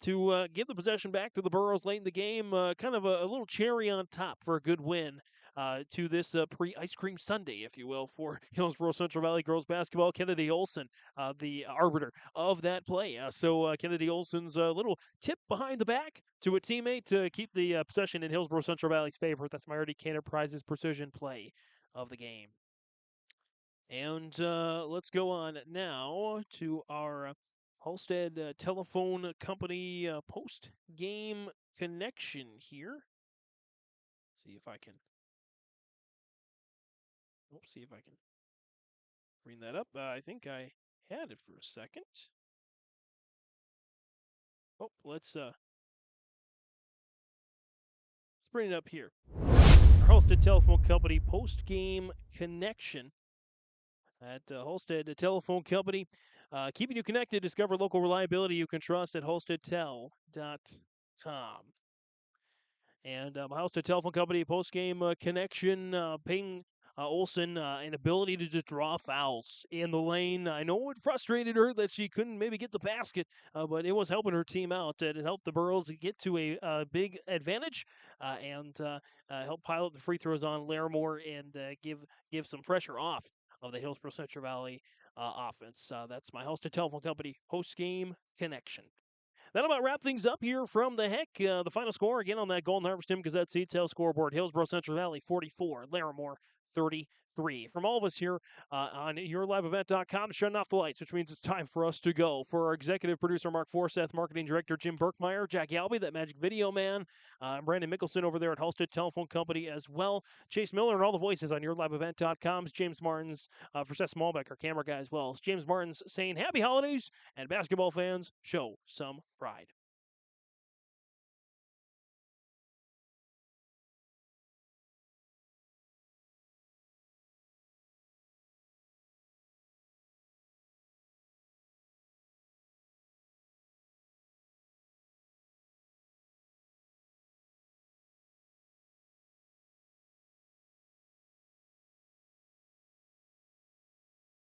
to give the possession back to the Burros late in the game. Kind of a little cherry on top for a good win. To this pre-Ice Cream Sunday, if you will, for Hillsboro-Central Valley girls basketball. Kennedy Olson, the arbiter of that play. So Kennedy Olson's little tip behind the back to a teammate to keep the possession in Hillsboro-Central Valley's favor. That's my RDK Enterprises precision play of the game. And let's go on now to our Halstead Telephone Company post-game connection here. See if I can bring that up. I think I had it for a second. Oh, let's bring it up here. Our Halstead Telephone Company post-game connection at Halstead Telephone Company. Keeping you connected, discover local reliability you can trust at halsteadtel.com. And Halstead Telephone Company post-game connection, ping Olson an ability to just draw fouls in the lane. I know it frustrated her that she couldn't maybe get the basket, but it was helping her team out. It helped the Burros get to a big advantage and help pilot the free throws on Larimore and give some pressure off of the Hillsboro-Central Valley offense. That's my Halstead Telephone Company post-game connection. That'll about wrap things up here from the Heck. The final score again on that Golden Harvest Tim Gazette Seed Sales scoreboard: Hillsboro-Central Valley 44, Larimore 33. From all of us here on YourLiveEvent.com, shutting off the lights, which means it's time for us to go. For our executive producer, Mark Forseth, marketing director, Jim Berkmeyer, Jack Albee, that magic video man, Brandon Mickelson over there at Halstead Telephone Company as well, Chase Miller, and all the voices on YourLiveEvent.com. James Martins, for Seth Smallbeck, our camera guy as well. It's James Martins saying happy holidays, and basketball fans, show some pride.